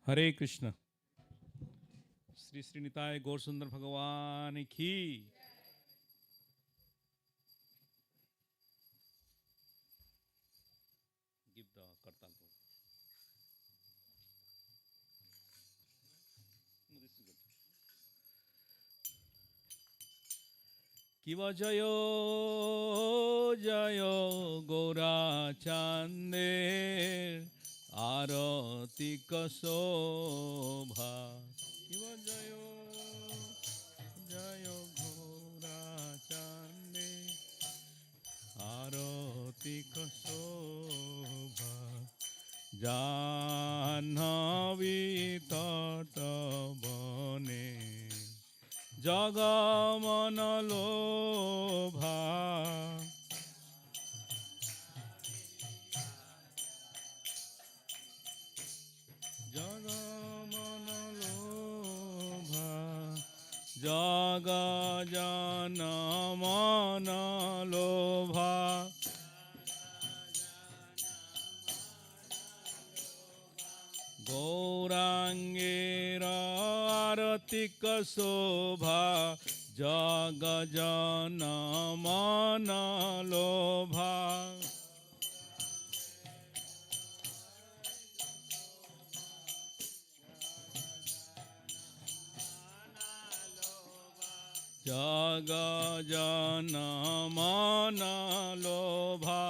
हरे कृष्ण। श्री श्री निताय गौर सुंदर भगवान की। Give the kartal. No, this is good. Kiva jayo jayo gora chande arati kasobha. Kiva jayo jayo gora chande arati kasobha. Janhavi tata bane Jagamana lobha Jagamana lobha Jaga jana mana lobha Gaurangera aratika shobha Jaga jana mana lobha Jaga jana mana lobha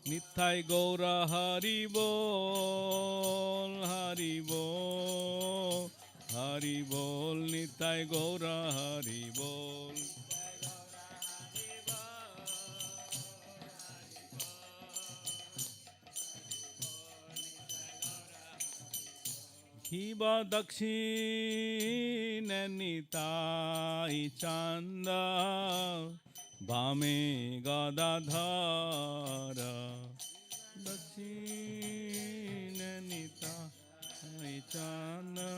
Nithai Gaura Hari Bol, Hari Bol, Hari Bol, Nithai Gaura Hari Bol. Hiba Dakshin Nitai Chanda Bame Gadadhara Dakshina Nitai Chanda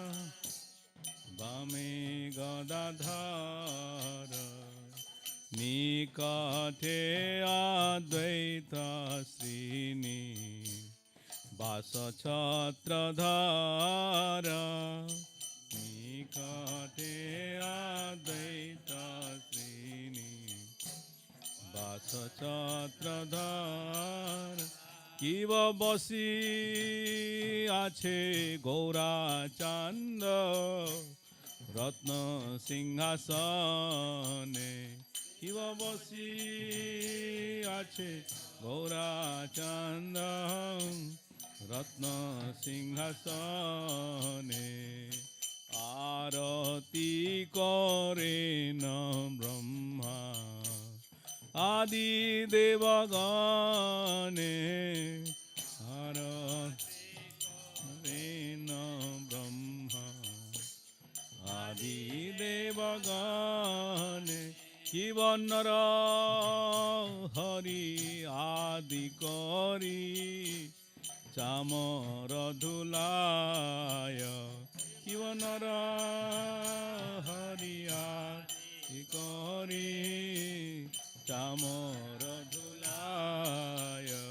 Bame Gadadhara Nikate Advaita Srini Vasa Chhatradhara Nikate Advaita Srini Vasa Chhatradhara Kiva basi ache Gaura Chanda Ratna Singhasane Kiva basi ache Gaura Chanda Ratna Singhasane Arati kore na Brahma Adi Devagane Arati Rena Brahma Adi Devagane Kivanara Hari Adi Kori Chamara Dhulaya Kivanara Hari Adi Kori Chamara Dhulaya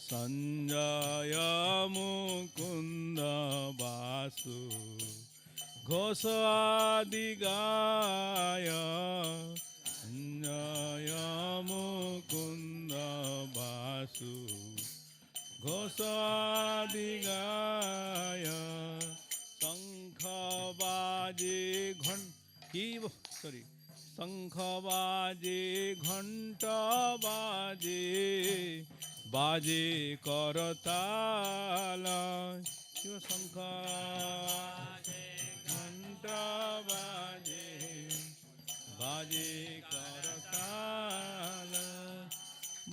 Sanjaya Mukunda Basu Ghosadi Gaya Sanjaya Mukunda Basu Ghosadi Gaya Sankha Baje Sankha baje, ghanta baje, baje kartala. Shiva sankha baje, ghanta baje, baje kartala.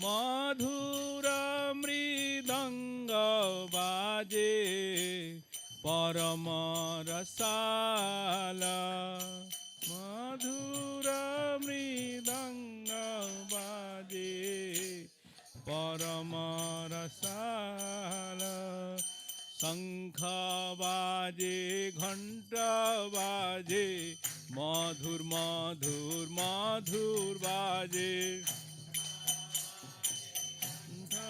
Madhura mridanga baje, parama rasala. Madhura mridanga baje parama rasala Sankha baje ghanta baje madhur madhur madhur baje ghanta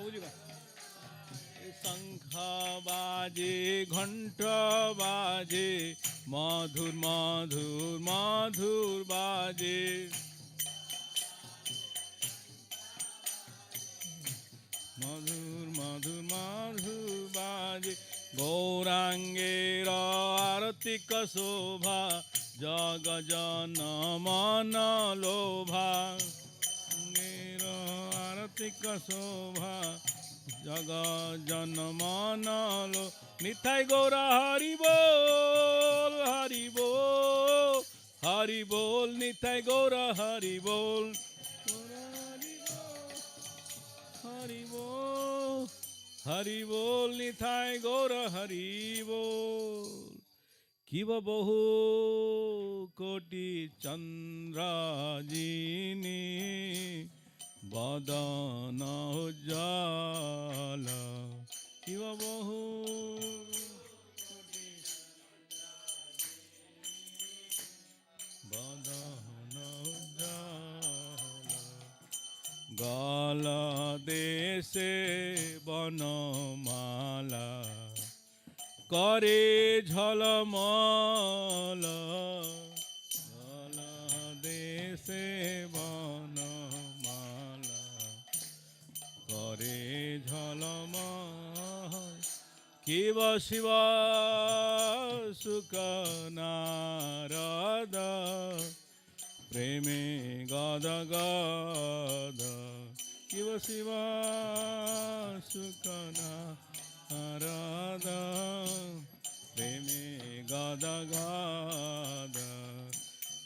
বুঝিবা শঙ্খ বাজে ঘণ্ট বাজে মধুর মধুর মধুর বাজে মধুর মধুর মধুর বাজে গৌরাঙ্গের আরতিক শোভা জগ জন মন লোভা আরতিক শোভা জগ জন মন লো নিতাই গৌরা হরি বল হরি বল হরি বল নিতাই গৌরা হরি বল হরি বল হরি বল নিতাই গৌরা হরি বল কিব বহু কোটি চন্দ্রাজিনী বদন উজ্জ্বল কিব বহু কোটি বদন উজ্জ্বল গল দেশে বনমালা করে ঝলমল গল দেশে বনমালা করে ঝলমল শিব শিব সুখ নারদ প্রেমে গদ গদ শিব শিব সুখ নারদ প্রেমে গদ গদ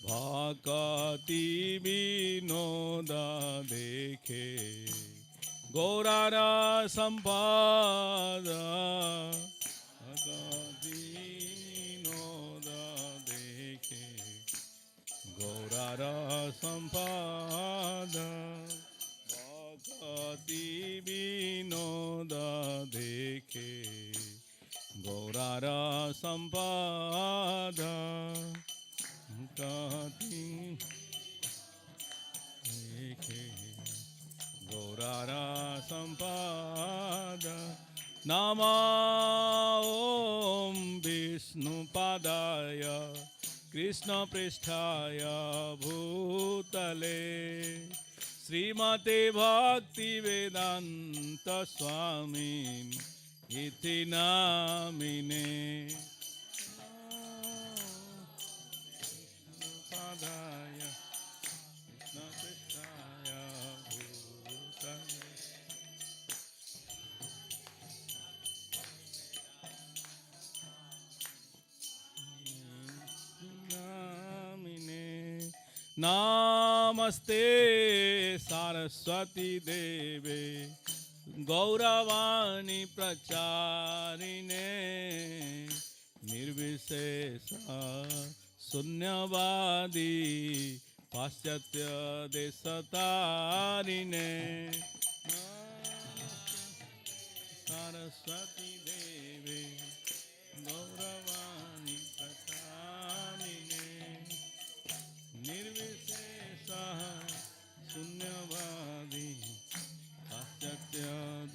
ভকতি বিনোদ দেখে গৌরার সম্পদ ভকতি বিনোদ দেখে গৌরার সম্পদ ভকতি বিনোদ দেখে গৌরার সম্পদ ভকতি দেখে গৌরার সম্পদ নম ওম বিষ্ণুপাদায় কৃষ্ণ পৃষ্ঠায় ভূতলে শ্রীমতে ভক্তি বেদান্ত স্বামী ইতি নামিনে পাদায় কৃষ্ণ পৃষ্ঠায় ভূতলে নামিনে नमस्ते सरस्वती देवे गौरवाणी प्रचारिणे निर्विशेष शून्यवादी पाश्चात्य देशतारिणे सरस्वती देवे गौरवाणी प्रचारिणे निर्विशेष शून्यवादी पाश्चात्य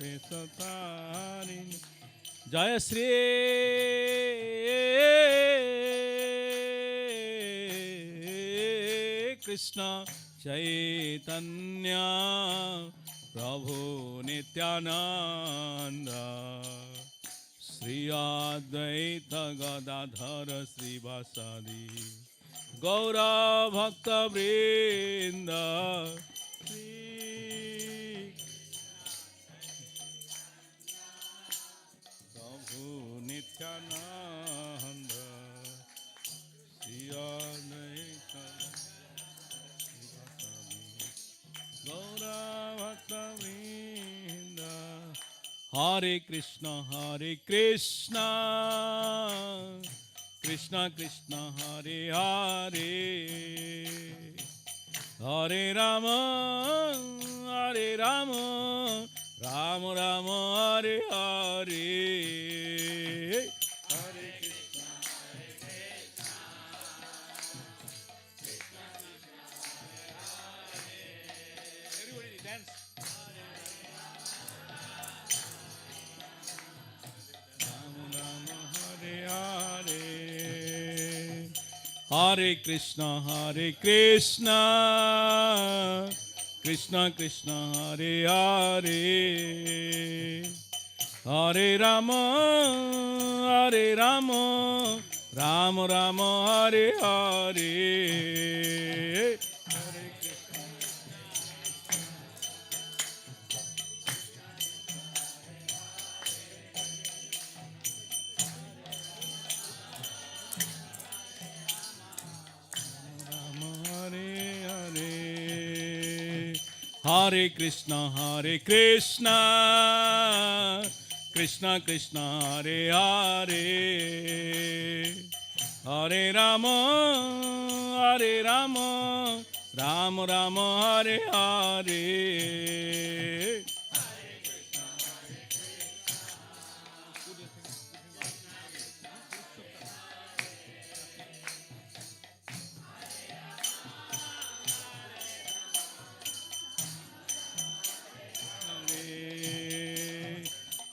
देशतारिणी जय श्री कृष्ण चैतन्य प्रभु नित्यानंद श्री अद्वैत गदाधर श्रीवासादि गौरा भक्त वृंद प्रभु नित्यानंद श्री अद्वैत गौरा भक्त वृंद हरे Krishna Krishna Krishna Hare Hare Hare Ram Ram Ram Hare Hare Hare Krishna Everybody dance. Hare Krishna, Hare Krishna, Krishna Krishna, Hare Hare, Hare Rama, Hare Rama, Rama Rama, Hare Hare. Hare Krishna, Hare Krishna, Krishna Krishna, Hare Hare, Hare Rama, Hare Rama, Rama Rama, Hare Hare.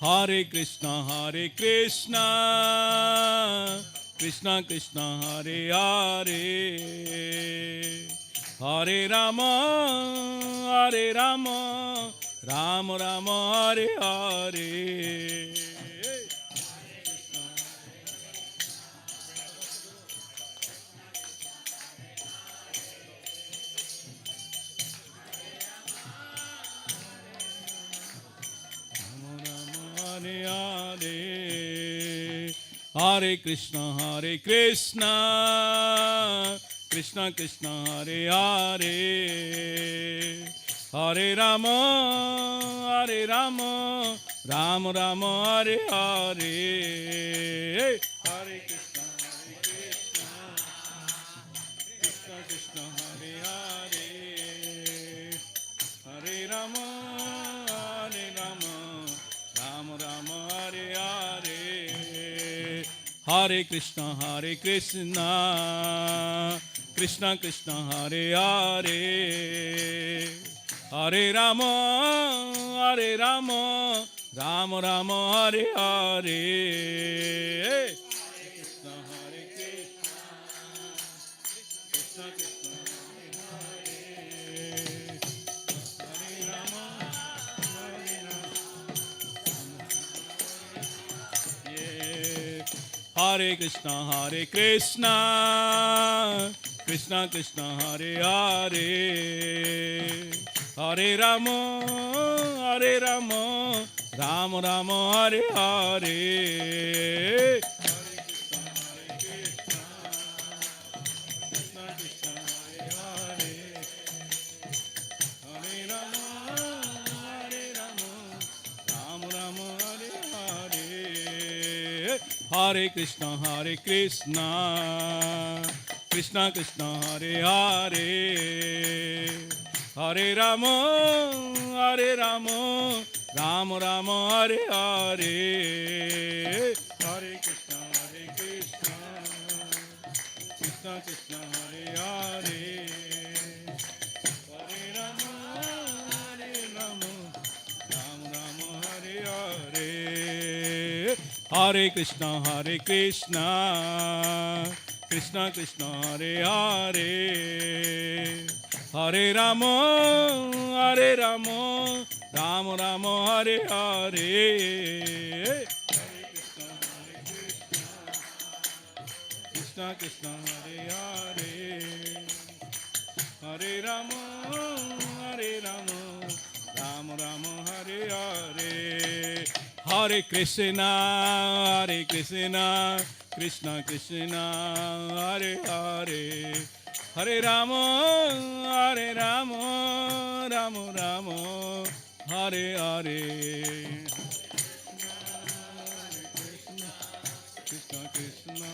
Hare Krishna, Hare Krishna, Krishna Krishna, Hare Hare, Hare Rama, Hare Rama, Rama Rama, Hare Hare. Hare Krishna, Hare Krishna, Krishna Krishna, Hare Hare, Hare Rama, Hare Rama, Rama Rama, Hare Hare. Hare Krishna, Hare Krishna, Krishna Krishna, Hare Hare, Hare Rama, Hare Rama, Rama Rama, Hare Hare. Hare Krishna, Hare Krishna, Krishna Krishna, Hare Hare, Hare Rama, Hare Rama, Rama Rama, Hare Hare. Hare Krishna, Hare Krishna, Krishna Krishna, Hare Hare, Hare Rama, Hare Rama. Hare Krishna, Hare Krishna, Krishna Krishna, Hare Hare, Hare Rama, Hare Rama, Rama Rama, Hare Hare. Hare Krishna, Hare Krishna, Krishna Krishna, Hare Hare, Hare Rama, Hare Rama, Rama Rama, Hare Hare. Hare Krishna, Hare Krishna, Krishna Krishna, Hare Hare, Hare Rama, Hare Rama, Rama Rama, Hare Hare. Hare Krishna, Hare Krishna, Krishna Krishna, Hare Hare, Hare Rama, Hare Rama, Rama Rama, Hare Hare. Hare Krishna, Hare Krishna, Krishna Krishna, Hare Hare, Hare Rama, Hare Rama, Rama Rama, Hare Hare. Hare Krishna, Hare Krishna, Krishna Krishna, Hare Hare, Hare Rama, Hare Rama, Rama Rama, Hare Hare. Hare Krishna, Hare Krishna, Krishna Krishna, Hare Hare, Hare Rama, Hare Rama, Rama Rama, Hare Hare. Krishna Krishna,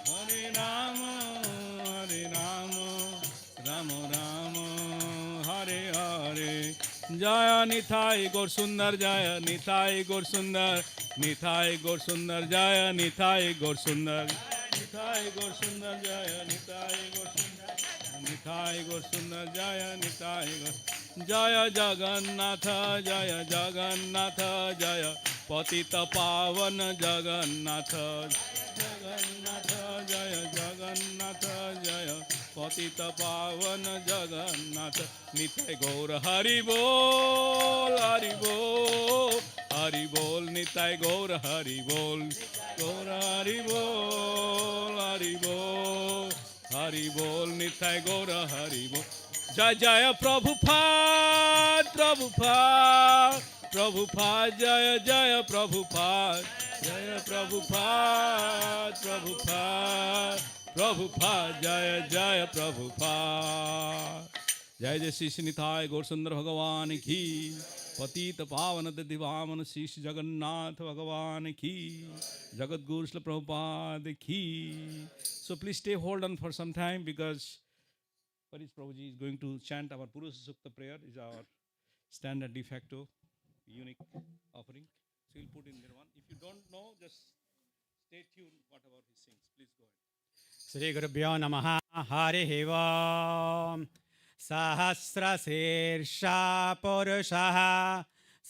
Hare Rama, Hare Rama, Rama Rama, Hare Hare. Jaya Nithai Gaur Sundar, Jaya Nithai Gaur Sundar, Nithai Gaur Sundar, Jaya Nithai Gaur Sundar. Nitai गौर सुंदर जय निताय गौर सुंदर निताय गौर सुंदर जय निताय गौर जय जगन्नाथ जय जगन्नाथ जय पतित पावन जगन्नाथ जगन्नाथ जय जगन्नाथ जय पतित पावन जगन्नाथ निताय गौर हरि बोल हरि बोल निताय गौर हरि बोल गौर हरि बोल हरि बोल निताय गौर हरि बोल जय जय प्रभुपाद प्रभुपाद प्रभुपाद जय जय प्रभुपाद जय प्रभुपाद प्रभुपाद प्रभुपाद जय जय प्रभुपाद जय जय श्री निताय गौर सुंदर भगवान की पतित पावन दिवामन शीश जगन्नाथ भगवान की जगत गुरु श्रील प्रभुपाद की so please stay hold on for some time because Paris Prabhuji is going to chant our Purusha Sukta prayer is our standard de facto unique offering so we'll put in there one if you don't know just stay tuned whatever he sings please go ahead Shri Gurubhyo Namaha Hare Sahasrashirsha Purushaha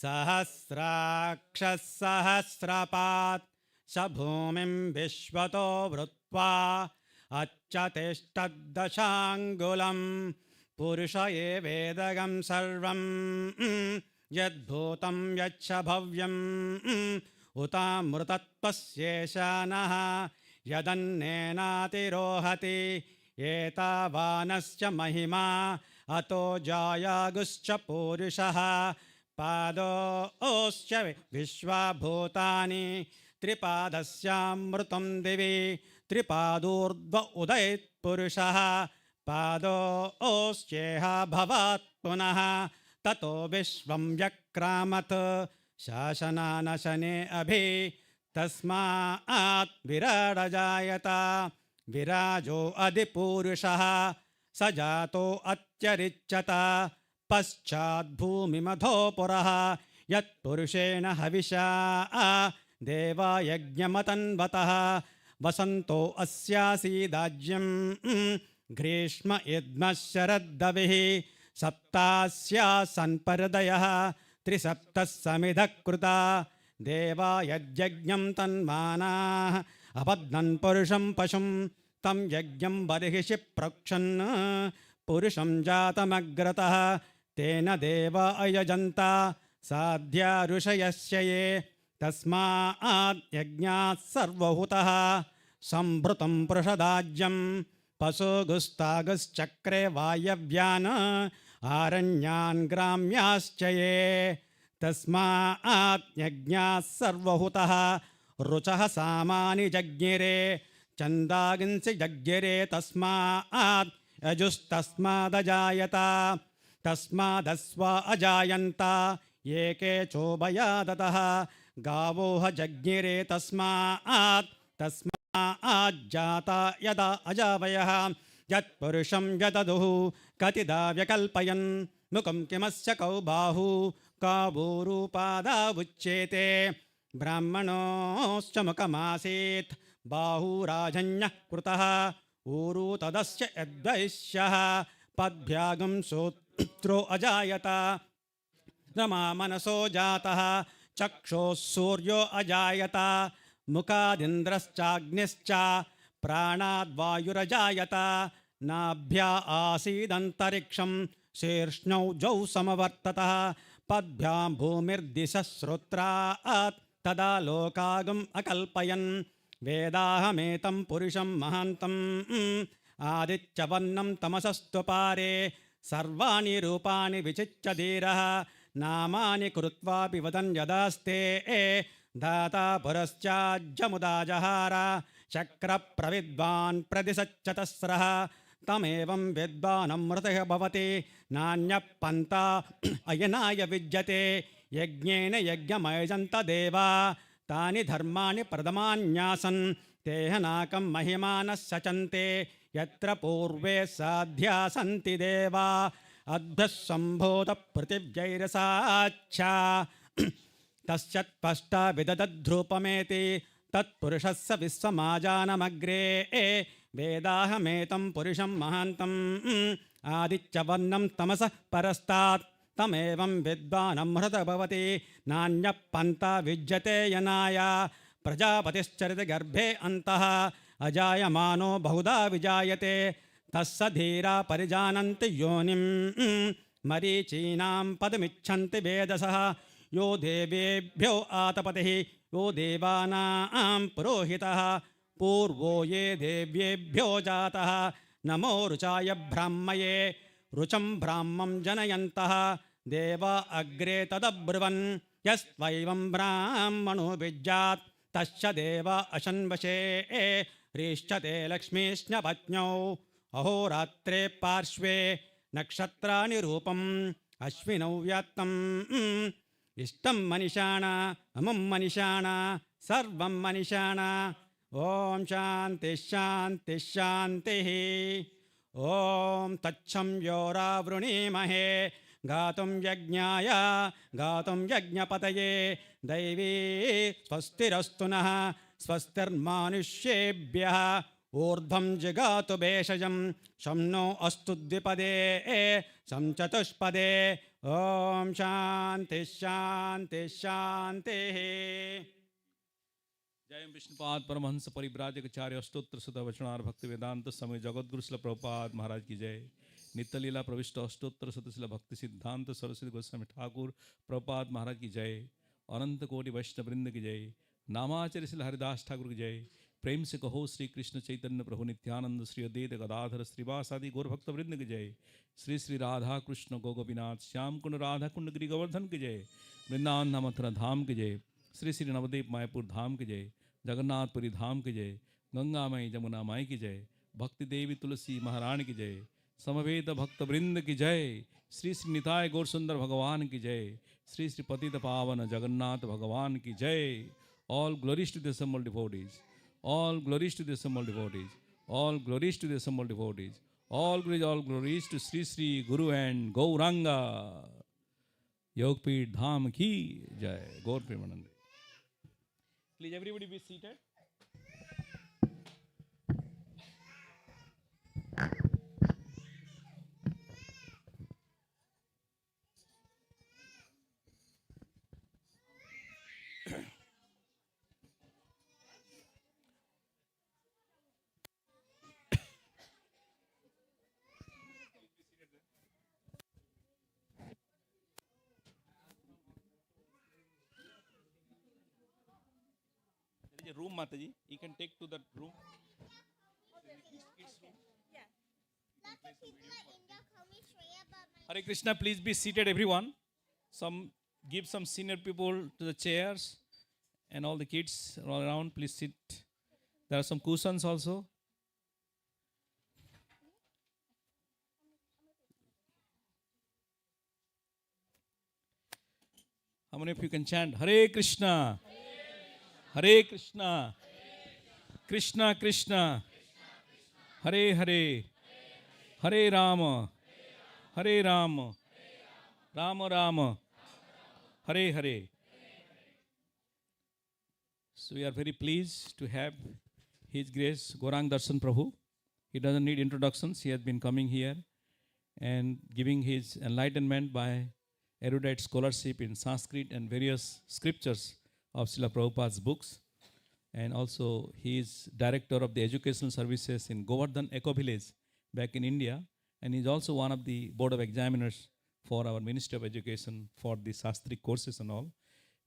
Sahasrakshas Sahasrapat Sabhumim Vishvato Vrutva Achateshtadashangulam Purushaye Vedagam Sarvam Yadbhutam Yachabhavyam Utamrutatvasyeşanaha Yadannenatirohati Etavanasya mahima Ato jayaguscha purushaha Padosya vishvabhutani Tripadasyaamrutam divi Tripadurdva udait purushaha Padosyeha bhavat punaha Tato vishvam yakramat Shashanana shane abhi Tasmaat viradajayata Virajo adipurushaha Sajato atyarichata Paschad bhumi madhopuraha Yat purushena havisha Deva yajnamatanvataha Vasanto asyasi dajyam Grishma idma sharaddavihi Saptasya sanparadayaha Trisaptas samidhakruta Deva yajjajñam tanmana Apadnan purusham pashum Tam yajñam varihishi prakshan Purusham jatamagratah Tena deva ayajanta Sadhya rushayasyaye Tasmaat yajñat sarvahutaha Sambrutam purushadajyam Pasugustagus chakre vayavyana Aranyan gramyaschaye Tasmaat yajñat sarvahutaha Ruchaha samani jagnire Chandaginsi jagnire Tasmaat yajustasmadajayata Tasmadasva ajayanta Yeke chobayadataha Gavoha jagnire tasmaat Tasmaat jata yada ajavayaha Yat purusham yadaduhu Katida vyakalpayan Mukam kimasya kaubahu Kavurupada vucchete Brahmanoscha mukamasit Bahurajanya krutaha Uru tadasya edvaishyaha Padbhyagam sutro ajayata Rama manaso jataha Chaksho suryo ajayata Mukadindraschagnischa Pranad vayurajayata Nabhya asidantariksham Sirshnav jau samavartataha Padbhyam bhumirdisasrutraat Tada lokagam akalpayan Vedahametam purusham mahantam Adityavarnam tamasastupare Sarvani rupani vichichadiraha Namani krutva pivadan yadaste Dhata puraschajamudajahara Chakra pravidvan pradisacchatasraha Tamevam vidvanam mrtaya bhavati Nanya panta ayanaya vidyate Yajnena yajnamayajanta deva Tani dharmani pradamanyāsan Tehanakam mahimanas sachante Yatra purve sadhya santi deva Adbhas sambhota prativyairasacha Tasyat pashta vidadadhrupameti तत्पुरुषस्य विश्वमाजानमग्रे वेदाहमेतं पुरुषं महान्तम् आदित्यवर्णं तमसः परस्तात् तमेवं विद्वानमृत भवति नान्यः पन्था विद्यते यनाय प्रजापतिश्चरितगर्भे अन्तः अजायमानो बहुधा विजायते तस्य धीरा परिजानन्ति योनिं मरीचीनां पदमिच्छन्ति वेदसः यो देवेभ्यो आतपतिः यो देवानां पुरोहितः पूर्वो ये देव्येभ्यो जातः नमो रुचाय ब्राह्मये रुचं ब्राह्मं जनयन्तः देवा अग्रे तदब्रुवन् यस्त्वैवं ब्राह्मणो विद्यात् तस्य देव अशन्वशे ह्रीश्चते लक्ष्मीष्णपत्न्यौ अहोरात्रे पार्श्वे नक्षत्राणि रूपम् अश्विनौ व्यात्तम् इष्टं मनिषाण अमुं मनिषाण सर्वं मनिषाण ॐ शान्ति शान्ति शान्तिः ॐ तच्छं योरावृणीमहे गातुं यज्ञाय गातुं यज्ञपतये दैवी स्वस्तिरस्तु नः स्वस्तिर्मानुष्येभ्यः ऊर्ध्वं जिगातु भेषजं शं नो अस्तु द्विपदे शं चतुष्पदे ॐ शान्ति शान्ति शान्तिः जय विष्णुपाद परमहंस परिव्राजकाचार्य अष्टोत्तर सुत वचनार भक्ति वेदांत समय जगतगुरु श्रील प्रभुपाद महाराज की जय। नित्य लीला प्रविष्ट अष्टोत्तर शतशिला भक्ति सिद्धांत सरस्वती गोस्वामी ठाकुर प्रभुपाद महाराज की जय। अनंत कोटि वैष्णव वृंद की जय। नामाचार्य श्री हरिदास ठाकुर की जय। प्रेम से कहो श्री कृष्ण चैतन्य प्रभु नित्यानंद श्री अद्वैत गदाधर श्रीवास आदि गौर भक्त वृंद की जय। श्री श्री राधा कृष्ण गोगोपीनाथ श्याम कुंड राधा कुंड गिरी गोवर्धन की जय। वृंदावन मथुरा धाम की जय। श्री श्री नवद्वीप मायापुर धाम की जय। जगन्नाथपुरी धाम की जय। गंगा माई जमुना माई की जय। भक्ति देवी तुलसी महारानी की जय। समवेत भक्त वृंद की जय। श्री श्री निताय गौर सुंदर भगवान की जय। श्री श्री पतित पावन जगन्नाथ भगवान की जय। All glories to the assembled devotees. All glories to the assembled devotees. All glories to the assembled devotees. All glories to Sri Sri Guru and Gauranga. Yogpit Dham ki jai. Gaur Premanande. Please everybody be seated. There is a room, Mataji. You can take to that room. Hare Krishna, please be seated, everyone. Give some senior people to the chairs, and all the kids all around, please sit. There are some cushions also. How many of you can chant Hare Krishna? Hare Krishna, Krishna Krishna, Hare Hare, Hare Rama, Hare Rama, Rama Rama, Hare Hare. So we are very pleased to have His Grace Gauranga Darshan Prabhu. He doesn't need introductions. He has been coming here and giving his enlightenment by erudite scholarship in Sanskrit and various scriptures of Srila Prabhupada's books. And also he is director of the educational services in Govardhan Eco Village back in India. And he is also one of the board of examiners for our Ministry of Education for the Shastric courses and all.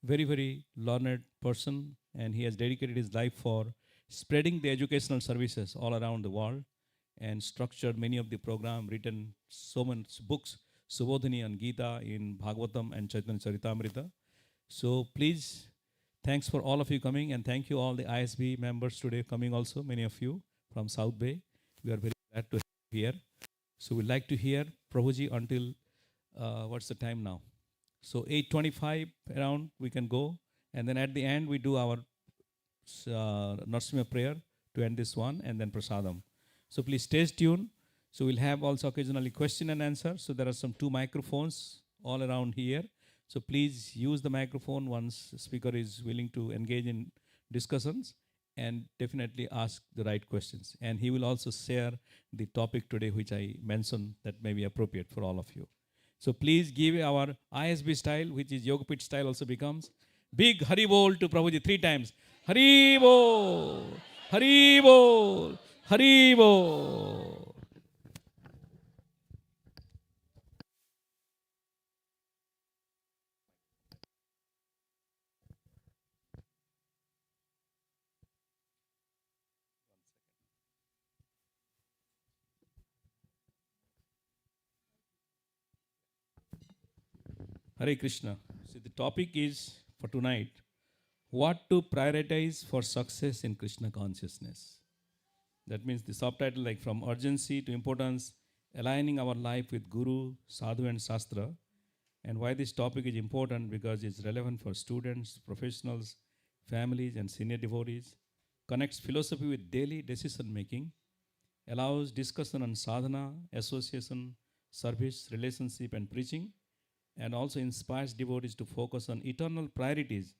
Very, very learned person, and he has dedicated his life for spreading the educational services all around the world and structured many of the program, written so many books, Subodhini and Gita in Bhagavatam and Chaitanya Charitamrita. So please, thanks for all of you coming, and thank you all the ISB members today coming also, many of you from South Bay. We are very glad to have you here. So we'd like to hear Prabhuji until, what's the time now? So 8:25 around we can go, and then at the end we do our Narsimha prayer to end this one, and then Prasadam. So please stay tuned. So we'll have also occasionally question and answer. So there are some 2 microphones all around here. So please use the microphone once the speaker is willing to engage in discussions and definitely ask the right questions. And he will also share the topic today, which I mentioned that may be appropriate for all of you. So please give our ISB style, which is Yogapit style, also becomes big Hari Bol to Prabhuji 3 times. Hari Bol, Hari Bol, Hari Bol. Hare Krishna. So the topic is for tonight, what to prioritize for success in Krishna consciousness. That means the subtitle like from urgency to importance, aligning our life with Guru, Sadhu and Shastra. And why this topic is important, because it's relevant for students, professionals, families and senior devotees, connects philosophy with daily decision making, allows discussion on sadhana, association, service, relationship and preaching, and also inspires devotees to focus on eternal priorities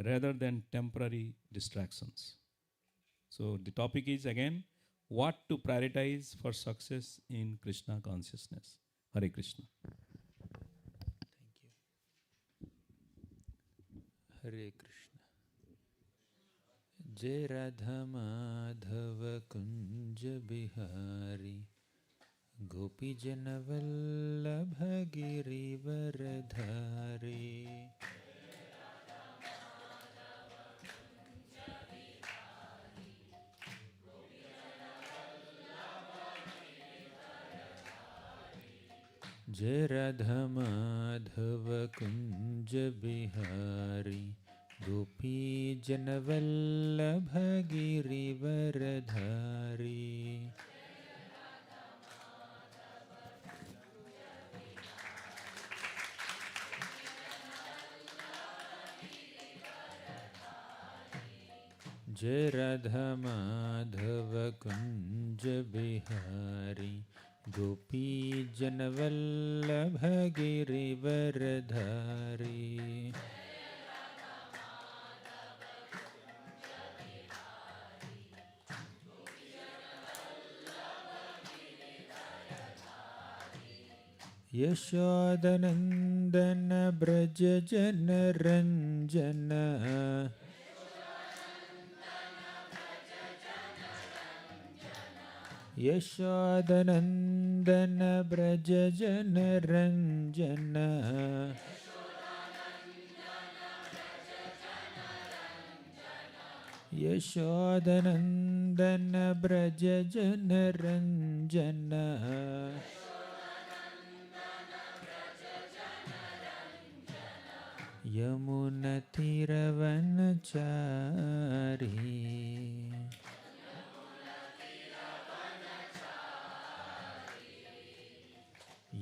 rather than temporary distractions. So the topic is again, what to prioritize for success in Krishna consciousness. Hare Krishna. Hare Krishna. Jai Radha Madhava Kunja Bihari Gopi Jana Vallabha Girivaradhari. Jai Radha Madhava Kunja Bihari Gopi Jana Vallabha Girivaradhari. Jai Radha Madhava Kunja Bihari Gopi Jana Vallabha Girivaradhari. Yashodanandana Braja Jana Ranjana Yashodanandana Braja Jana Ranjana Yashodanandana Braja Jana Ranjana. Yamuna Tiravanachari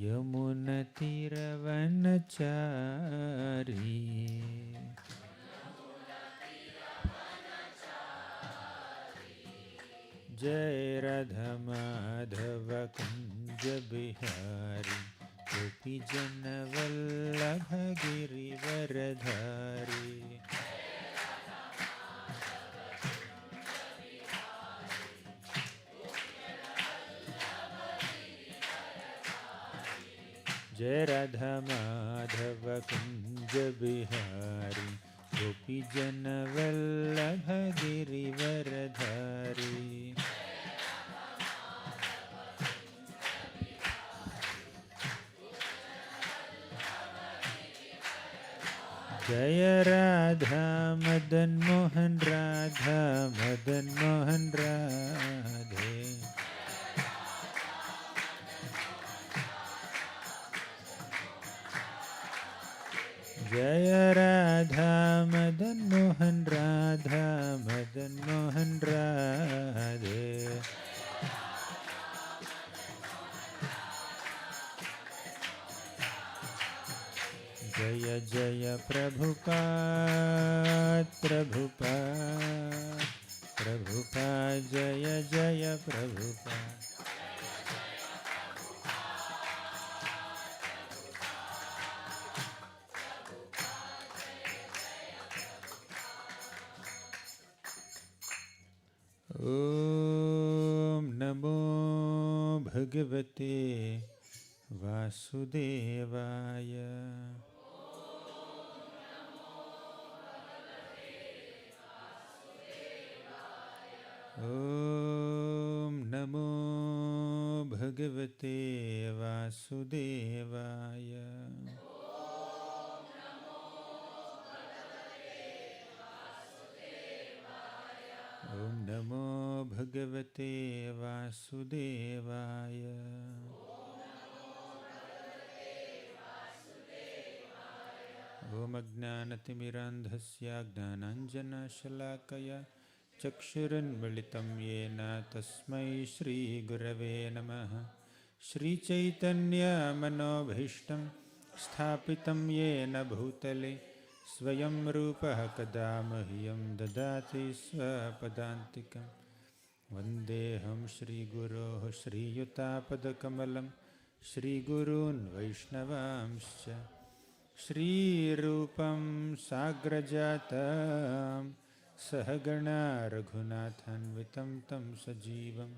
Yamuna Tiravanachari. Jai Radha Madhava Kunja Bihari Gopi Jana Vallabha Girivaradhari. Jai Radha Madhava Kunja Bihari Gopi Jana Vallabha Girivaradhari. Jaya Radha Madan Mohan Radha Madan Mohan Radhe. Jaya Radha Madan Mohan Radha Madan Mohan Radhe. Jaya Jaya Prabhupāda Prabhupāda Prabhupāda Jaya Jaya Prabhupāda. Bhagavate Vasudevaya. Om Namo Bhagavate Vasudevaya. Om Namo Bhagavate Vasudevaya. Om Ajnanatimirandhasya Jnananjana Shalakaya Chakshuranmilitam Yena Tasmai Shri Gurave Namaha. Shri Chaitanya Manobhishtam Sthapitam Yena Bhutale Swayam Rupaha Kadamahyam Dadati Swapadantikam. Vandeham Shri Guroh Shri Yutapadakamalam Shri Gurun Vaishnavamscha Shri Rupam Sagrajatam Sahagana Raghunathan Vitam Tam Sajivam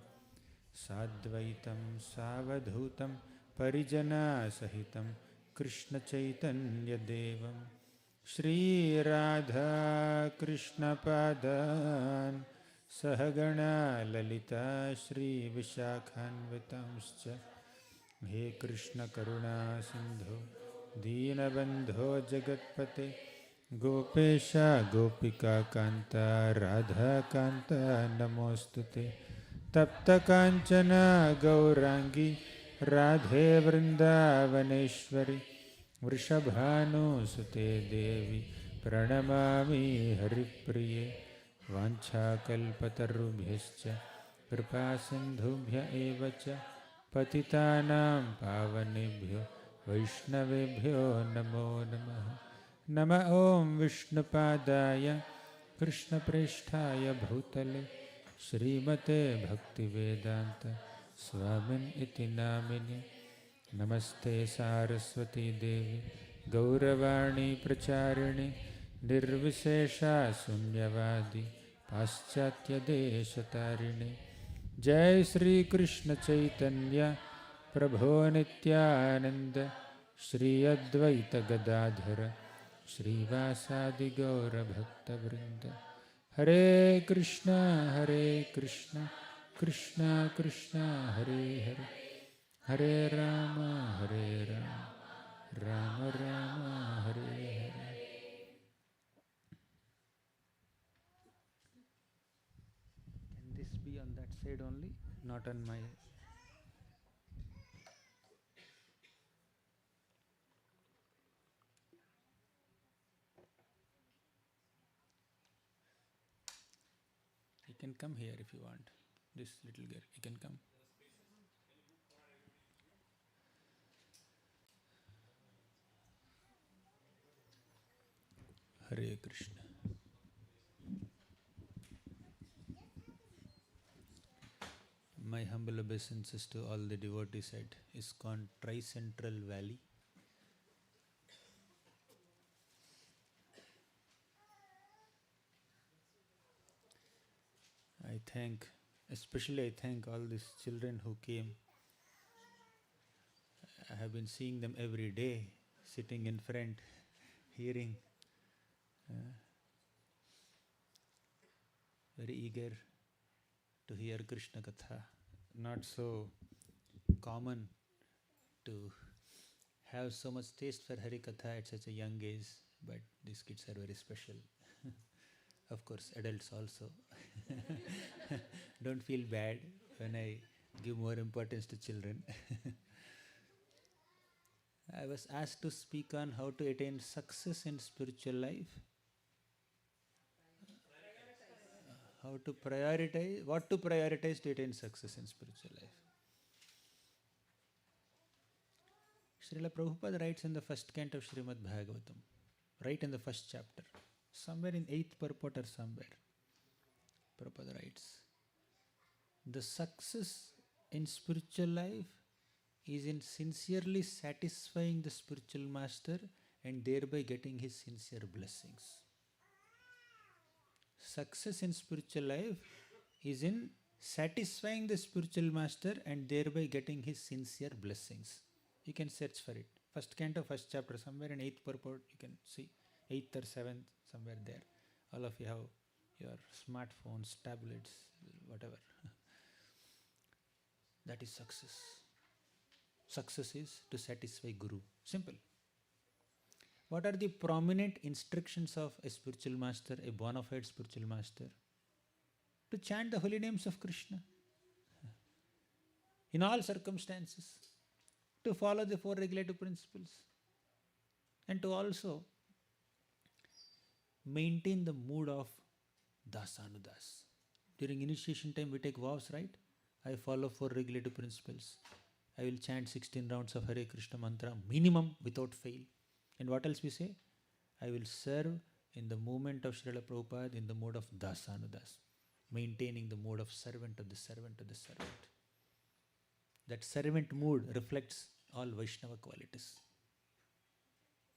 Sadvaitam Savadhutam Parijana Sahitam Krishna Chaitanya Devam Shri Radha Krishna Padan Sahagana Lalita Shri Vishakhan Vitamscha He Krishna Karuna Sindhu Deenabandho Jagatpate Gopesha Gopika Kanta Radha Kanta Namostute Tapta Kanchana Gaurangi Radhe Vrindavaneshwari Vrishabhanu Sute Devi Pranamami Haripriye Vancha Kalpatarubhyascha Kripa Sindhubhya Evacha Patitanam Pavanebhyo Vaishnavebhyo Namo Namaha. Nama Om Vishnupadaya Krishna Presthaya Bhutale Srimate Bhaktivedanta Swamin Iti Namini. Namaste Saraswati Devi Gauravani Pracharini Nirvishesha Sunyavadi Paschatya Deshatarine. Jai Shri Krishna Chaitanya Prabhu Nityananda Shri Advaita Gadadhara Shri Vasadi Gaura Bhakta Vrinda. Hare Krishna Krishna Krishna Hare Hare Hare Rama Rama Rama Hare Hare. Can this be on that side only? Not on my... You can come here if you want. This little girl, you can come. Hare Krishna. My humble obeisances to all the devotees at ISKCON Tri-Central Valley. Especially I thank all these children who came. I have been seeing them every day, sitting in front, hearing, very eager to hear Krishna Katha. Not so common to have so much taste for Hari Katha at such a young age, but these kids are very special. Of course, adults also. Don't feel bad when I give more importance to children. I was asked to speak on how to attain success in spiritual life. How to prioritize, what to prioritize to attain success in spiritual life. Śrīla Prabhupāda writes in the first canto of Srimad Bhagavatam, right in the first chapter, somewhere in 8th purport or somewhere, Prabhupada writes, the success in spiritual life is in sincerely satisfying the spiritual master and thereby getting his sincere blessings. Success in spiritual life is in satisfying the spiritual master and thereby getting his sincere blessings. You can search for it. First canto, first chapter, somewhere in 8th purport, you can see 8th or 7th, somewhere there. All of you have your smartphones, tablets, whatever. That is success. Success is to satisfy Guru. Simple. What are the prominent instructions of a spiritual master, a bona fide spiritual master? To chant the holy names of Krishna in all circumstances, to follow the 4 regulative principles, and to also maintain the mood of dasanudas. During initiation time we take vows, right? I follow 4 regulative principles. I will chant 16 rounds of Hare Krishna mantra minimum without fail. And what else we say? I will serve in the movement of Śrīla Prabhupāda in the mode of dasanudas, maintaining the mode of servant of the servant of the servant. That servant mood reflects all Vaishnava qualities.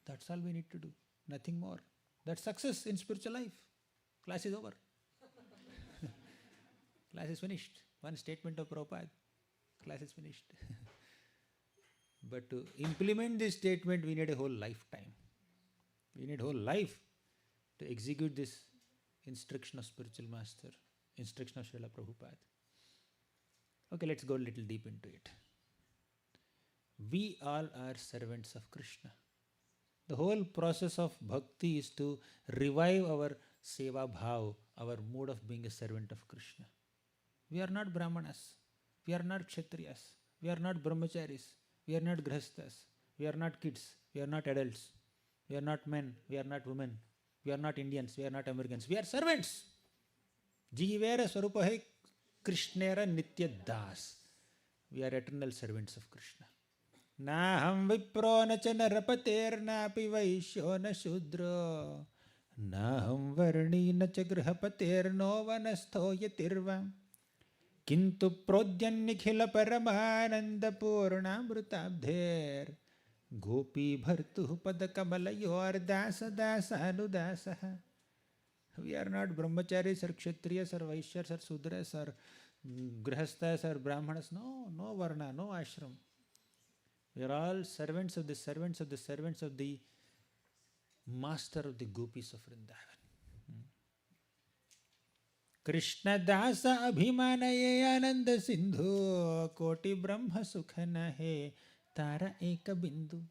That's all we need to do, nothing more. That's success in spiritual life. Class is over. Class is finished. One statement of Prabhupada. Class is finished. But to implement this statement, we need a whole lifetime. We need whole life to execute this instruction of spiritual master, instruction of Śrīla Prabhupada. Okay, let's go a little deep into it. We all are servants of Krishna. The whole process of bhakti is to revive our seva bhav, our mode of being a servant of Krishna. We are not brahmanas, we are not kshatriyas, we are not brahmacharis, we are not grihasthas, we are not kids, we are not adults, we are not men, we are not women, we are not Indians, we are not Americans, we are servants. Jivera swarupahe Krishnera nitya das. We are eternal servants of Krishna. Naham vipro na cha narapater napi vaishyo na shudra. Naham varni na cha grihapater no vanastho yatirva. Kintu prodyan nikhila paramananda purnamrutabdher. Gopi bhartu padakabalayor dasa dasa anudasaha. We are not brahmacharis or kshatriyas or vaishyas or sudras or grihasthas or brahmanas. No, no varna, no ashram. We are all servants of the servants of the servants of the master of the gopis of Vrindavan. Krishna dasa abhimanaye ananda sindhu koti brahma sukhana he tara eka bindu.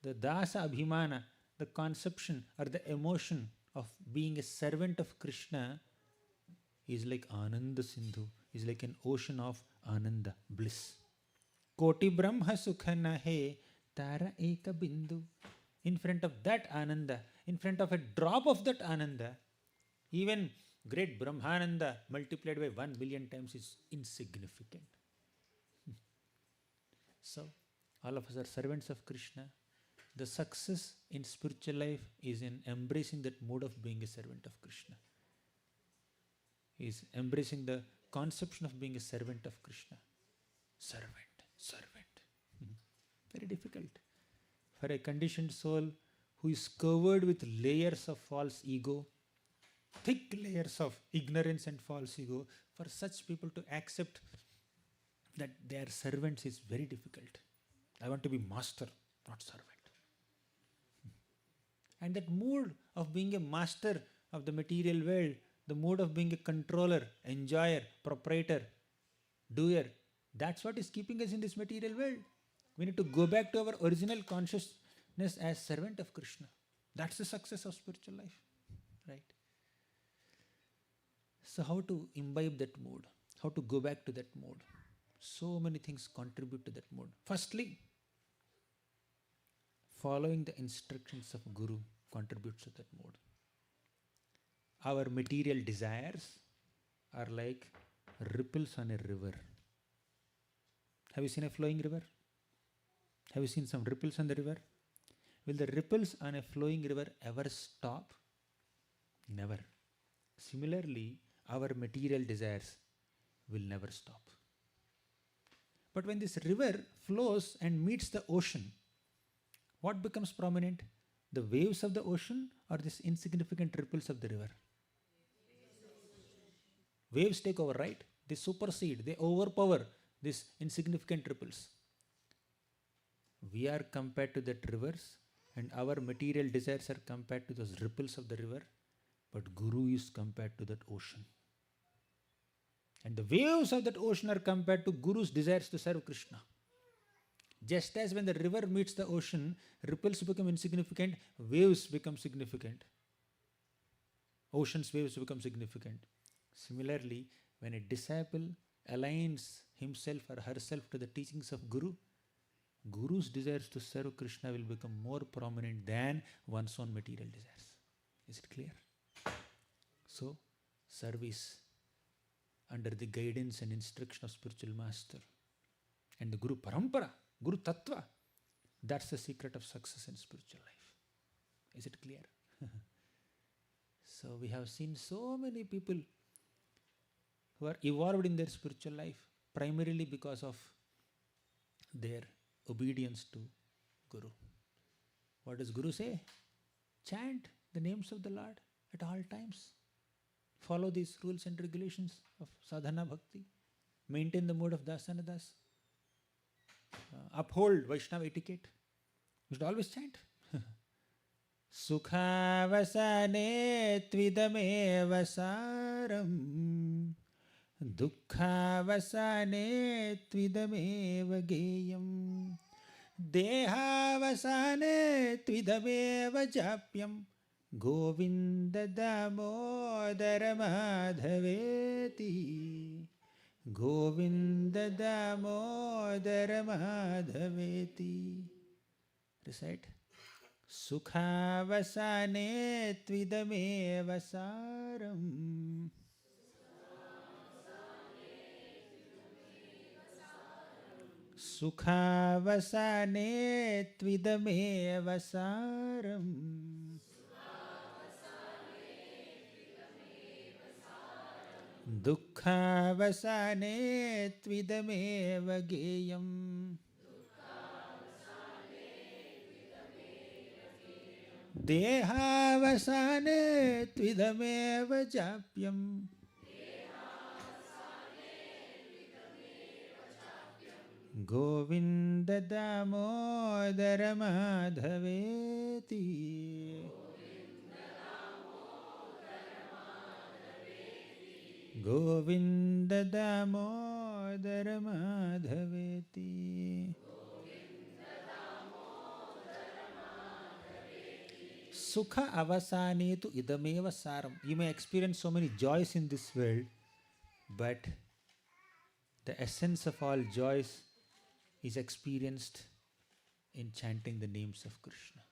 The dasa abhimana, the conception or the emotion of being a servant of Krishna is like Ananda Sindhu, is like an ocean of Ananda, bliss. Koti Brahma Sukhana he Tara Eka Bindu. In front of that Ananda, in front of a drop of that Ananda, even great Brahmananda multiplied by 1 billion times is insignificant. So, all of us are servants of Krishna. The success in spiritual life is in embracing that mode of being a servant of Krishna. Is embracing the conception of being a servant of Krishna. Servant. Very difficult. For a conditioned soul who is covered with layers of false ego, thick layers of ignorance and false ego, for such people to accept that they are servants is very difficult. I want to be master, not servant. And that mood of being a master of the material world, the mood of being a controller, enjoyer, proprietor, doer, that's what is keeping us in this material world. We need to go back to our original consciousness as servant of Krishna. That's the success of spiritual life, right? So how to imbibe that mood? How to go back to that mood? So many things contribute to that mood. Firstly, following the instructions of Guru contributes to that mood. Our material desires are like ripples on a river. Have you seen a flowing river? Have you seen some ripples on the river? Will the ripples on a flowing river ever stop? Never. Similarly, our material desires will never stop. But when this river flows and meets the ocean, what becomes prominent? The waves of the ocean or these insignificant ripples of the river? Waves take over, right? They supersede, they overpower these insignificant ripples. We are compared to that rivers, and our material desires are compared to those ripples of the river, but Guru is compared to that ocean. And the waves of that ocean are compared to Guru's desires to serve Krishna. Just as when the river meets the ocean, ripples become insignificant, waves become significant. Ocean's waves become significant. Similarly, when a disciple aligns himself or herself to the teachings of Guru, Guru's desires to serve Krishna will become more prominent than one's own material desires. Is it clear? So, service under the guidance and instruction of spiritual master and the Guru Parampara, Guru Tattva, that's the secret of success in spiritual life. Is it clear? So we have seen so many people who are evolved in their spiritual life primarily because of their obedience to Guru. What does Guru say? Chant the names of the Lord at all times. Follow these rules and regulations of sadhana bhakti. Maintain the mode of dasana das. Uphold Vaishnava etiquette. We should always chant. Sukhavasane tvidameva saram, dukkhavasane tvidameva geyam, dehavasane tvidameva japyam, govinda damodara madhaveti, govinda damodara madhaveti. Recite. Sukhavasane tvidameva saram, sukhavasane tvidameva saram, dukkhavasane tvidameva geyam, dehavasane tvidameva japyam, govinda damodara madhaveti, govinda damodara madhaveti. Sukha avasane tu idameva saram. You may experience so many joys in this world, but the essence of all joys is experienced in chanting the names of Krishna.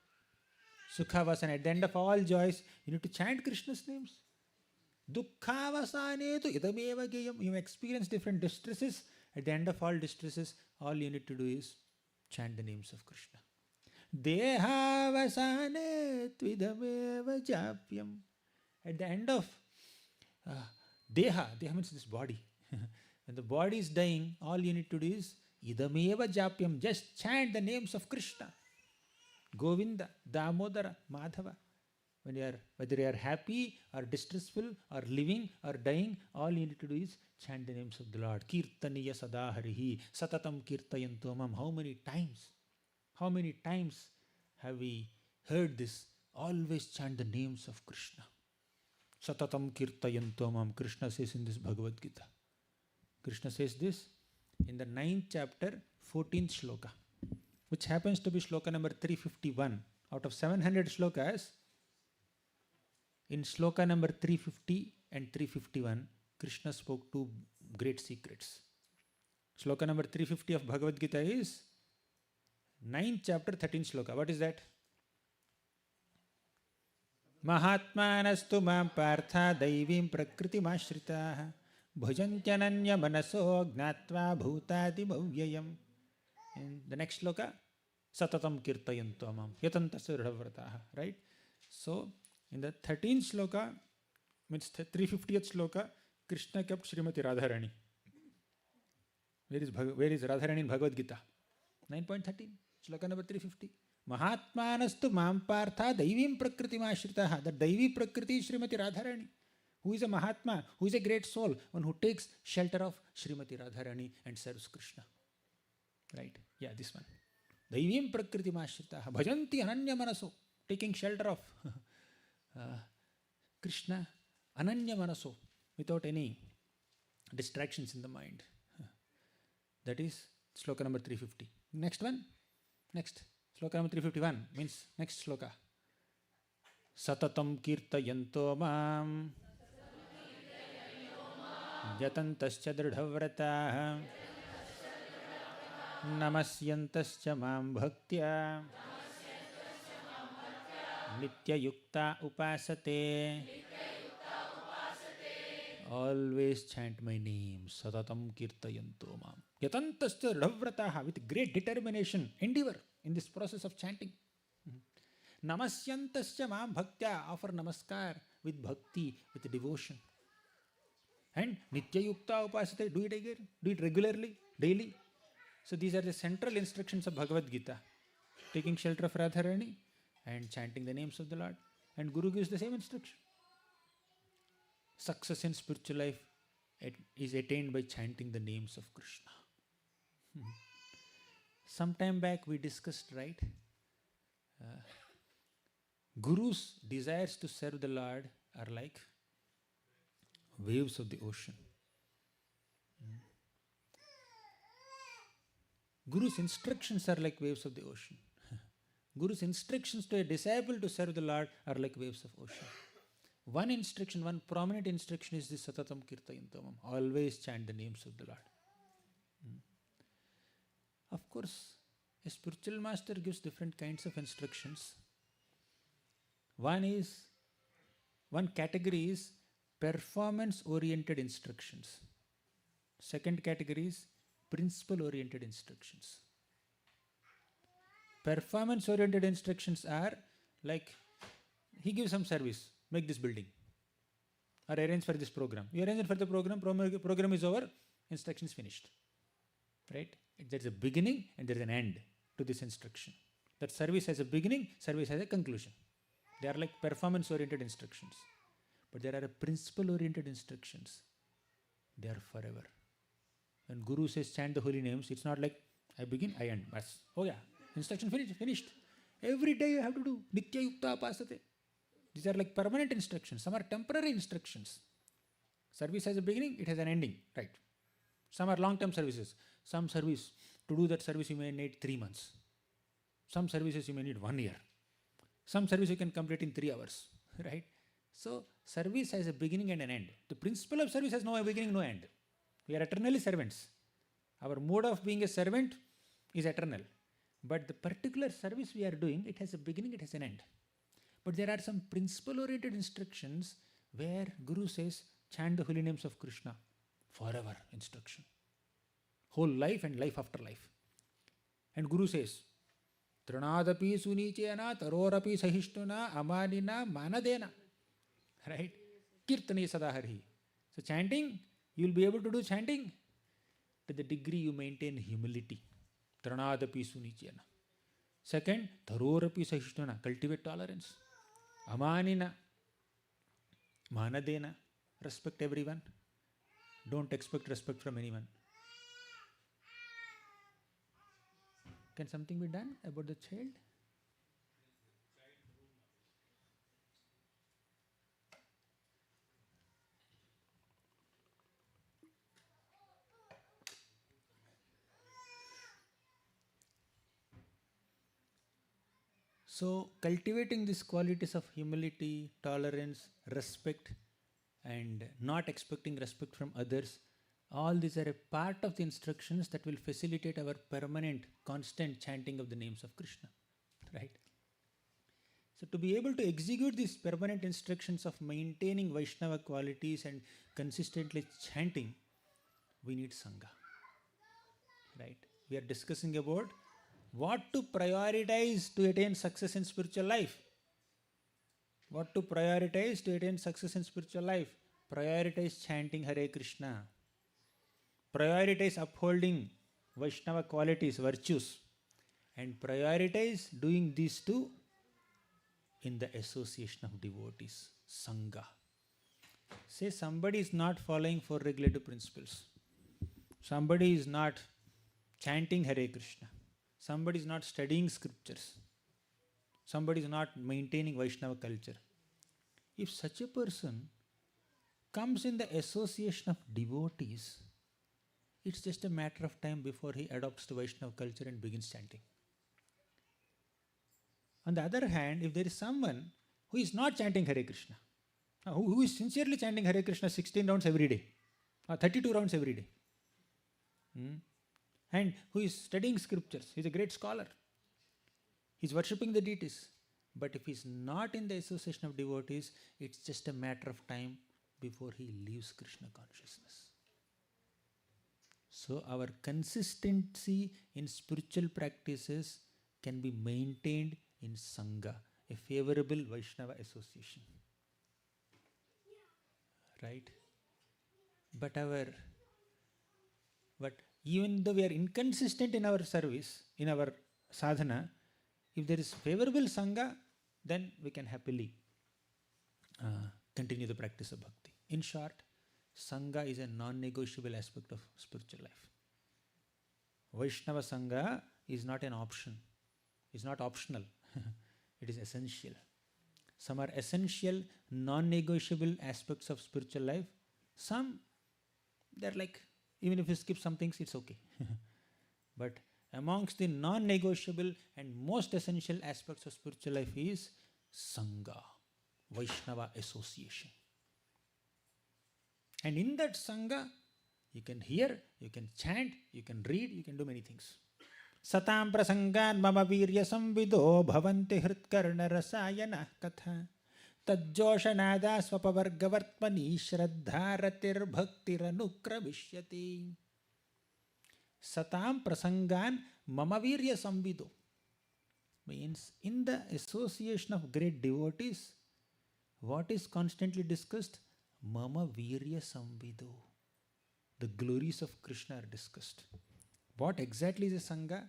Sukhavasana, at the end of all joys, you need to chant Krishna's names. Dukkhavasane tu idameva geyam. You may experience different distresses. At the end of all distresses, all you need to do is chant the names of Krishna. Dehavasane tvidameva japyam. At the end of deha means this body. When the body is dying, all you need to do is idameva japyam. Just chant the names of Krishna. Govinda, Damodara, Madhava. Whether you are happy or distressful or living or dying, all you need to do is chant the names of the Lord. Kirtaniya sadaharihi satatam kirtayantomam. How many times have we heard this? Always chant the names of Krishna. Satatam kirtayantomam. Krishna says in this Bhagavad Gita. Krishna says this in the 9th chapter, 14th shloka, which happens to be shloka number 351. Out of 700 shlokas, in shloka number 350 and 351, Krishna spoke two great secrets. Shloka number 350 of Bhagavad Gita is 9th chapter, 13th shloka. What is that? Mahatmanastu mam partha daivim prakriti mashritaha bhajantyananya manaso gnatva bhutadi bhavyayam. And the next shloka, satatam kirtayantomam yatantasya dridhavrataha. Right? So, in the 13th shloka, means 350th shloka, Krishna kept Srimati Radharani. Where is Radharani in Bhagavad Gita? 9.13, shloka number 350. Mahatmanastu mam partha daivim prakriti mashritaha. The Daivi Prakriti is Srimati Radharani, Who is a Mahatma? Who is a great soul? One who takes shelter of Srimati Radharani and serves Krishna. Right? Yeah, this one. Daivim prakriti mashritaha bhajanti ananya manaso. Taking shelter of Krishna, ananya manaso, without any distractions in the mind. That is sloka number 350. Next one. Next. Sloka number 351 means next sloka. Satatam kirtayanto mam yatantascha dridhavrataha namasyantascha mam bhaktya nityayukta upasate. Always chant my name. Satatam kirtayanto mam yatantascha dridhavrataha, with great determination, endeavor in this process of chanting. Namasyantascha mam bhaktya, offer namaskar with bhakti, with devotion. And nityayukta upasate, do it again, do it regularly, daily. So these are the central instructions of Bhagavad Gita. Taking shelter of Radharani and chanting the names of the Lord. And Guru gives the same instruction. Success in spiritual life is attained by chanting the names of Krishna. Sometime back we discussed, right? Guru's desires to serve the Lord are like waves of the ocean. Guru's instructions are like waves of the ocean. Guru's instructions to a disciple to serve the Lord are like waves of ocean. One instruction, one prominent instruction is this Satatam Kirtayantamam. Always chant the names of the Lord. Of course, a spiritual master gives different kinds of instructions. One category is performance-oriented instructions. Second category is principle-oriented instructions. Performance-oriented instructions are like, he gives some service, make this building, or arrange for this program. You arrange it for the program is over, instruction is finished. Right? There is a beginning and there is an end to this instruction. That service has a beginning, service has a conclusion. They are like performance-oriented instructions. But there are principle-oriented instructions. They are forever. When Guru says chant the holy names, it's not like I begin, I end. Bas. Oh yeah, instruction finished. Every day you have to do nityayukta upasate. These are like permanent instructions. Some are temporary instructions. Service has a beginning, it has an ending. Right. Some are long-term services. Some service, to do that service you may need 3 months. Some services you may need 1 year. Some service you can complete in 3 hours. Right? So, service has a beginning and an end. The principle of service has no beginning, no end. We are eternally servants. Our mode of being a servant is eternal. But the particular service we are doing, it has a beginning, it has an end. But there are some principle-oriented instructions where Guru says, chant the holy names of Krishna. Forever instruction. Whole life and life after life. And Guru says, Trinadapi sunichena tarorapi sahishtuna amanina manadena. Right? Kirtane sadahari. So chanting, you will be able to do chanting to the degree you maintain humility. Trinadapi sunichena. Second, tarorapi sahishtuna. Cultivate tolerance. Amanina manadena. Respect everyone. Don't expect respect from anyone. Can something be done about the child? So, cultivating these qualities of humility, tolerance, respect, and not expecting respect from others, all these are a part of the instructions that will facilitate our permanent, constant chanting of the names of Krishna. Right? So to be able to execute these permanent instructions of maintaining Vaishnava qualities and consistently chanting, we need Sangha. Right? We are discussing about what to prioritize to attain success in spiritual life. What to prioritize to attain success in spiritual life? Prioritize chanting Hare Krishna. Prioritize upholding Vaishnava qualities, virtues. And prioritize doing these two in the association of devotees, Sangha. Say somebody is not following four regulative principles. Somebody is not chanting Hare Krishna. Somebody is not studying scriptures. Somebody is not maintaining Vaishnava culture. If such a person comes in the association of devotees, it's just a matter of time before he adopts the Vaishnava culture and begins chanting. On the other hand, if there is someone who is not chanting Hare Krishna, who is sincerely chanting Hare Krishna 16 rounds every day, or 32 rounds every day, and who is studying scriptures, he is a great scholar, he is worshipping the deities, but if he is not in the association of devotees, it's just a matter of time before he leaves Krishna consciousness. So our consistency in spiritual practices can be maintained in Sangha, a favorable Vaishnava association. Right? But even though we are inconsistent in our service, in our sadhana, if there is favorable Sangha, then we can happily continue the practice of bhakti. In short, Sangha is a non-negotiable aspect of spiritual life. Vaishnava Sangha is not an option. It's not optional. It is essential. Some are essential, non-negotiable aspects of spiritual life. Some, they're like, even if you skip some things, it's okay. But amongst the non-negotiable and most essential aspects of spiritual life is Sangha, Vaishnava association. And in that Sangha, you can hear, you can chant, you can read, you can do many things. Satam prasangan mama virya samvido bhavanti hritkarna rasayana katha tajjoshanada swapavargavartmani shraddharatir bhaktiranukravishyati. Satam prasangan mama virya samvido means in the association of great devotees, what is constantly discussed? Mama virya samvido. The glories of Krishna are discussed. What exactly is a Sangha?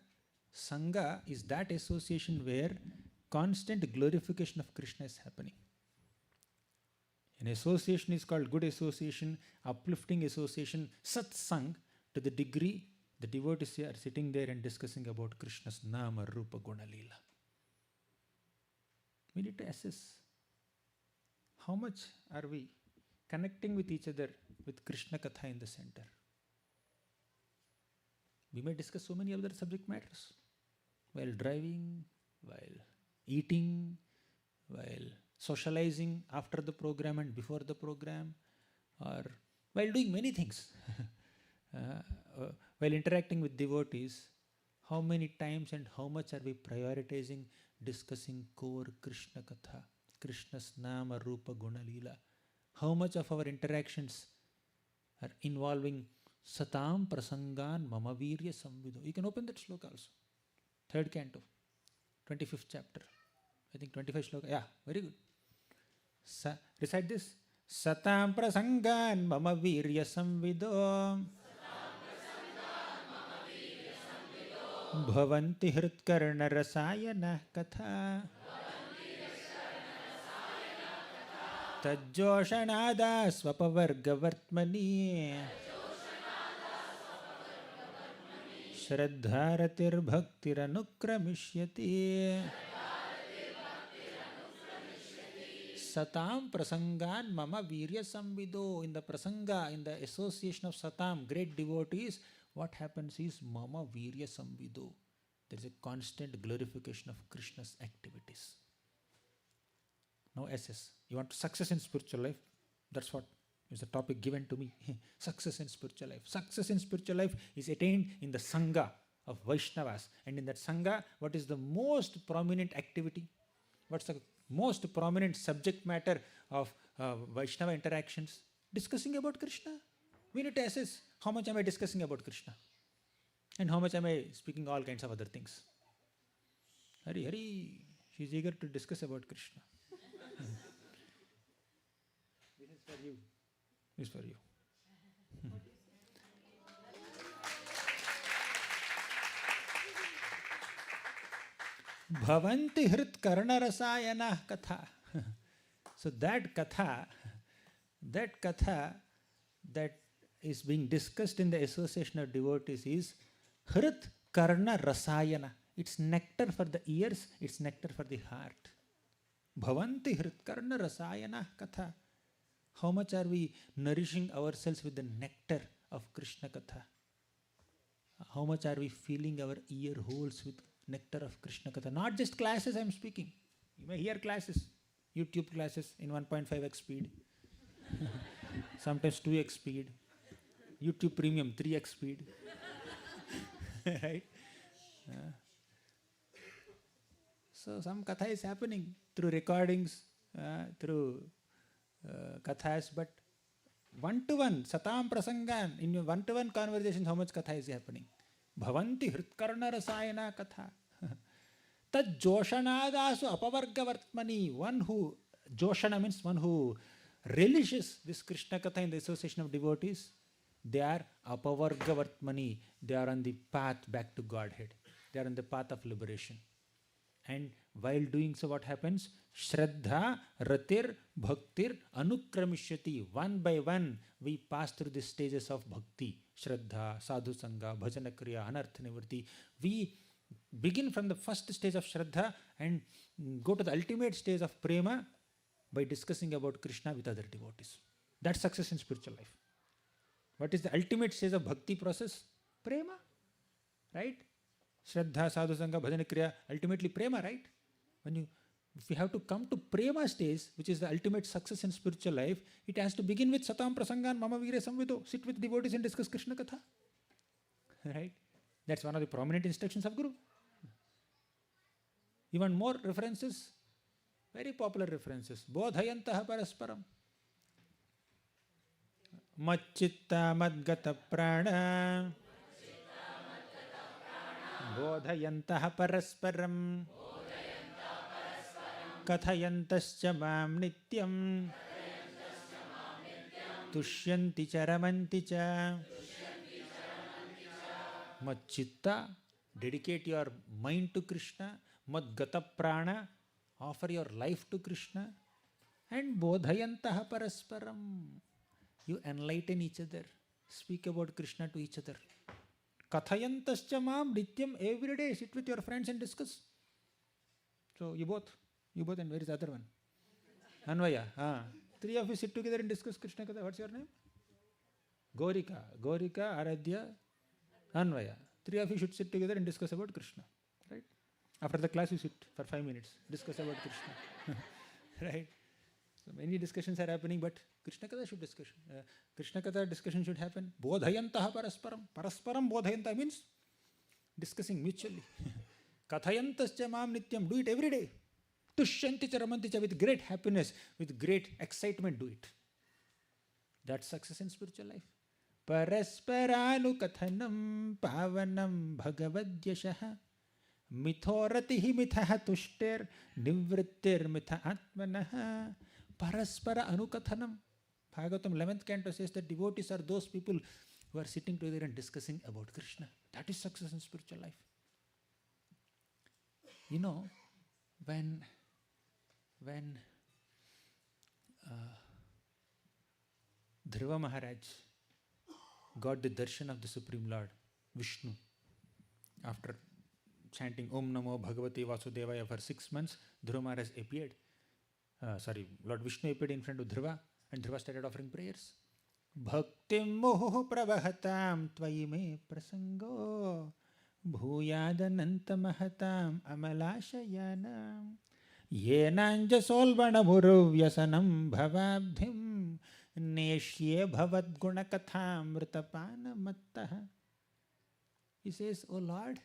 Sangha is that association where constant glorification of Krishna is happening. An association is called good association, uplifting association, satsang, to the degree the devotees are sitting there and discussing about Krishna's Nama, Rupa, Guna, Leela. We need to assess how much are we connecting with each other with Krishna Katha in the center. We may discuss so many other subject matters while driving, while eating, while socializing after the program and before the program, or while doing many things. While interacting with devotees, how many times and how much are we prioritizing discussing core Krishna Katha, Krishna's Nama, Rupa, Guna, Leela? How much of our interactions are involving Satam Prasangan Mama Virya Samvido? You can open that shloka also. 3rd canto, 25th chapter. I think 25 shloka. Yeah, very good. Recite this. Satam Prasangan Mama Virya Samvido Bhavanti Hritkarna Rasayana Katha Tajjoshanada Swapavargavartmani Shraddharatir Bhaktiranukramishyati. Satam Prasangan Mama Virya Samvido. In the Prasanga, in the association of Satam, great devotees, what happens is Mama Virya Samvido. There is a constant glorification of Krishna's activities. Now assess. You want success in spiritual life? That's what is the topic given to me. Success in spiritual life. Success in spiritual life is attained in the Sangha of Vaishnavas. And in that Sangha, what is the most prominent activity? What's the most prominent subject matter of Vaishnava interactions? Discussing about Krishna. We need to assess how much am I discussing about Krishna and how much am I speaking all kinds of other things. Hare, she is eager to discuss about Krishna. This is for you. This is for you. Bhavanti Hrit Karna Rasayana Katha. So that Katha, That katha that is being discussed in the association of devotees is Hrit Karna Rasayana. It's nectar for the ears, it's nectar for the heart. Bhavanti Hrit Karna Rasayana katha. How much are we nourishing ourselves with the nectar of Krishna katha? How much are we filling our ear holes with nectar of Krishna katha? Not just classes I am speaking. You may hear classes, YouTube classes in 1.5x speed, sometimes 2x speed, YouTube Premium 3x speed, right? So some katha is happening through recordings, through kathas, but one-to-one, satam prasangan, in your one-to-one conversations, how much katha is happening? Bhavanti hritkarna rasayana katha. Tad joshanadasu apavargavartmani. One who, joshana means one who relishes this Krishna katha in the association of devotees, they are apavargavartmani. They are on the path back to Godhead. They are on the path of liberation. And while doing so, what happens? Shraddha, Ratir, Bhaktir, Anukramishati. One by one, we pass through the stages of bhakti. Shraddha, Sadhu Sangha, Bhajana Kriya, Anartha Nivrti. We begin from the first stage of Shraddha and go to the ultimate stage of Prema by discussing about Krishna with other devotees. That's success in spiritual life. What is the ultimate stage of bhakti process? Prema. Right? Shraddha, Sadhu Sangha, Bhajana Kriya, ultimately Prema, right? If you have to come to Prema stage, which is the ultimate success in spiritual life, it has to begin with Satam Prasangan, Mama Vire Samvido, sit with devotees and discuss Krishna Katha. Right? That's one of the prominent instructions of Guru. Even more references, very popular references. Bodhayantaha parasparam. Macchitta madgata prana. Bodhayantaha parasparam. Kathayantascha mam nityam. Tushyanti cha ramanti cha. Macchitta, dedicate your mind to Krishna. Madgata prana, offer your life to Krishna. And bodhayantaha parasparam, you enlighten each other. Speak about Krishna to each other. Kathayantascha mam nityam, every day sit with your friends and discuss. So you both, and where is the other one? Anvaya. Three of you sit together and discuss Krishna Katha. What's your name? Gaurika, Aradhya, Anvaya. Three of you should sit together and discuss about Krishna. Right? After the class you sit for 5 minutes, discuss about Krishna. Right? So many discussions are happening, but Krishna Katha should discussion. Krishna Katha discussion should happen. Bodhayantaha parasparam. Parasparam bodhayanta means discussing mutually. Kathayantascha mam nityam. Do it every day. Tushyanti cha ramanti cha, with great happiness, with great excitement, do it. That's success in spiritual life. Parasparanu kathanam pavanam bhagavadyashaha. Mithoratihi mithaha tushter nivrittir mitha atmanaha. Paraspara anukathanam. Bhagavatam 11th canto says that devotees are those people who are sitting together and discussing about Krishna. That is success in spiritual life. You know, when Dhruva Maharaj got the darshan of the Supreme Lord, Vishnu, after chanting Om Namo Bhagavate Vasudevaya for 6 months, Dhruva Maharaj appeared. Lord Vishnu appeared in front of Dhruva, and Dhruva started offering prayers. Bhaktim moho pravahatam tvayi me prasango bhuyadananta mahatam amalashayanam yenanja solvana muru vyasanam bhavabdhim neshye bhavad gunakatham mritapana mattaha. He says, O Lord,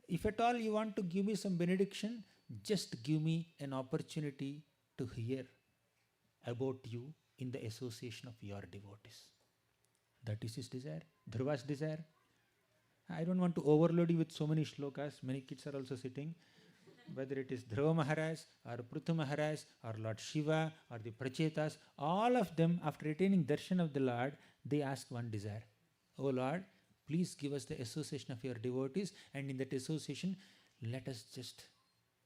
if at all you want to give me some benediction, just give me an opportunity to hear about you in the association of your devotees. That is his desire, Dhruva's desire. I don't want to overload you with so many shlokas. Many kids are also sitting. Whether it is Dhruva Maharaj or Prithu Maharaj or Lord Shiva or the Prachetas, all of them, after attaining darshan of the Lord, they ask one desire. O Lord, please give us the association of your devotees, and in that association, let us just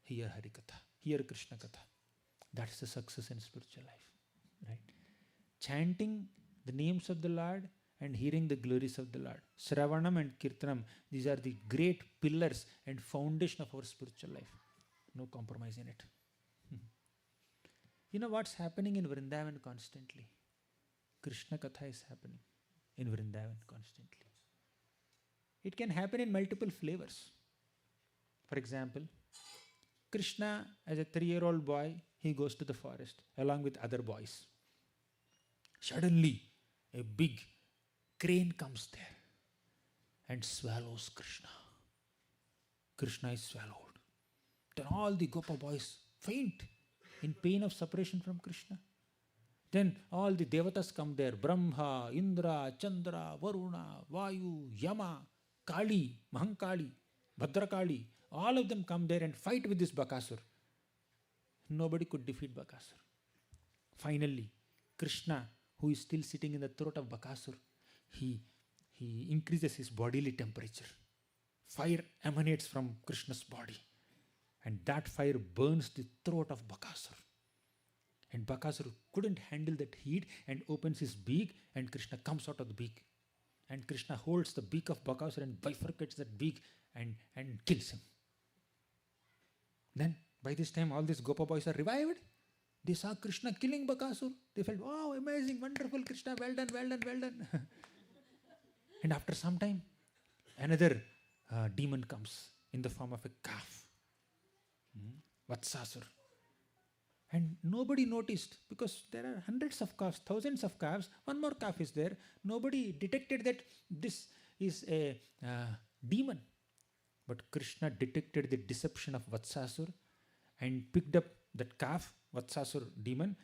hear Hari Katha, hear Krishna Katha. That's the success in spiritual life. Right? chanting the names of the Lord and hearing the glories of the Lord. Shravanam and Kirtanam, these are the great pillars and foundation of our spiritual life. No compromise in it. You know what's happening in Vrindavan constantly? Krishna Katha is happening in Vrindavan constantly. It can happen in multiple flavors. For example, Krishna, as a 3-year-old boy, he goes to the forest along with other boys. Suddenly, a big crane comes there and swallows Krishna. Krishna is swallowed. Then all the Gopa boys faint in pain of separation from Krishna. Then all the devatas come there. Brahma, Indra, Chandra, Varuna, Vayu, Yama, Kali, Mahankali, Bhadrakali. All of them come there and fight with this Bakasur. Nobody could defeat Bakasur. Finally, Krishna, who is still sitting in the throat of Bakasur, he increases his bodily temperature. Fire emanates from Krishna's body. And that fire burns the throat of Bakasur. And Bakasur couldn't handle that heat and opens his beak, and Krishna comes out of the beak. And Krishna holds the beak of Bakasur and bifurcates that beak and kills him. Then, by this time, all these Gopa boys are revived. They saw Krishna killing Bakasur. They felt, wow, amazing, wonderful, Krishna, well done, well done, well done. And after some time, another demon comes in the form of a calf. Vatsasur. And nobody noticed, because there are hundreds of calves, thousands of calves, one more calf is there. Nobody detected that this is a demon. But Krishna detected the deception of Vatsasur and picked up that calf, Vatsasur demon,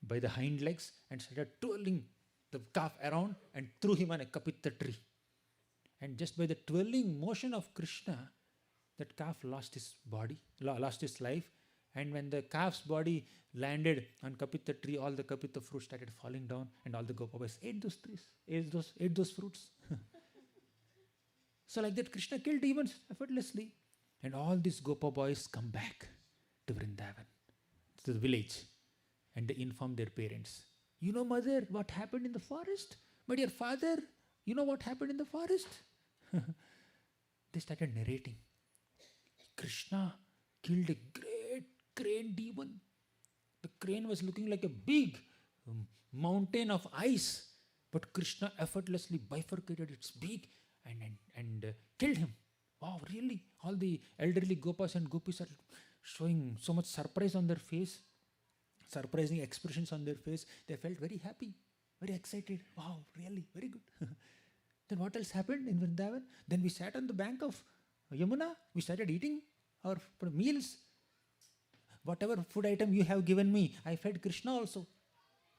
by the hind legs and started twirling the calf around and threw him on a kapita tree. And just by the twirling motion of Krishna, that calf lost his body, lost his life. And when the calf's body landed on kapita tree, all the kapita fruits started falling down, and all the Gopa boys ate those trees, ate those fruits. So like that, Krishna killed demons effortlessly. And all these Gopa boys come back to Vrindavan, to the village, and they inform their parents. You know, mother, what happened in the forest? My dear father, you know what happened in the forest? They started narrating. Krishna killed a great crane demon. The crane was looking like a big mountain of ice, but Krishna effortlessly bifurcated its beak and killed him. Wow, really? All the elderly Gopas and Gopis are showing so much surprise on their face, surprising expressions on their face. They felt very happy, very excited. Wow, really? Very good. Then what else happened in Vrindavan? Then we sat on the bank of Yamuna. We started eating our meals. Whatever food item you have given me, I fed Krishna also.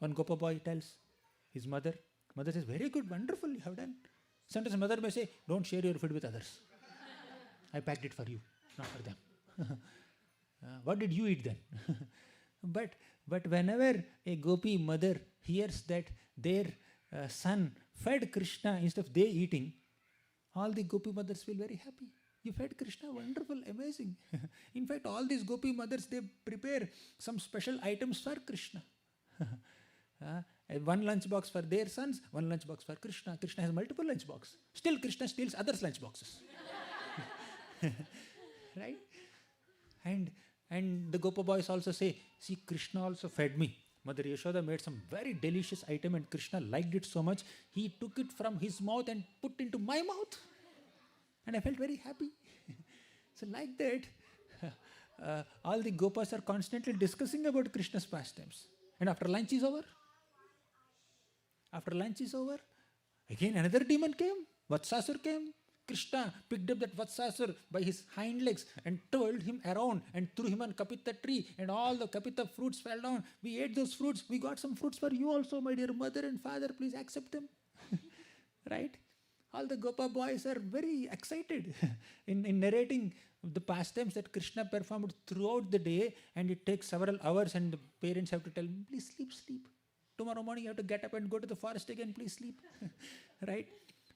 One Gopa boy tells his mother. Mother says, very good, wonderful, you have done. Sometimes mother may say, don't share your food with others. I packed it for you, not for them. What did you eat then? But whenever a Gopi mother hears that their son fed Krishna instead of they eating, all the Gopi mothers feel very happy. You fed Krishna, wonderful, amazing. In fact, all these Gopi mothers, they prepare some special items for Krishna. One lunchbox for their sons, one lunchbox for Krishna. Krishna has multiple lunchboxes. Still, Krishna steals others' lunchboxes. Right? And the Gopa boys also say, see, Krishna also fed me. Mother Yashoda made some very delicious item and Krishna liked it so much, he took it from his mouth and put into my mouth. And I felt very happy. So like that, all the Gopas are constantly discussing about Krishna's pastimes. And after lunch is over, again another demon came, Vatsasur came. Krishna picked up that Vatsasur by his hind legs and twirled him around and threw him on Kapita tree, and all the Kapita fruits fell down. We ate those fruits. We got some fruits for you also, my dear mother and father. Please accept them. Right? All the Gopa boys are very excited in narrating the pastimes that Krishna performed throughout the day, and it takes several hours, and the parents have to tell him, please sleep. Tomorrow morning you have to get up and go to the forest again, please sleep. Right?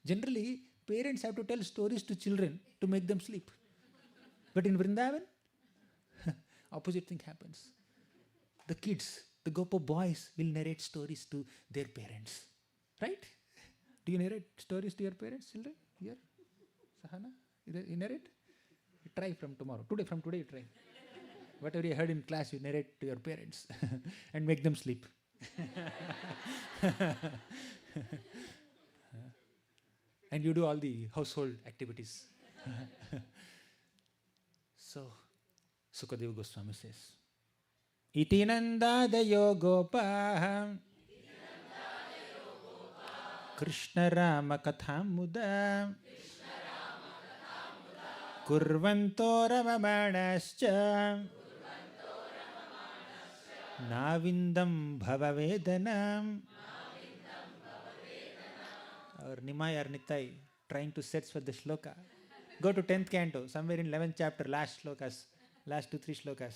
Generally, parents have to tell stories to children to make them sleep. But in Vrindavan, opposite thing happens. The kids, The Gopa boys will narrate stories to their parents. Right? Do you narrate stories to your parents, children? Here? Sahana? You narrate? You try from tomorrow. From today you try. Whatever you heard in class, you narrate to your parents and make them sleep. And you do all the household activities. So, Sukadeva Goswami says, Iti nandadayo gopaha Kṛṣṇa Rama katham muda kurvanto ramamanascha navindam bhavavedanam. Or Nimai or Nitai trying to search for the shloka. Go to 10th canto, somewhere in 11th chapter, last 2-3 shlokas.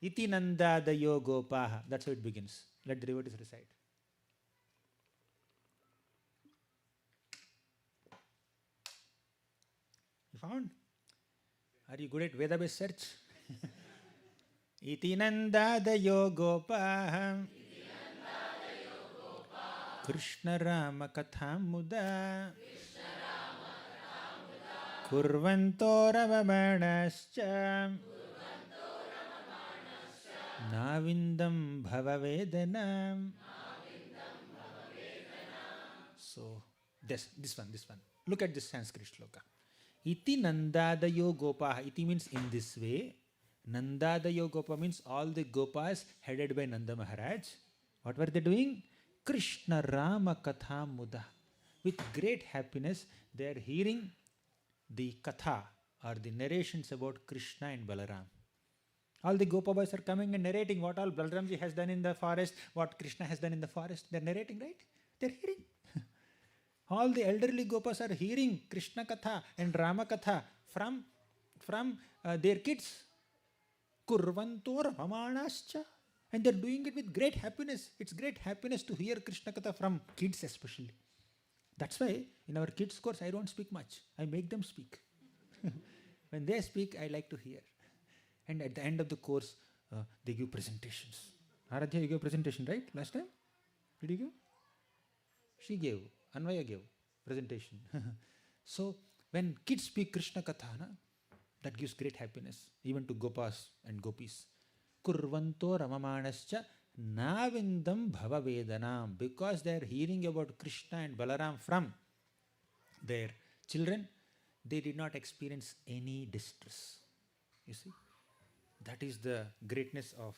Iti nandadayo gopaha. That's how it begins. Let the devotees recite. You found? Are you good at Veda-based search? Iti nandadayo gopaha Kṛṣṇa Rama katham muda kurvanto ramamanascha navindam bhavavedanam. So, this one. Look at this Sanskrit shloka. Iti nandadayo gopaha. Iti means in this way. Nandadayo gopa means all the gopas headed by Nanda Maharaj. What were they doing? Kṛṣṇa Rama katham muda. With great happiness, they are hearing the katha or the narrations about Kṛṣṇa and Balaram. All the Gopa boys are coming and narrating what all Balaramji has done in the forest, what Kṛṣṇa has done in the forest. They are narrating, right? They are hearing. All the elderly Gopas are hearing Kṛṣṇa katha and Rama katha from their kids. Kurvanto ramamanascha. And they are doing it with great happiness. It's great happiness to hear Kṛṣṇa katha from kids especially. That's why in our kids course I don't speak much. I make them speak. When they speak, I like to hear. And at the end of the course, they give presentations. Aradhya, you gave presentation, right? Last time? Did you give? She gave. Anvaya gave presentation. So when kids speak Kṛṣṇa katha, that gives great happiness, even to Gopas and Gopis. Kurvanto ramamanascha navindam bhavavedanam. Because they are hearing about Kṛṣṇa and Balaram from their children, they did not experience any distress. You see? That is the greatness of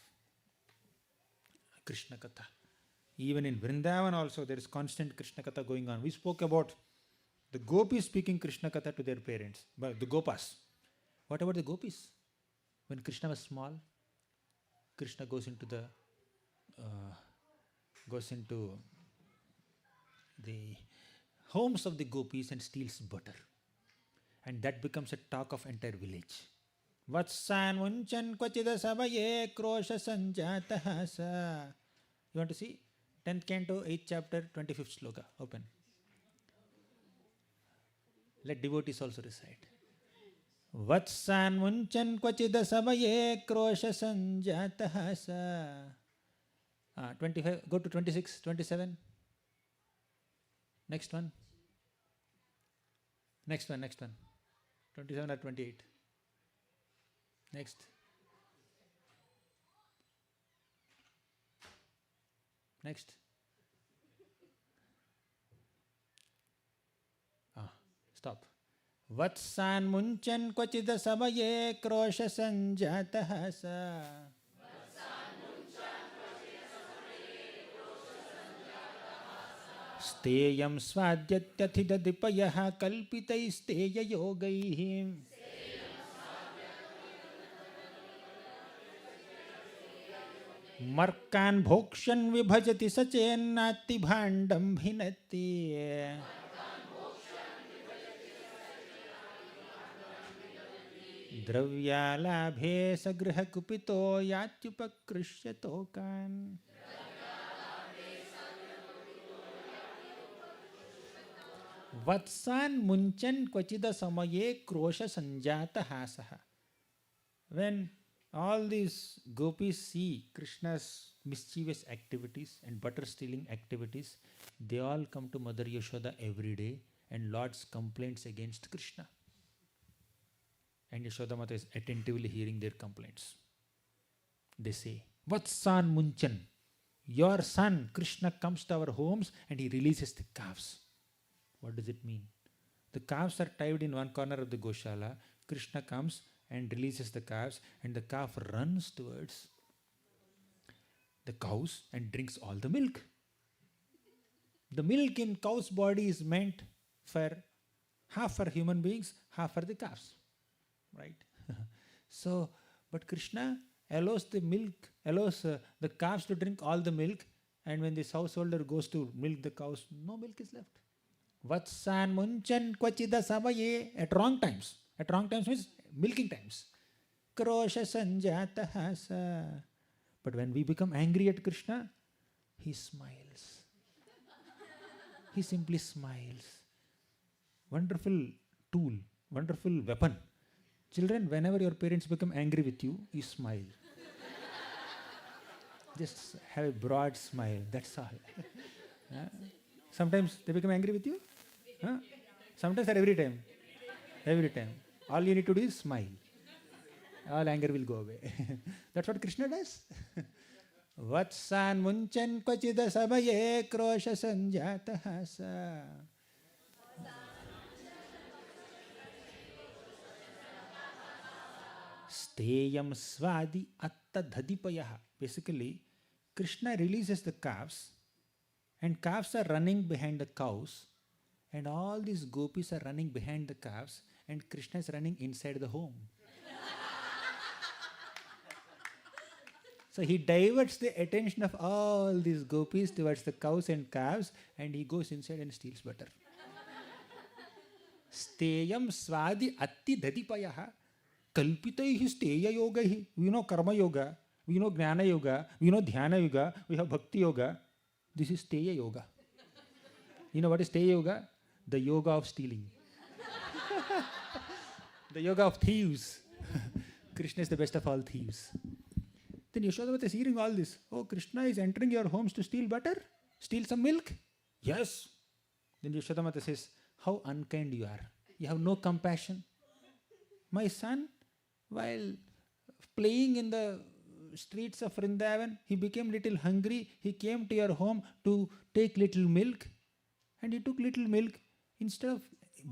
Kṛṣṇa katha. Even in Vrindavan also there is constant Kṛṣṇa katha going on. We spoke about the gopis speaking Kṛṣṇa katha to their parents, but the gopas. What about the gopis? When Kṛṣṇa was small, Kṛṣṇa goes into the homes of the gopis and steals butter. And that becomes a talk of entire village. Vatsan munchan kvachida savaye krosha sanjataha sa. You want to see? 10th canto, 8th chapter, 25th sloka. Open. Let devotees also recite. Vatsan munchan kvachida savaye krosha sanjataha sa. 25, go to 26, 27. Next one. 27 or 28. Next. Stop. Vatsan munchan kvachida savaye krosha sanjataha sa. Steyam svadyatyathidadipayah kalpitai steya yogaih. Markan bhokshan vibhajati sachennati bhandam bhinati. Dravyalabhe sagriha kupito yatyupakrishyato. Vatsan munchan kvachida samaye krosha sanjata hasaha. When all these gopis see Krishna's mischievous activities and butter stealing activities. They all come to Mother Yashoda every day and Lord's complaints against Krishna. And Yashoda Mata is attentively hearing their complaints. They say, Vatsan Munchan, your son Krishna comes to our homes and he releases the calves. What does it mean? The calves are tied in one corner of the Goshala. Krishna comes and releases the calves, and the calf runs towards the cows and drinks all the milk. The milk in cow's body is meant for half for human beings, half for the calves. Right? So, but Krishna allows the calves to drink all the milk, and when this householder goes to milk the cows, no milk is left. Vatsan munchan kvachida samaye, at wrong times. At wrong times means milking times. Kṛṣṇa sanjata sa. But when we become angry at Krishna, he smiles. He simply smiles. Wonderful tool, wonderful weapon. Children, whenever your parents become angry with you, you smile. Just have a broad smile, that's all. Sometimes they become angry with you. Sometimes or every time? Every time. All you need to do is smile. All anger will go away. That's what Krishna does. Vatsan munchan kvachida samaye Kṛṣṇa sanjata sa. Steyam svadi atta dhadipayaha. Basically, Krishna releases the calves, and calves are running behind the cows, and all these gopis are running behind the calves, and Krishna is running inside the home. So he diverts the attention of all these gopis towards the cows and calves, and he goes inside and steals butter. Steyam svadi atti dhadipayaha. Kalpitaihi steya yogahi. We know karma yoga, we know gnana yoga, we know dhyana yoga, we have bhakti yoga. This is steya yoga. You know what is steya yoga? The yoga of stealing. The yoga of thieves. Krishna is the best of all thieves. Then Yashodavata is hearing all this. Oh, Krishna is entering your homes to steal butter? Steal some milk? Yes. Then Yashodamata says, how unkind you are. You have no compassion. My son, while playing in the streets of Vrindavan, he became little hungry. He came to your home to take little milk. And he took little milk. Instead of,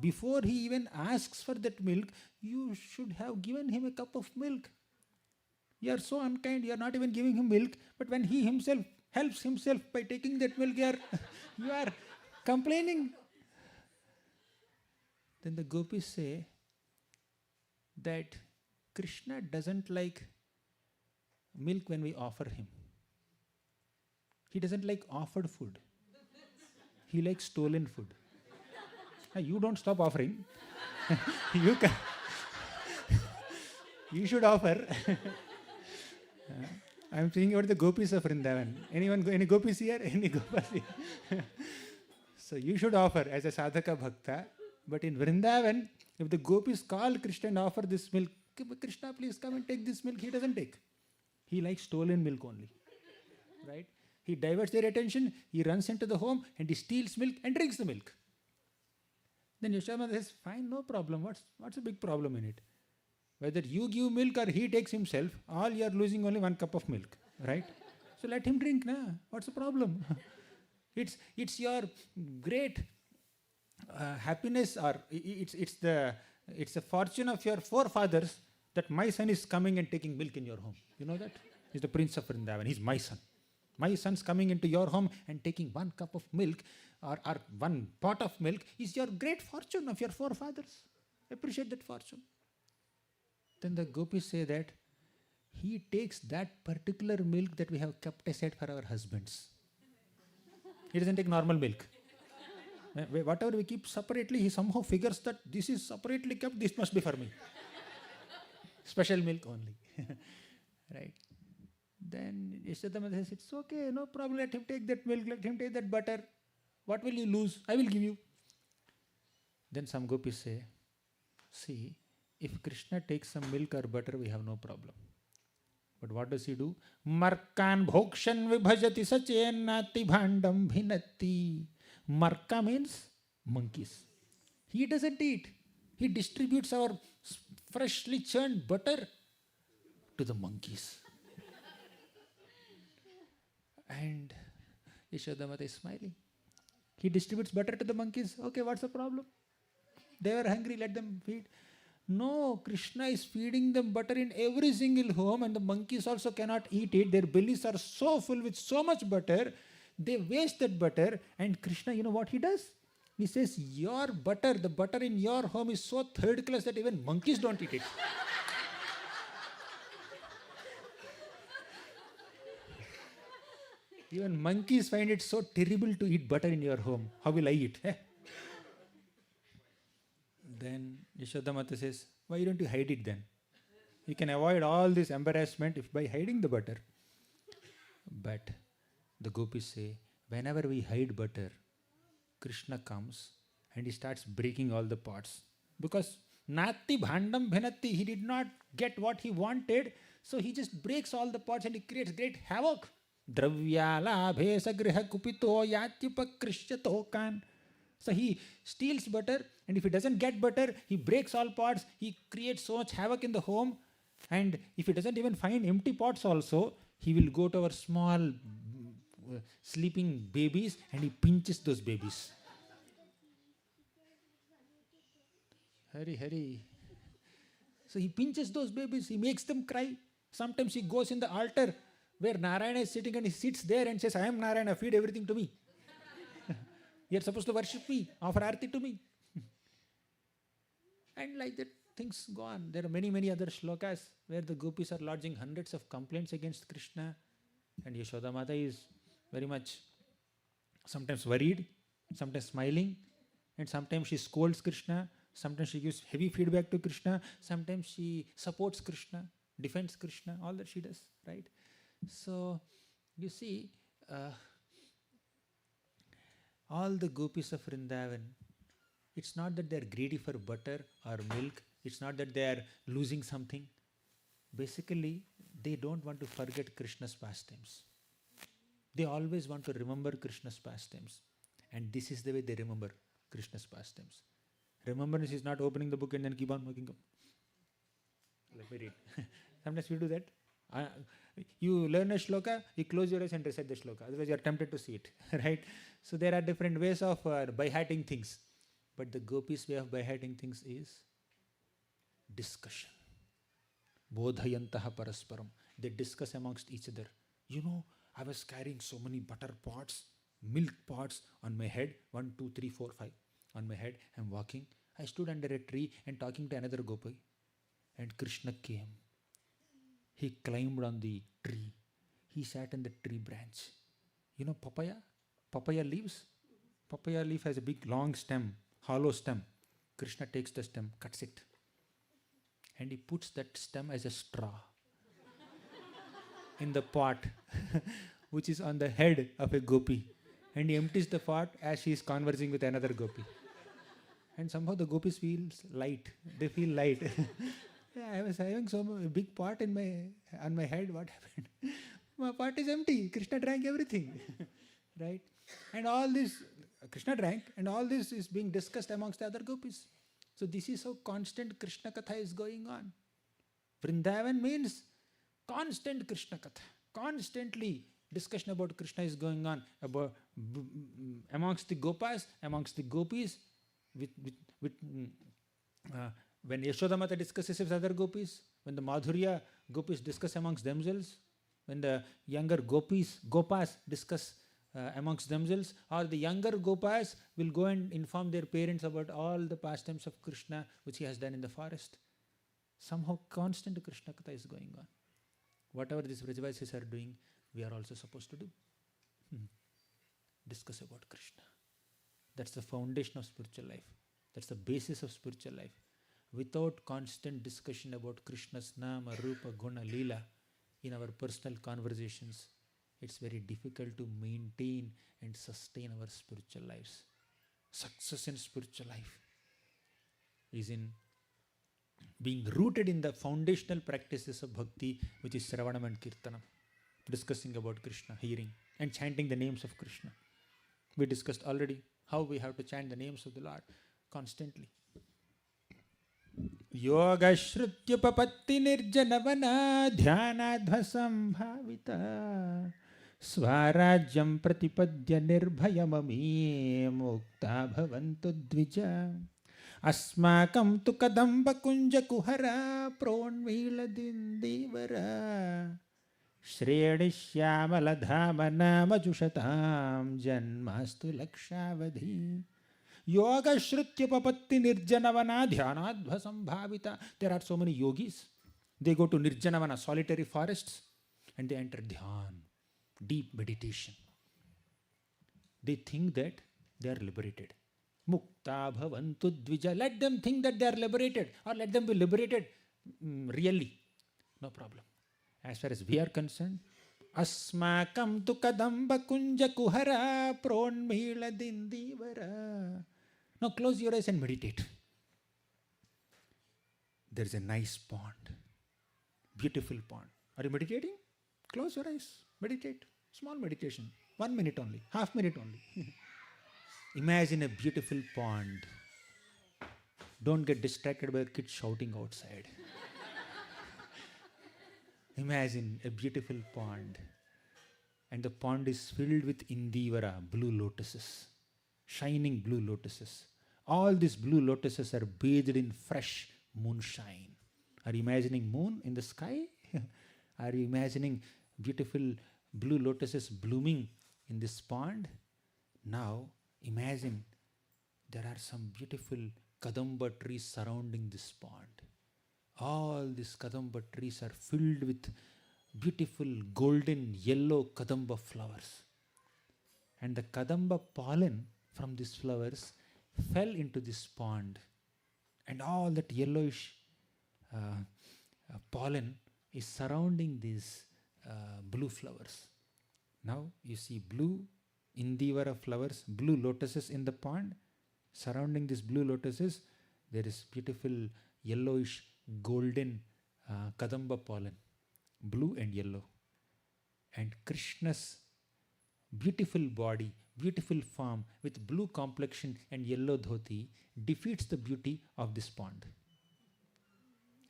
before he even asks for that milk, you should have given him a cup of milk. You are so unkind, you are not even giving him milk. But when he himself helps himself by taking that milk, you are complaining. Then the gopis say that Krishna doesn't like milk when we offer him. He doesn't like offered food. He likes stolen food. You don't stop offering. You should offer. I'm thinking about the gopis of Vrindavan. Any gopis here? Any gopis here? So you should offer as a sadhaka bhakta. But in Vrindavan, if the gopis call Krishna and offer this milk, Krishna, please come and take this milk, he doesn't take. He likes stolen milk only. Right? He diverts their attention, he runs into the home and he steals milk and drinks the milk. Then Yashodamata says, fine, no problem. What's the big problem in it? Whether you give milk or he takes himself, all you are losing only 1 cup of milk. Right? So let him drink, na? What's the problem? It's your great happiness, or it's the fortune of your forefathers that my son is coming and taking milk in your home. You know that? He's the prince of Vrindavan. He's my son. My son's coming into your home and taking 1 cup of milk or 1 pot of milk is your great fortune of your forefathers. Appreciate that fortune. Then the gopis say that he takes that particular milk that we have kept aside for our husbands. He doesn't take normal milk. Whatever we keep separately, he somehow figures that this is separately kept, this must be for me. Special milk only. Right? Then Yashodamata says, it's okay, no problem, let him take that milk, let him take that butter. What will you lose? I will give you. Then some gopis say, see, if Krishna takes some milk or butter, we have no problem. But what does he do? Markan bhokshan vibhajati sachenati bhandam bhinati. Marka means monkeys. He doesn't eat. He distributes our freshly churned butter to the monkeys. And Yashodamata is smiling. He distributes butter to the monkeys. Okay, what's the problem? They were hungry, let them feed. No, Kṛṣṇa is feeding them butter in every single home, and the monkeys also cannot eat it. Their bellies are so full with so much butter, they waste that butter. And Kṛṣṇa, you know what he does? He says, your butter, the butter in your home is so third class that even monkeys don't eat it. Even monkeys find it so terrible to eat butter in your home. How will I eat? Then Yashodamata says, why don't you hide it then? You can avoid all this embarrassment if by hiding the butter. But the gopis say, whenever we hide butter, Kṛṣṇa comes and he starts breaking all the pots. Because Nati Bhandam Bhinati, he did not get what he wanted, so he just breaks all the pots and he creates great havoc. Dravya labhe sagriha kupito yatyupakrishyato. So he steals butter, and if he doesn't get butter, he breaks all pots, he creates so much havoc in the home, and if he doesn't even find empty pots also, he will go to our small sleeping babies and he pinches those babies. Hare. So he pinches those babies, he makes them cry. Sometimes he goes in the altar where Narayana is sitting and he sits there and says, I am Narayana, feed everything to me. You're supposed to worship me, offer arati to me. And like that, things go on. There are many other shlokas where the gopis are lodging hundreds of complaints against Kṛṣṇa, and Yashodamata is very much sometimes worried, sometimes smiling, and sometimes she scolds Kṛṣṇa, sometimes she gives heavy feedback to Kṛṣṇa, sometimes she supports Kṛṣṇa, defends Kṛṣṇa, all that she does, right? So, you see, all the gopis of Vrindavan, it's not that they are greedy for butter or milk, it's not that they are losing something. Basically, they don't want to forget Kṛṣṇa's pastimes. They always want to remember Kṛṣṇa's pastimes. And this is the way they remember Kṛṣṇa's pastimes. Remembrance is not opening the book and then keep on looking up. Let me read. Sometimes we do that. You learn a shloka, you close your eyes and recite the shloka. Otherwise you are tempted to see it. Right? So there are different ways of by-hearting things. But the gopis' way of by-hearting things is discussion. Bodhayantaha parasparam. They discuss amongst each other. You know, I was carrying so many butter pots, milk pots on my head. 1, 2, 3, 4, 5 on my head. I'm walking. I stood under a tree and talking to another gopi. And Kṛṣṇa came. He climbed on the tree. He sat in the tree branch. You know papaya? Papaya leaves? Papaya leaf has a big long stem, hollow stem. Kṛṣṇa takes the stem, cuts it. And he puts that stem as a straw in the pot, which is on the head of a gopi. And he empties the pot as she is conversing with another gopi. And somehow the gopis feel light. They feel light. Yeah, I was having so big pot on my head. What happened? My pot is empty. Kṛṣṇa drank everything. Right? And all this, Kṛṣṇa drank, and all this is being discussed amongst the other gopis. So this is how constant Kṛṣṇa Katha is going on. Vrindavan means constant Kṛṣṇa Katha. Constantly discussion about Kṛṣṇa is going on. About amongst the gopas, amongst the gopis, when Yashodamata discusses with other gopis, when the Madhurya gopis discuss amongst themselves, when the younger gopas discuss amongst themselves, or the younger gopas will go and inform their parents about all the pastimes of Kṛṣṇa which he has done in the forest. Somehow constant Kṛṣṇa Katha is going on. Whatever these Vrajavasis are doing, we are also supposed to do. Discuss about Kṛṣṇa. That's the foundation of spiritual life. That's the basis of spiritual life. Without constant discussion about Kṛṣṇa's Nama, Rupa, Guna, Leela in our personal conversations, it's very difficult to maintain and sustain our spiritual lives. Success in spiritual life is in being rooted in the foundational practices of bhakti, which is Shravanam and Kirtanam, discussing about Krishna, hearing and chanting the names of Krishna. We discussed already how we have to chant the names of the Lord constantly. Yoga shrutyupapatti nirjanavana dhyanadhvasambhavita Swarajyam pratipadya nirbhayamami mukta bhavantu dvija Asmakam tu kadamba kunja kuhara pronviladindivara Shrenishyamaladhamana majushatam janmastu lakshavadhi Yoga shrutyupapatti nirjanavana dhyanadhvasambhavita. There are so many yogis. They go to nirjanavana, solitary forests, and they enter dhyan, deep meditation. They think that they are liberated. Mukta bhavantu dvija. Let them think that they are liberated, or let them be liberated really. No problem. As far as we are concerned, Asmakam tu kadamba kunja kuhara pronmila dindivara. Now close your eyes and meditate. There is a nice pond, beautiful pond. Are you meditating? Close your eyes, meditate. Small meditation, 1 minute only, half minute only. Imagine a beautiful pond. Don't get distracted by kids shouting outside. Imagine a beautiful pond, and the pond is filled with Indivara, blue lotuses, shining blue lotuses. All these blue lotuses are bathed in fresh moonshine. Are you imagining moon in the sky? Are you imagining beautiful blue lotuses blooming in this pond? Now imagine there are some beautiful kadamba trees surrounding this pond. All these kadamba trees are filled with beautiful golden yellow kadamba flowers. And the kadamba pollen from these flowers fell into this pond. And all that yellowish pollen is surrounding these blue flowers. Now you see blue Indivara flowers, blue lotuses in the pond. Surrounding these blue lotuses, there is beautiful yellowish golden kadamba pollen, blue and yellow. And Krishna's beautiful body, beautiful form with blue complexion and yellow dhoti defeats the beauty of this pond.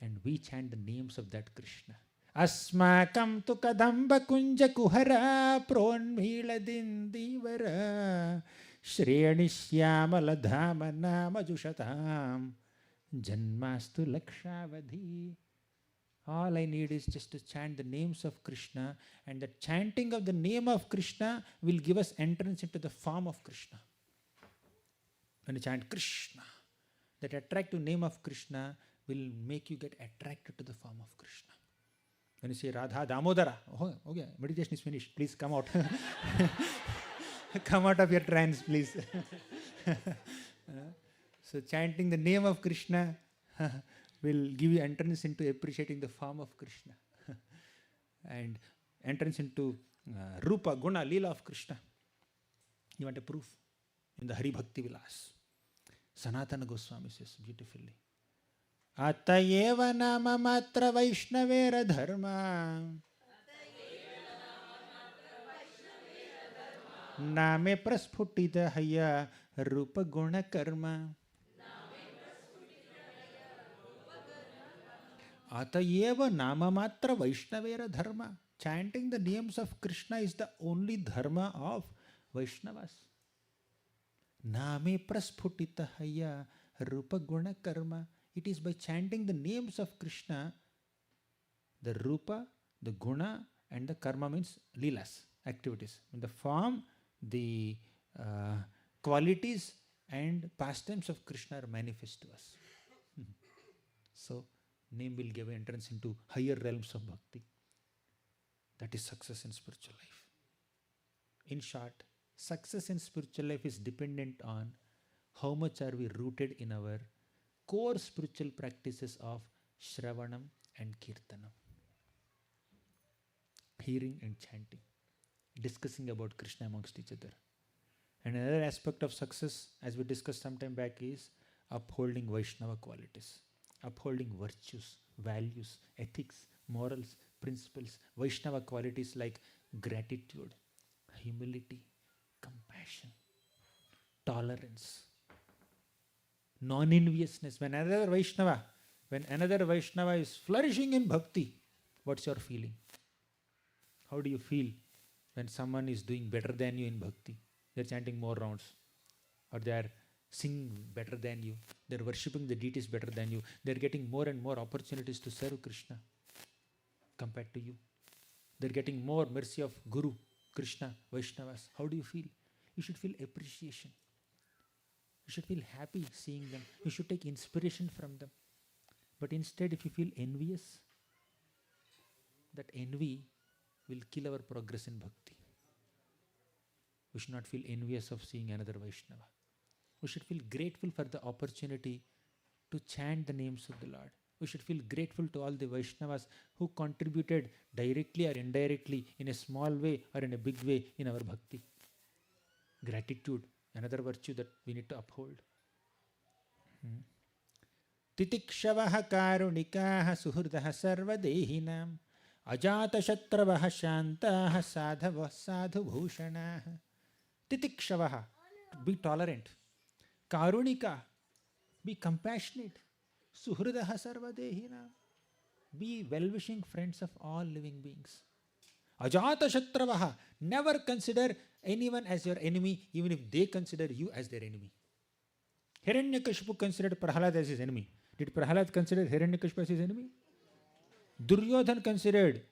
And we chant the names of that Krishna. Asmakam tu kadamba kunja kuhara pronmiladindivara Shrenishyamaladhamana majushatam Janmastu lakshavadhi. All I need is just to chant the names of Krishna, and the chanting of the name of Krishna will give us entrance into the form of Krishna. When you chant Krishna, that attractive name of Krishna will make you get attracted to the form of Krishna. When you say Radha Damodara, oh, okay, meditation is finished. Please come out. Come out of your trance, please. So chanting the name of Krishna will give you entrance into appreciating the form of Krishna. And entrance into Rupa, Guna, Leela of Krishna. You want a proof? In the Hari Bhakti Vilas. Sanatana Goswami says beautifully. Atayeva nama matra vaishnavera dharma Name prasphutita haya rupa guna karma Atayeva nama matra vaishnavera dharma. Chanting the names of Krishna is the only dharma of Vaishnavas. Name prasphutita haya rupa guna karma. It is by chanting the names of Krishna, the rupa, the guna, and the karma means leelas, activities. In the form, the qualities and pastimes of Krishna are manifest to us. So, name will give entrance into higher realms of bhakti. That is success in spiritual life. In short, success in spiritual life is dependent on how much are we rooted in our core spiritual practices of Shravanam and Kirtanam. Hearing and chanting. Discussing about Krishna amongst each other. And another aspect of success, as we discussed some time back, is upholding Vaishnava qualities. upholding virtues, values, ethics, morals, principles, Vaishnava qualities like gratitude, humility, compassion, tolerance, non-enviousness. When another Vaishnava is flourishing in bhakti, what's your feeling? How do you feel when someone is doing better than you in bhakti? They're chanting more rounds, or they are singing better than you, they're worshipping the deities better than you, they're getting more and more opportunities to serve Krishna compared to you. They're getting more mercy of Guru, Krishna, Vaishnavas. How do you feel? You should feel appreciation. You should feel happy seeing them. You should take inspiration from them. But instead, if you feel envious, that envy will kill our progress in bhakti. We should not feel envious of seeing another Vaishnava. We should feel grateful for the opportunity to chant the names of the Lord. We should feel grateful to all the Vaishnavas who contributed directly or indirectly in a small way or in a big way in our bhakti. Gratitude, another virtue that we need to uphold. Titikshavaha karunikaha suhurdaha sarvadehinam ajatashatravaha shantaha sadhavah sadhubhushanaha. Titikshavaha, be tolerant. Karunika, be compassionate. Suhridaha sarvadehina, be well-wishing friends of all living beings. Ajatashatravaha, never consider anyone as your enemy, even if they consider you as their enemy. Hiranyakashipu considered Prahalad as his enemy. Did Prahalad consider Hiranyakashipu as his enemy? Duryodhan considered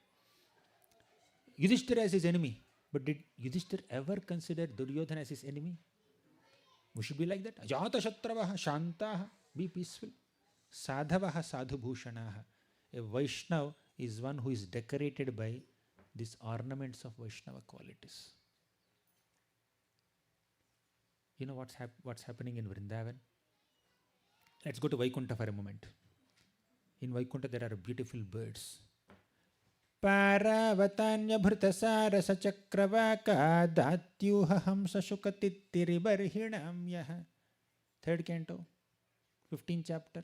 Yudhishthira as his enemy. But did Yudhishthira ever consider Duryodhan as his enemy? We should be like that. Ajata shatravaha shantaha, be peaceful. Sadhavaha sadhubhushanaha. A Vaishnava is one who is decorated by these ornaments of Vaishnava qualities. You know what's happening in Vrindavan? Let's go to Vaikuntha for a moment. In Vaikuntha there are beautiful birds. Paravatanya bhritasara sachakravaka datyuha hamsa shukatittiribarhinam yaha. Third canto, 15th chapter,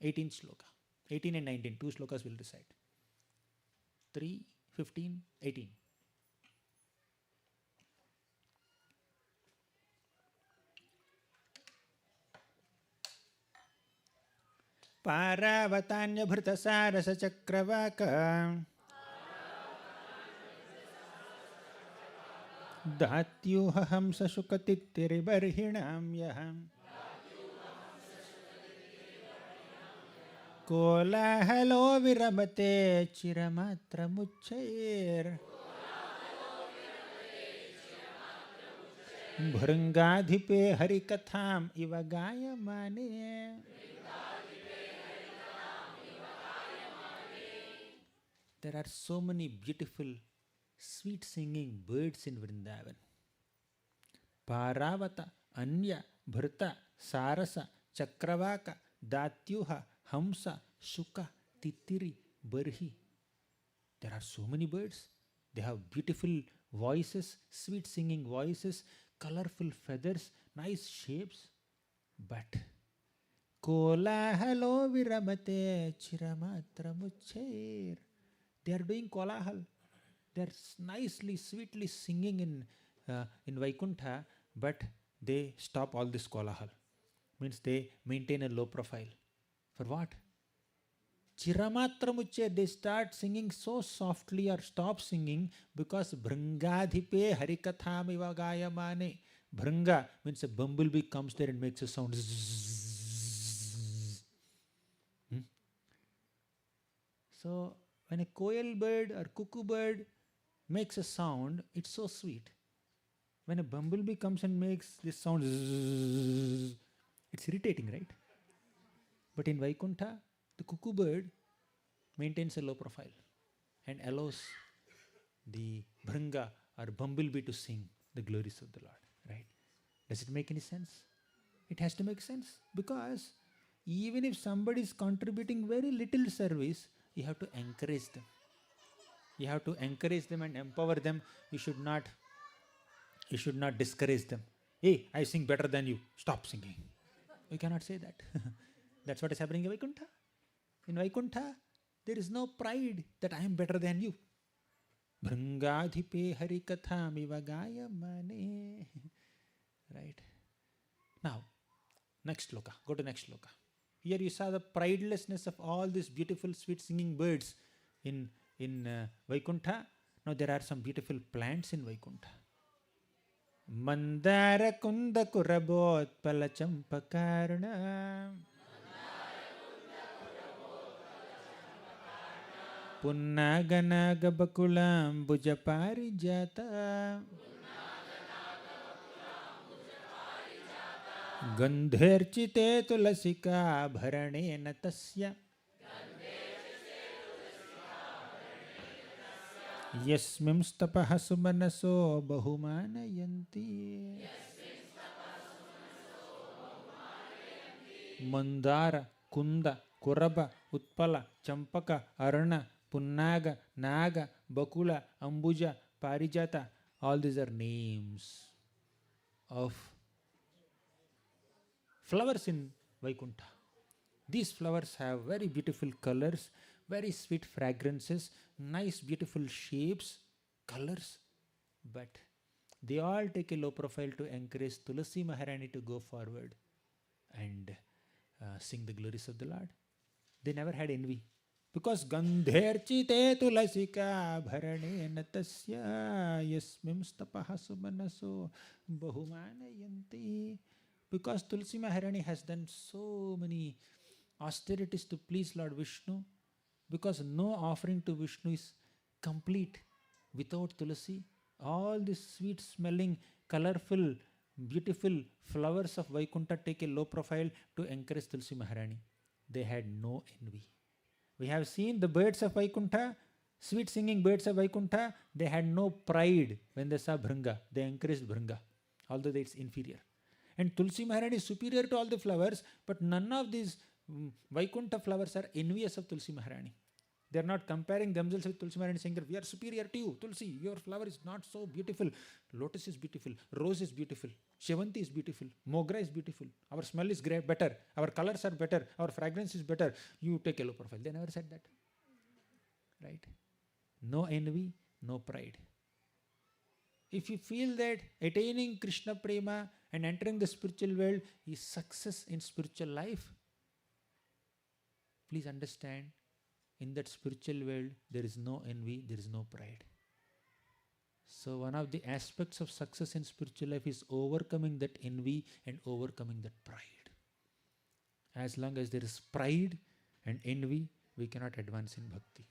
18th sloka. 18 and 19, two slokas will recite. 3, 15, 18. Paravatanya bhritasara sachakravaka datyuha hamsa shukatittiribarhinam yaham kolahalo viramate chiramatra muchair bhringadhipe harikatham iva gayamane. There are so many beautiful, sweet singing birds in Vrindavan. Paravata, Anya, Bhrta, Sarasa, Chakravaka, Datyuha, Hamsa, Shuka, Titiri, Barhi. There are so many birds. They have beautiful voices, sweet singing voices, colorful feathers, nice shapes. But Kolahalo viramate chiramatra muchair. They are doing kolahal. They are nicely, sweetly singing in Vaikuntha, but they stop all this kolahal. Means they maintain a low profile. For what? Chiramatra muche, they start singing so softly or stop singing because Bhringadhipe harikatham iva gayamane. Bhringa means a bumblebee comes there and makes a sound. So when a koel bird or cuckoo bird makes a sound, it's so sweet. When a bumblebee comes and makes this sound, it's irritating, right? But in Vaikuntha, the cuckoo bird maintains a low profile and allows the bhringa or bumblebee to sing the glories of the Lord, right? Does it make any sense? It has to make sense because even if somebody is contributing very little service, you have to encourage them. You have to encourage them and empower them. You should not discourage them. Hey, I sing better than you. Stop singing. We cannot say that. That's what is happening in Vaikuntha. In Vaikuntha, there is no pride that I am better than you. Bhrangadhipe harikathamiva gayamane. Right? Now, next sloka. Go to next sloka. Here you saw the pridelessness of all these beautiful, sweet singing birds in Vaikuntha. Now there are some beautiful plants in Vaikuntha. Mandara kunda kurabot palachampakarna. Punnaganaga bakulam bujaparijata. Gandherchite tulasika bharanena tasya. Yasmimstapah sumanaso bahumanayanti. Mandara, Kunda, Kuraba, Utpala, Champaka, Arana, Punnaga, Naga, Bakula, Ambuja, Parijata. All these are names of flowers in Vaikuntha. These flowers have very beautiful colors, very sweet fragrances, nice beautiful shapes, colors, but they all take a low profile to encourage Tulasi Maharani to go forward and sing the glories of the Lord. They never had envy. Because Gandherchite Tulasika Bharane Natasya Yasmimstapaha Subanaso Bahumanayanti. Because Tulsi Maharani has done so many austerities to please Lord Vishnu, because no offering to Vishnu is complete without Tulsi. All these sweet smelling, colorful, beautiful flowers of Vaikuntha take a low profile to encourage Tulsi Maharani. They had no envy. We have seen the birds of Vaikuntha, sweet singing birds of Vaikuntha, they had no pride when they saw Bhranga. They encouraged Bhranga, although it's inferior. And Tulsi Maharani is superior to all the flowers, but none of these Vaikuntha flowers are envious of Tulsi Maharani. They are not comparing themselves with Tulsi Maharani saying that we are superior to you. Tulsi, your flower is not so beautiful. Lotus is beautiful. Rose is beautiful. Shevanti is beautiful. Mogra is beautiful. Our smell is great, better. Our colors are better. Our fragrance is better. You take a low profile. They never said that. Right? No envy, no pride. If you feel that attaining Krishna Prema and entering the spiritual world is success in spiritual life, please understand, in that spiritual world, there is no envy, there is no pride. So one of the aspects of success in spiritual life is overcoming that envy and overcoming that pride. As long as there is pride and envy, we cannot advance in bhakti.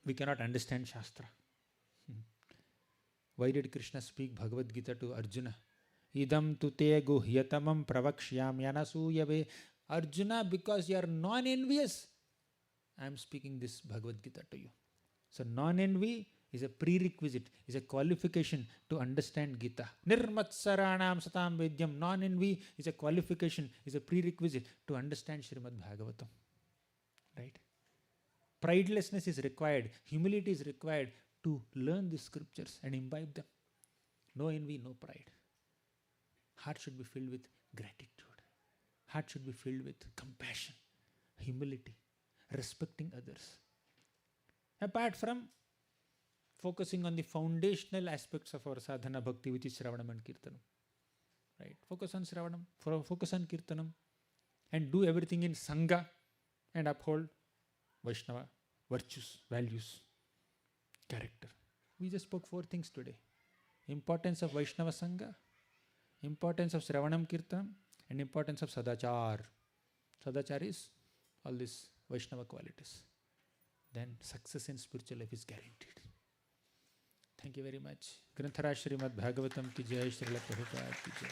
We cannot understand Shastra. Why did Krishna speak Bhagavad Gita to Arjuna? Idam tu te guhyatamam pravakshyam yanasuyave. Arjuna, because you are non-envious, I am speaking this Bhagavad Gita to you. So non-envy is a prerequisite, is a qualification to understand Gita. Nirmatsaranam satam vedyam. Non-envy is a qualification, is a prerequisite to understand Śrīmad Bhagavatam. Right? Pridelessness is required, humility is required to learn the scriptures and imbibe them. No envy, no pride. Heart should be filled with gratitude. Heart should be filled with compassion, humility, respecting others. Apart from focusing on the foundational aspects of our sadhana bhakti, which is Shravanam and Kirtanam. Right? Focus on Shravanam, focus on Kirtanam, and do everything in Sangha and uphold Vaishnava virtues, values, character. We just spoke 4 things today. Importance of Vaishnava Sangha, importance of Shravanam Kirtanam, and importance of Sadachar. Sadachar is all these Vaishnava qualities. Then success in spiritual life is guaranteed. Thank you very much. Granthara Śrīmad Bhagavatam ki jai, Śrīla Prabhupāda ki jai.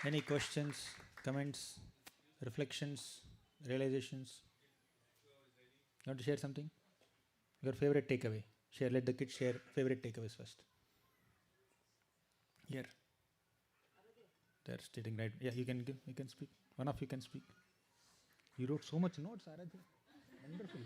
Any questions, comments, reflections, realizations? You want to share something? Your favorite takeaway. Share. Let the kids share favorite takeaways first. Here. They're sitting right. Yeah, you can give. You can speak. One of you can speak. You wrote so much notes, Aradhya. Wonderful.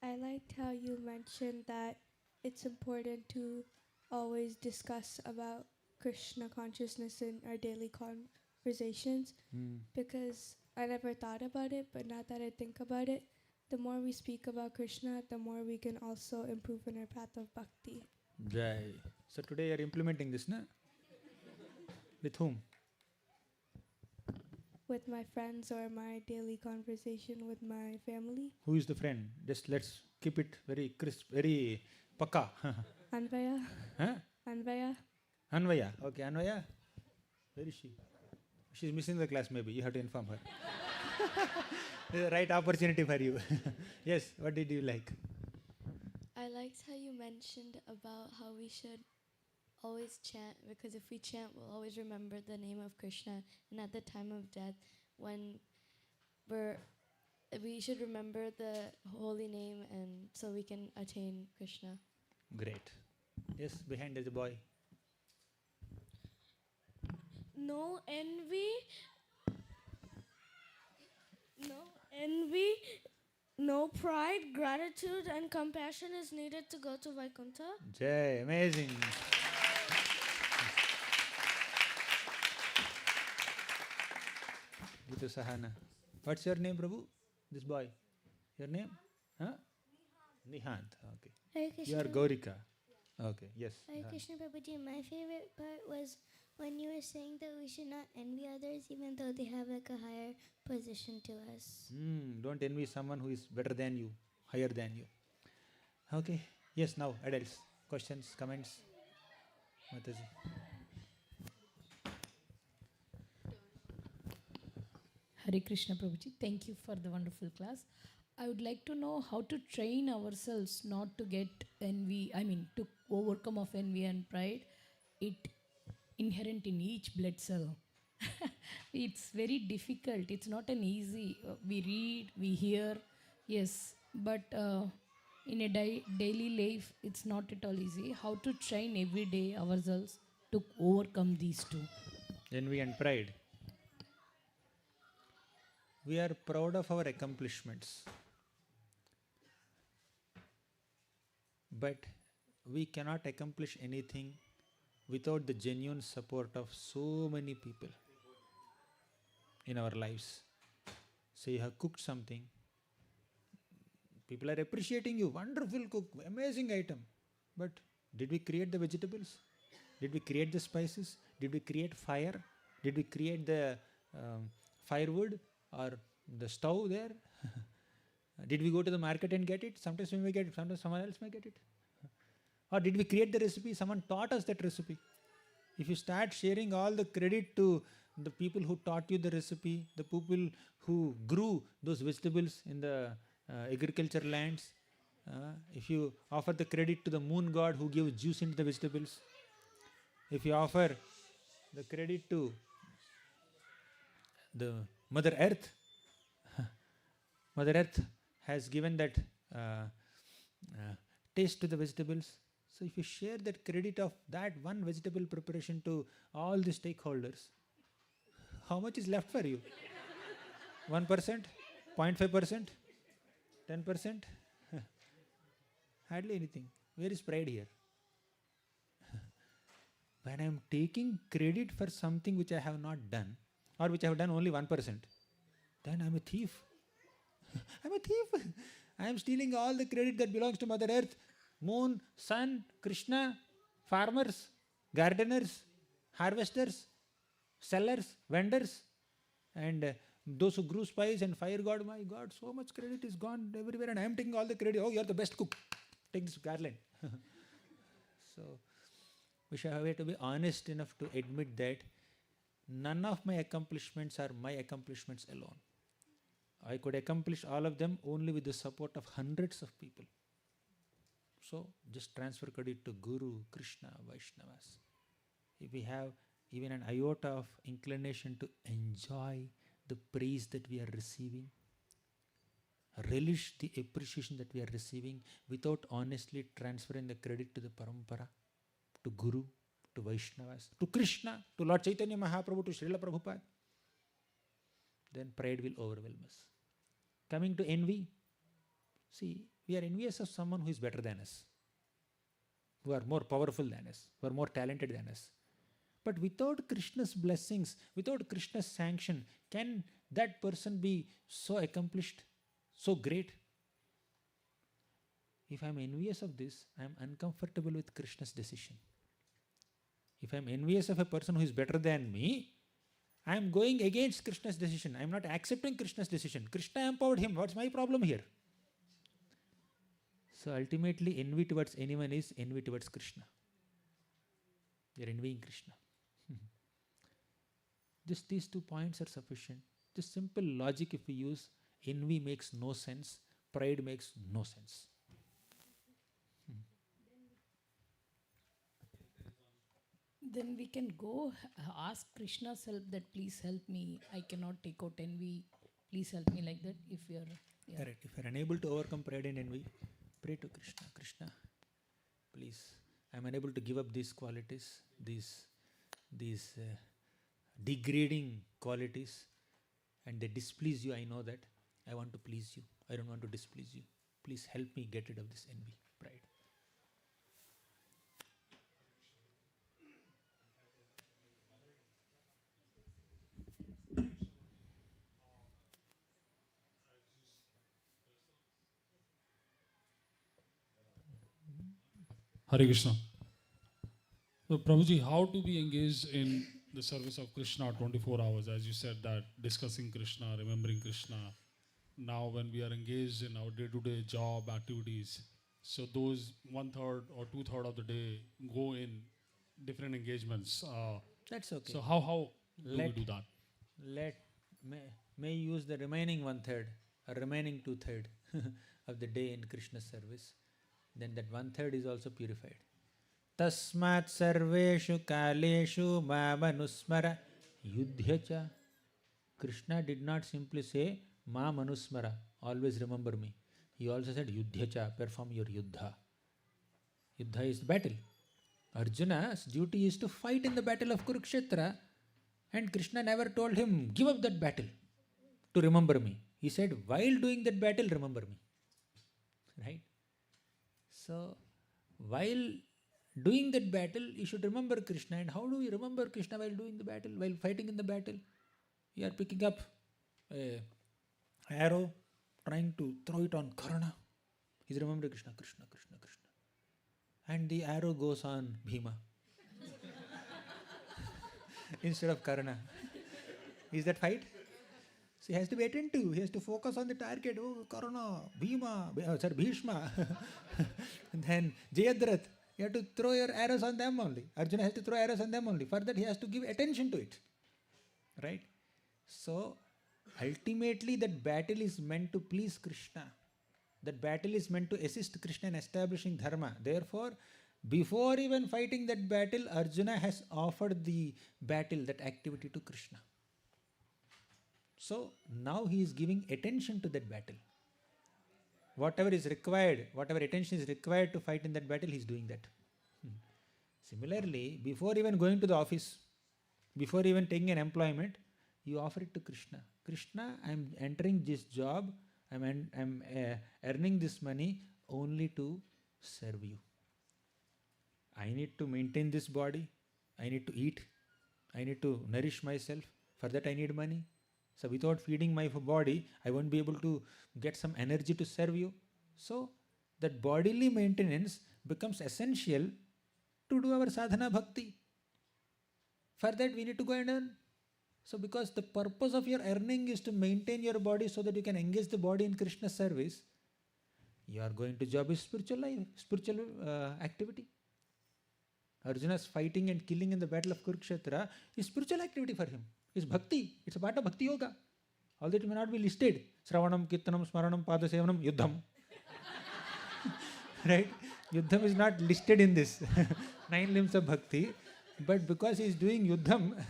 I liked how you mentioned that it's important to always discuss about Krishna consciousness in our daily conversations because I never thought about it, but now that I think about it, the more we speak about Krishna, the more we can also improve in our path of bhakti. Jai. So today you are implementing this, na? With whom? With my friends or my daily conversation with my family. Who is the friend? Just let's keep it very crisp, very pakka. Anvaya. Huh? Anvaya. Anvaya. Okay, Anvaya. Where is she? She's missing the class maybe. You have to inform her. This is the right opportunity for you. Yes, what did you like? I liked how you mentioned about how we should always chant, because if we chant, we'll always remember the name of Krishna. And at the time of death, when we should remember the holy name, and so we can attain Krishna. Great. Yes, behind there's a boy. No envy, no pride, gratitude and compassion is needed to go to Vaikuntha. Jai, amazing. Gitu Sahana. What's your name, Prabhu? This boy. Your name? Huh? Nihant. Okay. Hare You are Krishna, Gaurika. Okay, yes. Hare Krishna Prabhuji, my favorite part was when you were saying that we should not envy others even though they have like a higher position to us. Don't envy someone who is better than you, higher than you. Okay. Yes, now adults. Questions, comments? Mataji. Hare Krishna Prabhuji, thank you for the wonderful class. I would like to know how to train ourselves not to get envy, to overcome of envy and pride. It inherent in each blood cell. It's very difficult. It's not an easy. We read, we hear, yes, but in a daily life, it's not at all easy. How to train every day ourselves to overcome these two? Envy and pride. We are proud of our accomplishments, but we cannot accomplish anything without the genuine support of so many people in our lives. So you have cooked something, people are appreciating you, wonderful cook, amazing item, but did we create the vegetables? Did we create the spices? Did we create fire? Did we create the firewood or the stove there? Did we go to the market and get it? Sometimes we may get it, sometimes someone else may get it. Or did we create the recipe? Someone taught us that recipe. If you start sharing all the credit to the people who taught you the recipe, the people who grew those vegetables in the agriculture lands, if you offer the credit to the moon god who gave juice into the vegetables, if you offer the credit to the Mother Earth, Mother Earth has given that taste to the vegetables. So if you share that credit of that one vegetable preparation to all the stakeholders, how much is left for you? 1%? 0.5%? 10%? Hardly anything. Where is pride here? When I am taking credit for something which I have not done, or which I have done only 1%, then I am a thief. I am a thief. I am stealing all the credit that belongs to Mother Earth, Moon, Sun, Krishna, farmers, gardeners, harvesters, sellers, vendors, and those who grew spice and fire god. My God, so much credit is gone everywhere and I am taking all the credit. Oh, you are the best cook. Take this garland. So, we have to be honest enough to admit that none of my accomplishments are my accomplishments alone. I could accomplish all of them only with the support of hundreds of people. So, just transfer credit to Guru, Krishna, Vaishnavas. If we have even an iota of inclination to enjoy the praise that we are receiving, relish the appreciation that we are receiving without honestly transferring the credit to the Parampara, to Guru, to Vaishnavas, to Krishna, to Lord Chaitanya Mahaprabhu, to Śrīla Prabhupāda, then pride will overwhelm us. Coming to envy, see, we are envious of someone who is better than us, who are more powerful than us, who are more talented than us. But without Krishna's blessings, without Krishna's sanction, can that person be so accomplished, so great? If I am envious of this, I am uncomfortable with Krishna's decision. If I am envious of a person who is better than me, I am going against Krishna's decision. I am not accepting Krishna's decision. Krishna empowered him. What's my problem here? So ultimately, envy towards anyone is envy towards Krishna. You are envying Krishna. Just these 2 points are sufficient. Just simple logic if we use, envy makes no sense, pride makes no sense. Then we can go ask Krishna's help that please help me. I cannot take out envy. Please help me like that. If you are Correct. If you are unable to overcome pride and envy, pray to Krishna. Krishna, please, I am unable to give up these qualities, these degrading qualities, and they displease you. I know that. I want to please you. I don't want to displease you. Please help me get rid of this envy, pride. Hare Krishna. So Prabhuji, how to be engaged in the service of Krishna 24 hours? As you said that discussing Krishna, remembering Krishna. Now when we are engaged in our day-to-day job activities, so those 1/3 or 2/3 of the day go in different engagements. That's okay. So how do we do that? May use the remaining 1/3 or remaining 2/3 of the day in Krishna's service. Then that 1/3 is also purified. Tasmat sarveshu kaleshu mamanusmara yudhyacha. Krishna did not simply say mamanusmara, always remember me. He also said yudhyacha, perform your yuddha. Yuddha is battle. Arjuna's duty is to fight in the battle of Kurukshetra, and Krishna never told him, give up that battle to remember me. He said, while doing that battle, remember me. Right? So, while doing that battle, you should remember Krishna. And how do we remember Krishna while doing the battle, while fighting in the battle? You are picking up an arrow, trying to throw it on Kṛṣṇa. He's remembering Krishna, Krishna, Krishna, Krishna. And the arrow goes on Bhima instead of Kṛṣṇa. Is that fight? So he has to be attentive. He has to focus on the target. Oh, Kṛṣṇa, Bhishma. And then Jayadratha. You have to throw your arrows on them only. Arjuna has to throw arrows on them only. For that he has to give attention to it. Right? So, ultimately that battle is meant to please Krishna. That battle is meant to assist Krishna in establishing dharma. Therefore, before even fighting that battle, Arjuna has offered the battle, that activity to Krishna. So, now he is giving attention to that battle. Whatever is required, whatever attention is required to fight in that battle, he is doing that. Similarly, before even going to the office, before even taking an employment, you offer it to Krishna. Krishna, I am entering this job, I am earning this money only to serve you. I need to maintain this body, I need to eat, I need to nourish myself, for that I need money. So without feeding my body, I won't be able to get some energy to serve you. So that bodily maintenance becomes essential to do our sadhana bhakti. For that we need to go and earn. So because the purpose of your earning is to maintain your body so that you can engage the body in Krishna's service, you are going to job is spiritual life, spiritual activity. Arjuna's fighting and killing in the battle of Kurukshetra is spiritual activity for him. It's bhakti. It's a part of bhakti yoga. Although it may not be listed. Sravanam, Kirtanam, Smaranam, Padasevanam, Yuddham. Right? Yuddham is not listed in this 9 limbs of bhakti. But because he is doing Yuddham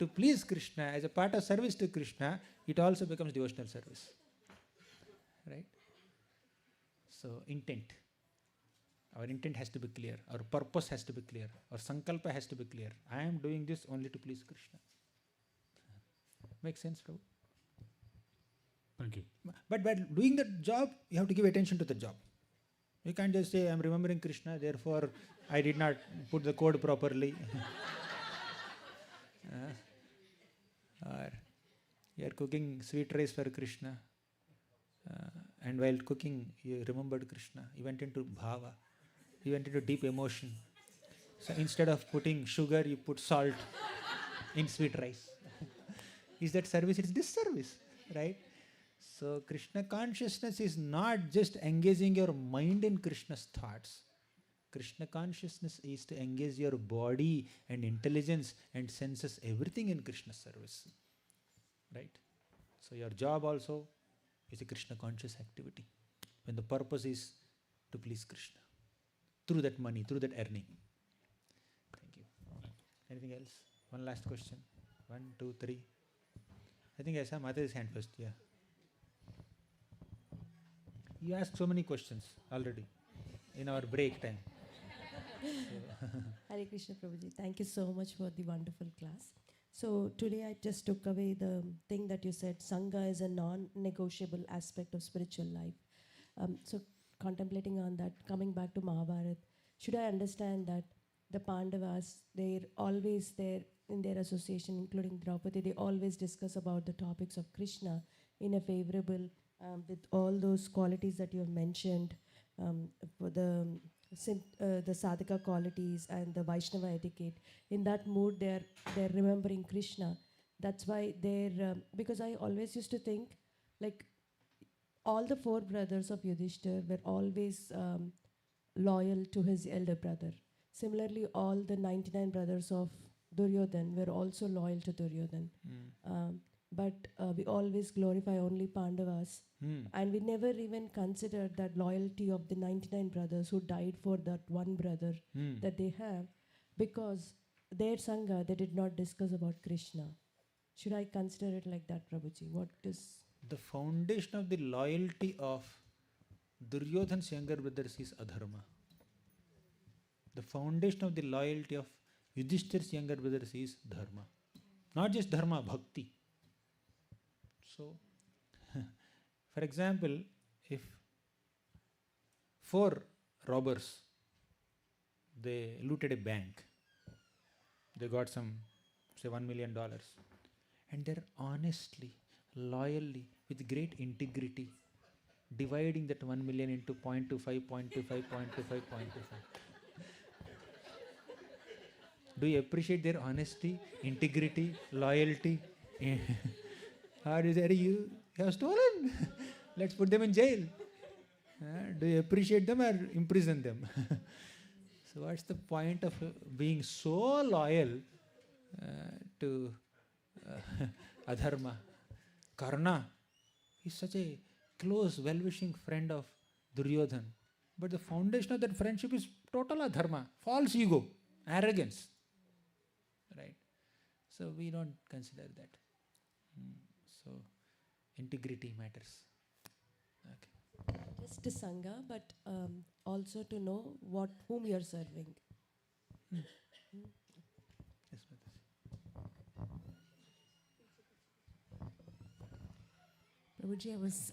to please Krishna, as a part of service to Krishna, it also becomes devotional service. Right? So, intent. Our intent has to be clear. Our purpose has to be clear. Our sankalpa has to be clear. I am doing this only to please Krishna. Makes sense, Prabhu? Thank you. But by doing the job, you have to give attention to the job. You can't just say, I am remembering Krishna, therefore I did not put the code properly. Or you are cooking sweet rice for Krishna. And while cooking, you remembered Krishna. You went into bhava. You went into deep emotion. So instead of putting sugar, you put salt in sweet rice. Is that service? It's disservice, right? So Krishna consciousness is not just engaging your mind in Krishna's thoughts. Krishna consciousness is to engage your body and intelligence and senses, everything in Krishna's service. Right? So your job also is a Krishna conscious activity. When the purpose is to please Krishna. Through that money, through that earning. Thank you. Anything else? One last question. 1, 2, 3. I think I saw Mata's hand first. Yeah. You asked so many questions already in our break time. Hare Krishna Prabhuji, thank you so much for the wonderful class. So today I just took away the thing that you said, Sangha is a non-negotiable aspect of spiritual life. So contemplating on that, coming back to Mahabharata, should I understand that the Pandavas, they're always there in their association, including Draupadi, they always discuss about the topics of Krishna in a favorable, with all those qualities that you have mentioned, for the sadhaka qualities and the Vaishnava etiquette. In that mood, they're remembering Krishna. That's why they're, because I always used to think, like, all the 4 brothers of Yudhishthir were always loyal to his elder brother. Similarly, all the 99 brothers of Duryodhan were also loyal to Duryodhan. But we always glorify only Pandavas. And we never even considered that loyalty of the 99 brothers who died for that one brother that they have, because their Sangha, they did not discuss about Krishna. Should I consider it like that, Prabhuji? What is... The foundation of the loyalty of Duryodhan's younger brothers is adharma. The foundation of the loyalty of Yudhishthir's younger brothers is dharma. Not just dharma, bhakti. So, for example, if 4 robbers, they looted a bank, they got some, say, $1 million, and they're honestly, loyally, with great integrity, dividing that 1 million into 0.25, 0.25, 0.25, 0.25. Do you appreciate their honesty, integrity, loyalty? Or is that you have stolen? Let's put them in jail. Do you appreciate them or imprison them? So what's the point of being so loyal to adharma? Kṛṣṇa is such a close, well-wishing friend of Duryodhan. But the foundation of that friendship is total adharma, false ego, arrogance. Right? So we don't consider that. So integrity matters. Okay. Just a Sangha, but also to know whom you are serving. Yes, Mataji. Prabhuji, I was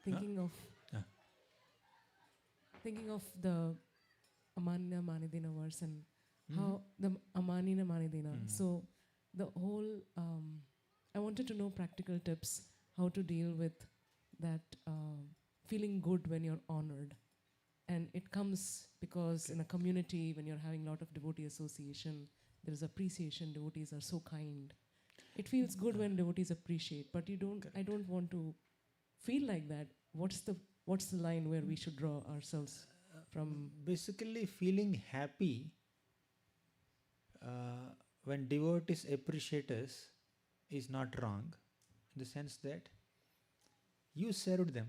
thinking of the Amanina Manidina verse and how the Amanina Manidina. So the whole, I wanted to know practical tips how to deal with that feeling good when you're honored. And it comes because in a community, when you're having a lot of devotee association, there is appreciation, devotees are so kind. It feels good when devotees appreciate, but I don't want to feel like that. What's the line where we should draw ourselves from? Basically, feeling happy when devotees appreciate us is not wrong, in the sense that you served them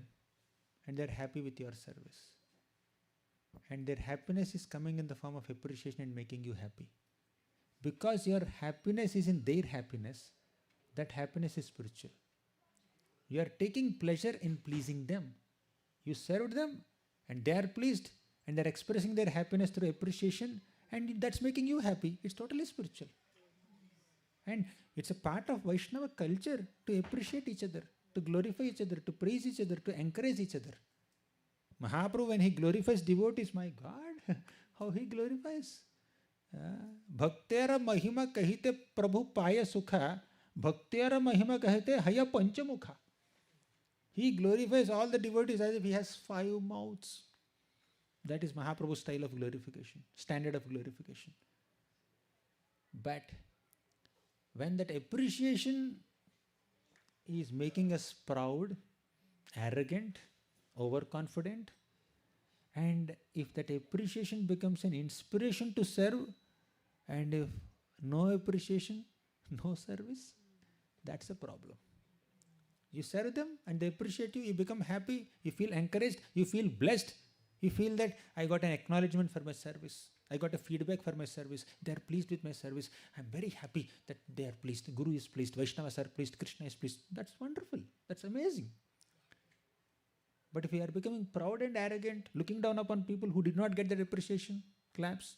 and they're happy with your service. And their happiness is coming in the form of appreciation and making you happy. Because your happiness is in their happiness, that happiness is spiritual. You are taking pleasure in pleasing them. You served them and they are pleased and they're expressing their happiness through appreciation, and that's making you happy. It's totally spiritual. And it's a part of Vaishnava culture to appreciate each other, to glorify each other, to praise each other, to encourage each other. Mahaprabhu, when he glorifies devotees, my God, how he glorifies. Bhaktera mahima kahite Prabhu paya sukha, bhaktera mahima kahite haya panchamukha. He glorifies all the devotees as if he has 5 mouths. That is Mahaprabhu's style of glorification, standard of glorification. But when that appreciation is making us proud, arrogant, overconfident, and if that appreciation becomes an inspiration to serve, and if no appreciation, no service, that's a problem. You serve them and they appreciate you, you become happy, you feel encouraged, you feel blessed, you feel that I got an acknowledgement for my service, I got a feedback for my service, they are pleased with my service, I'm very happy that they are pleased, Guru is pleased, Vaishnavas are pleased, Kṛṣṇa is pleased. That's wonderful, that's amazing. But if we are becoming proud and arrogant, looking down upon people who did not get that appreciation, claps,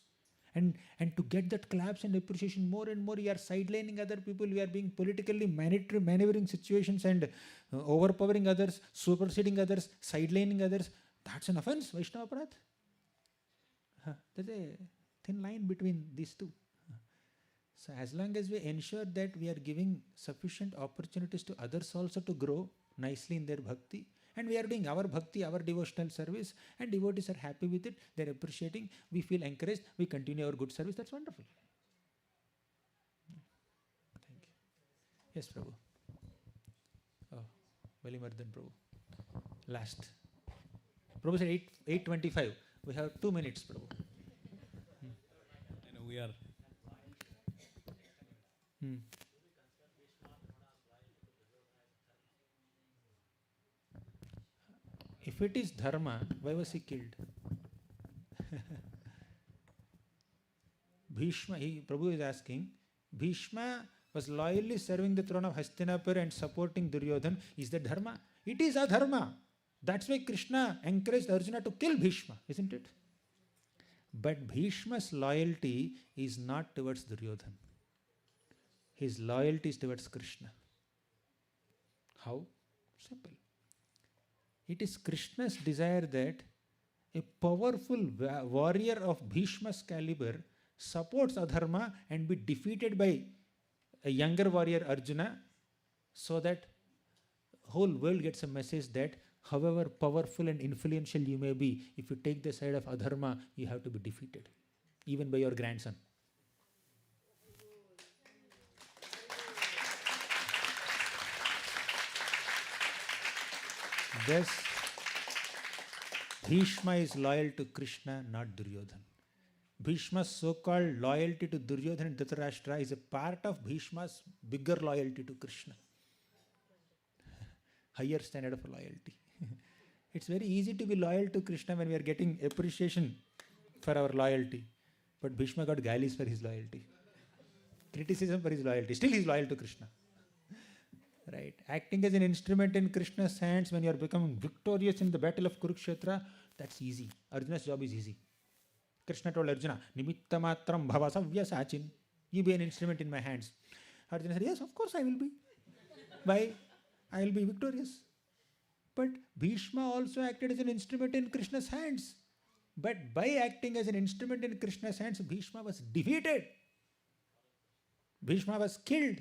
and to get that claps and appreciation more and more, we are sidelining other people, we are being politically maneuvering situations and overpowering others, superseding others, sidelining others. That's an offense, Vaishnava Aparadh. There's a thin line between these two. So as long as we ensure that we are giving sufficient opportunities to others also to grow nicely in their bhakti, and we are doing our bhakti, our devotional service, and devotees are happy with it, they are appreciating, we feel encouraged, we continue our good service, that's wonderful. Thank you. Yes, Prabhu. Oh, Valimardhan Prabhu. Last. Prabhu said 8:25. We have 2 minutes, Prabhu. We are. If it is dharma, why was he killed? Bhishma, Prabhu is asking, Bhishma was loyally serving the throne of Hastinapur and supporting Duryodhan. Is that dharma? It is adharma. That's why Kṛṣṇa encouraged Arjuna to kill Bhishma, isn't it? But Bhishma's loyalty is not towards Duryodhan. His loyalty is towards Kṛṣṇa. How? Simple. It is Krishna's desire that a powerful warrior of Bhishma's caliber supports adharma and be defeated by a younger warrior Arjuna, so that whole world gets a message that however powerful and influential you may be, if you take the side of adharma, you have to be defeated, even by your grandson. Thus, Bhishma is loyal to Kṛṣṇa, not Duryodhan. Bhishma's so-called loyalty to Duryodhan and Dhritarashtra is a part of Bhishma's bigger loyalty to Kṛṣṇa. Higher standard of loyalty. It's very easy to be loyal to Kṛṣṇa when we are getting appreciation for our loyalty. But Bhishma got galis for his loyalty. Criticism for his loyalty. Still he is loyal to Kṛṣṇa. Right. Acting as an instrument in Krishna's hands when you are becoming victorious in the battle of Kurukshetra, that's easy. Arjuna's job is easy. Krishna told Arjuna, Nimitta matram bhava savya sachin. You be an instrument in my hands. Arjuna said, yes, of course I will be. Why? I will be victorious. But Bhishma also acted as an instrument in Krishna's hands. But by acting as an instrument in Krishna's hands, Bhishma was defeated. Bhishma was killed.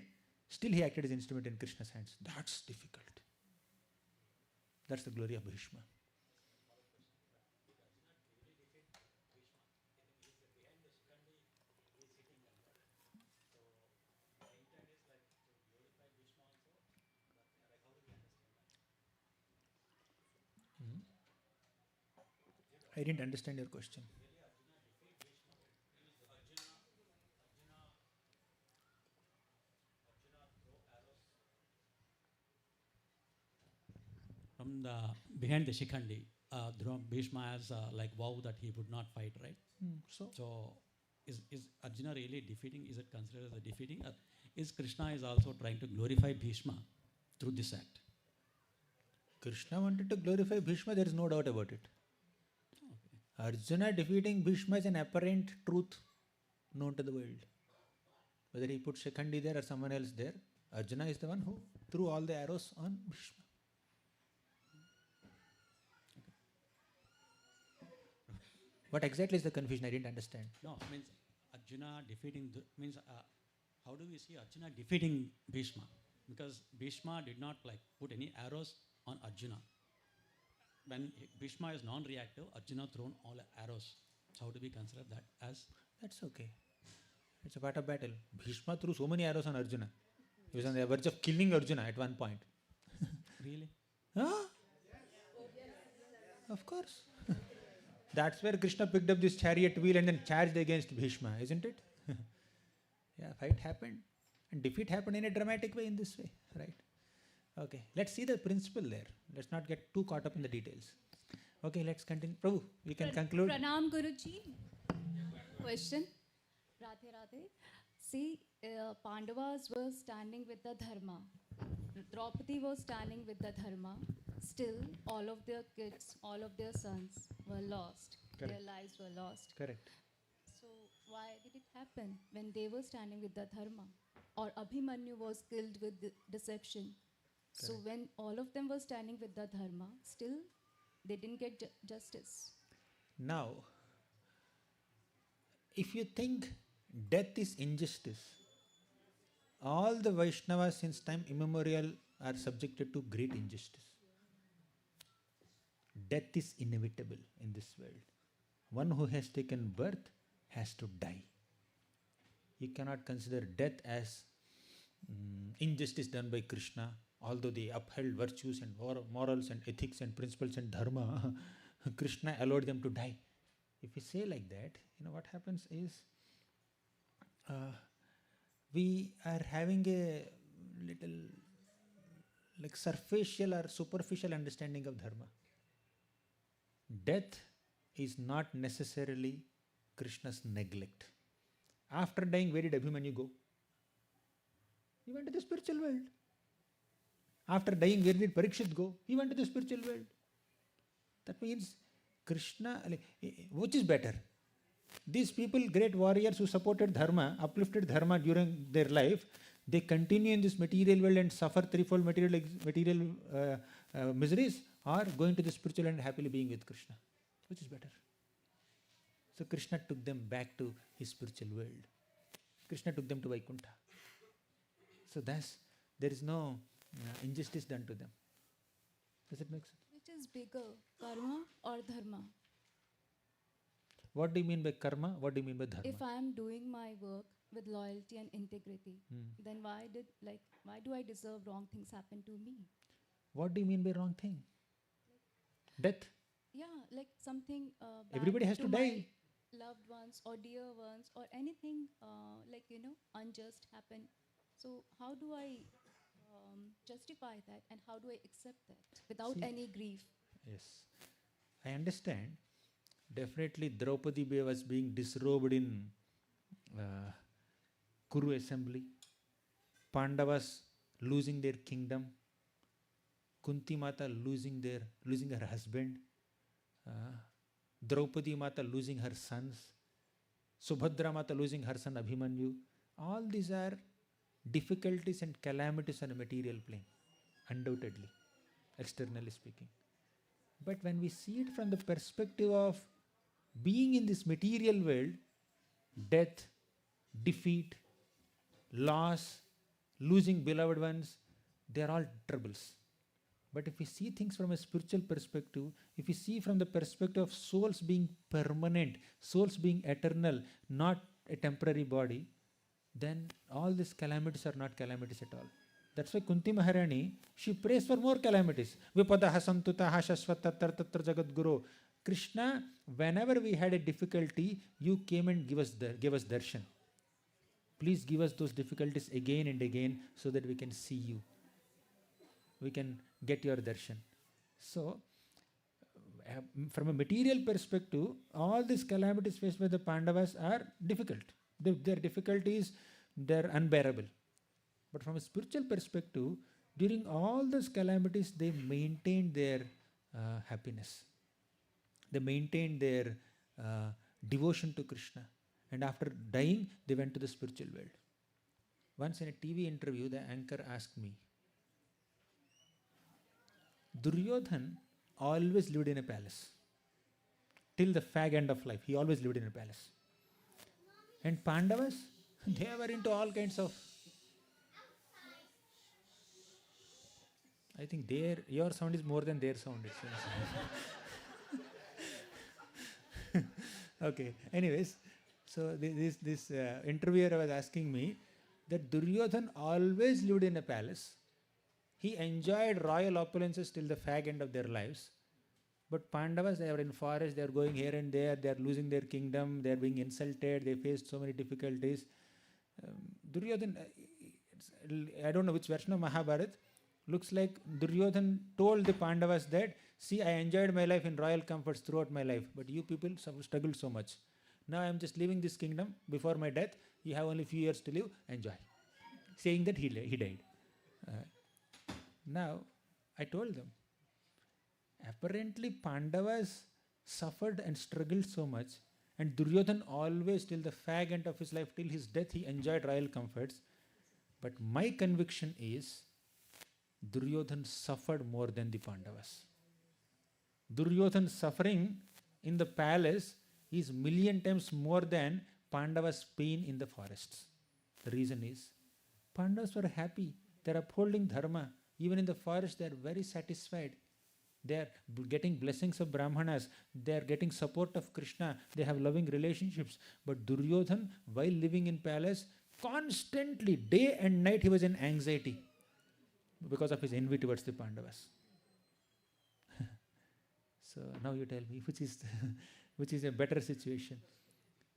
Still he acted as an instrument in Krishna's hands. That's difficult. That's the glory of Bhishma. I didn't understand your question. From the behind the Shikhandi, Bhishma has like vowed that he would not fight, right? So is Arjuna really defeating? Is it considered as a defeating? Is Krishna is also trying to glorify Bhishma through this act? Krishna wanted to glorify Bhishma, there is no doubt about it. Arjuna defeating Bhishma is an apparent truth known to the world. Whether he put Shikhandi there or someone else there, Arjuna is the one who threw all the arrows on Bhishma. What exactly is the confusion? I didn't understand. No, means Arjuna defeating, means how do we see Arjuna defeating Bhishma? Because Bhishma did not like put any arrows on Arjuna. When Bhishma is non-reactive, Arjuna thrown all arrows. So how do we consider that as? That's okay. It's a part of battle. Bhishma threw so many arrows on Arjuna. He was on the verge of killing Arjuna at one point. Really? Huh? Of course. That's where Krishna picked up this chariot wheel and then charged against Bhishma, isn't it? Yeah, fight happened. And defeat happened in a dramatic way in this way, right? Okay, let's see the principle there. Let's not get too caught up in the details. Okay, let's continue. Prabhu, we can conclude. Pranam Guruji. Question. Radhe Radhe. See, Pandavas were standing with the Dharma. Draupadi was standing with the Dharma. Still, all of their kids, all of their sons were lost. Correct. Their lives were lost. Correct. So, why did it happen when they were standing with the Dharma? Or Abhimanyu was killed with deception. So, Correct. when all of them were standing with the Dharma, still they didn't get justice. Now, if you think death is injustice, all the Vaishnavas since time immemorial are subjected to great injustice. Death is inevitable in this world. One who has taken birth has to die. You cannot consider death as injustice done by Kṛṣṇa, although they upheld virtues and morals and ethics and principles and dharma. Kṛṣṇa allowed them to die. If we say like that, what happens is we are having a little like superficial or superficial understanding of dharma. Death is not necessarily Krishna's neglect. After dying, where did Abhimanyu go? He went to the spiritual world. After dying, where did Parikshit go? He went to the spiritual world. That means Krishna, which is better? These people, great warriors who supported dharma, uplifted dharma during their life, they continue in this material world and suffer threefold material miseries, or going to the spiritual and happily being with Krishna. Which is better? So Krishna took them back to his spiritual world. Krishna took them to Vaikuntha. So thus, there is no injustice done to them. Does it make sense? Which is bigger, karma or dharma? What do you mean by karma? What do you mean by dharma? If I am doing my work with loyalty and integrity, then why do I deserve wrong things happen to me? What do you mean by wrong thing? Death? Yeah, like something bad Everybody has to die. my loved ones or dear ones or anything unjust happen. So how do I justify that and how do I accept that without See, any grief? Yes. I understand. Definitely Draupadi was being disrobed in Kuru assembly. Pandavas losing their kingdom. Kunti Mata losing her husband. Draupadi Mata losing her sons. Subhadra Mata losing her son Abhimanyu. All these are difficulties and calamities on a material plane, undoubtedly, externally speaking. But when we see it from the perspective of being in this material world, death, defeat, loss, losing beloved ones, they are all troubles. But if we see things from a spiritual perspective, if we see from the perspective of souls being permanent, souls being eternal, not a temporary body, then all these calamities are not calamities at all. That's why Kunti Maharani, she prays for more calamities. Vipadaha santutaha shasvata tartatra jagat guru. Krishna, whenever we had a difficulty, you came and gave us darshan. Please give us those difficulties again and again so that we can see you. We can get your darshan. So, from a material perspective, all these calamities faced by the Pandavas are difficult. Their difficulties, they're unbearable. But from a spiritual perspective, during all those calamities, they maintained their happiness. They maintained their devotion to Krishna. And after dying, they went to the spiritual world. Once in a TV interview, the anchor asked me, Duryodhan always lived in a palace. Till the fag end of life, he always lived in a palace. And Pandavas, they were into all kinds of... I think your sound is more than their sound. Okay, anyways, so this interviewer was asking me that Duryodhan always lived in a palace. He enjoyed royal opulences till the fag end of their lives. But Pandavas, they were in forest, they are going here and there, they are losing their kingdom, they are being insulted, they faced so many difficulties. Duryodhan, I don't know which version of Mahabharata, looks like Duryodhan told the Pandavas that, see, I enjoyed my life in royal comforts throughout my life, but you people struggled so much. Now I am just leaving this kingdom before my death. You have only few years to live, enjoy. Saying that he died. Now, I told them, apparently Pandavas suffered and struggled so much, and Duryodhan always till the fag end of his life, till his death, he enjoyed royal comforts. But my conviction is, Duryodhan suffered more than the Pandavas. Duryodhan's suffering in the palace is million times more than Pandavas' pain in the forests. The reason is, Pandavas were happy. They are upholding dharma. Even in the forest, they are very satisfied. They are getting blessings of Brahmanas. They are getting support of Krishna. They have loving relationships. But Duryodhan, while living in palace, constantly, day and night, he was in anxiety because of his envy towards the Pandavas. So now you tell me, which is a better situation?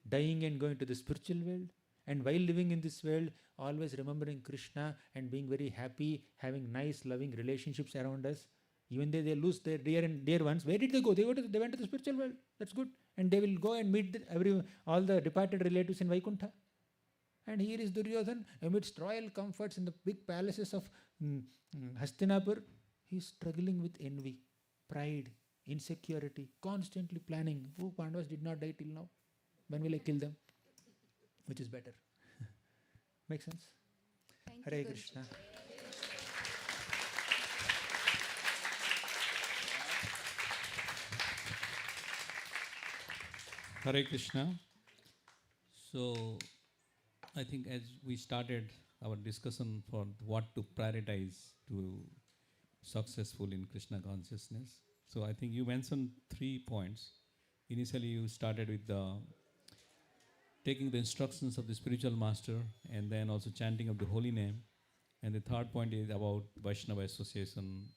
Dying and going to the spiritual world, and while living in this world, always remembering Krishna and being very happy, having nice, loving relationships around us. Even though they lose their dear ones, where did they go? They went to the spiritual world. That's good. And they will go and meet all the departed relatives in Vaikuntha. And here is Duryodhan amidst royal comforts in the big palaces of Hastinapur. He is struggling with envy, pride, insecurity, constantly planning. Oh, Pandavas did not die till now. When will I kill them? Which is better? Make sense? Hare Krishna. Hare Krishna. So, I think as we started our discussion for what to prioritize to successful in Krishna consciousness. So, I think you mentioned 3 points. Initially, you started with taking the instructions of the spiritual master and then also chanting of the holy name. And the third point is about Vaishnava association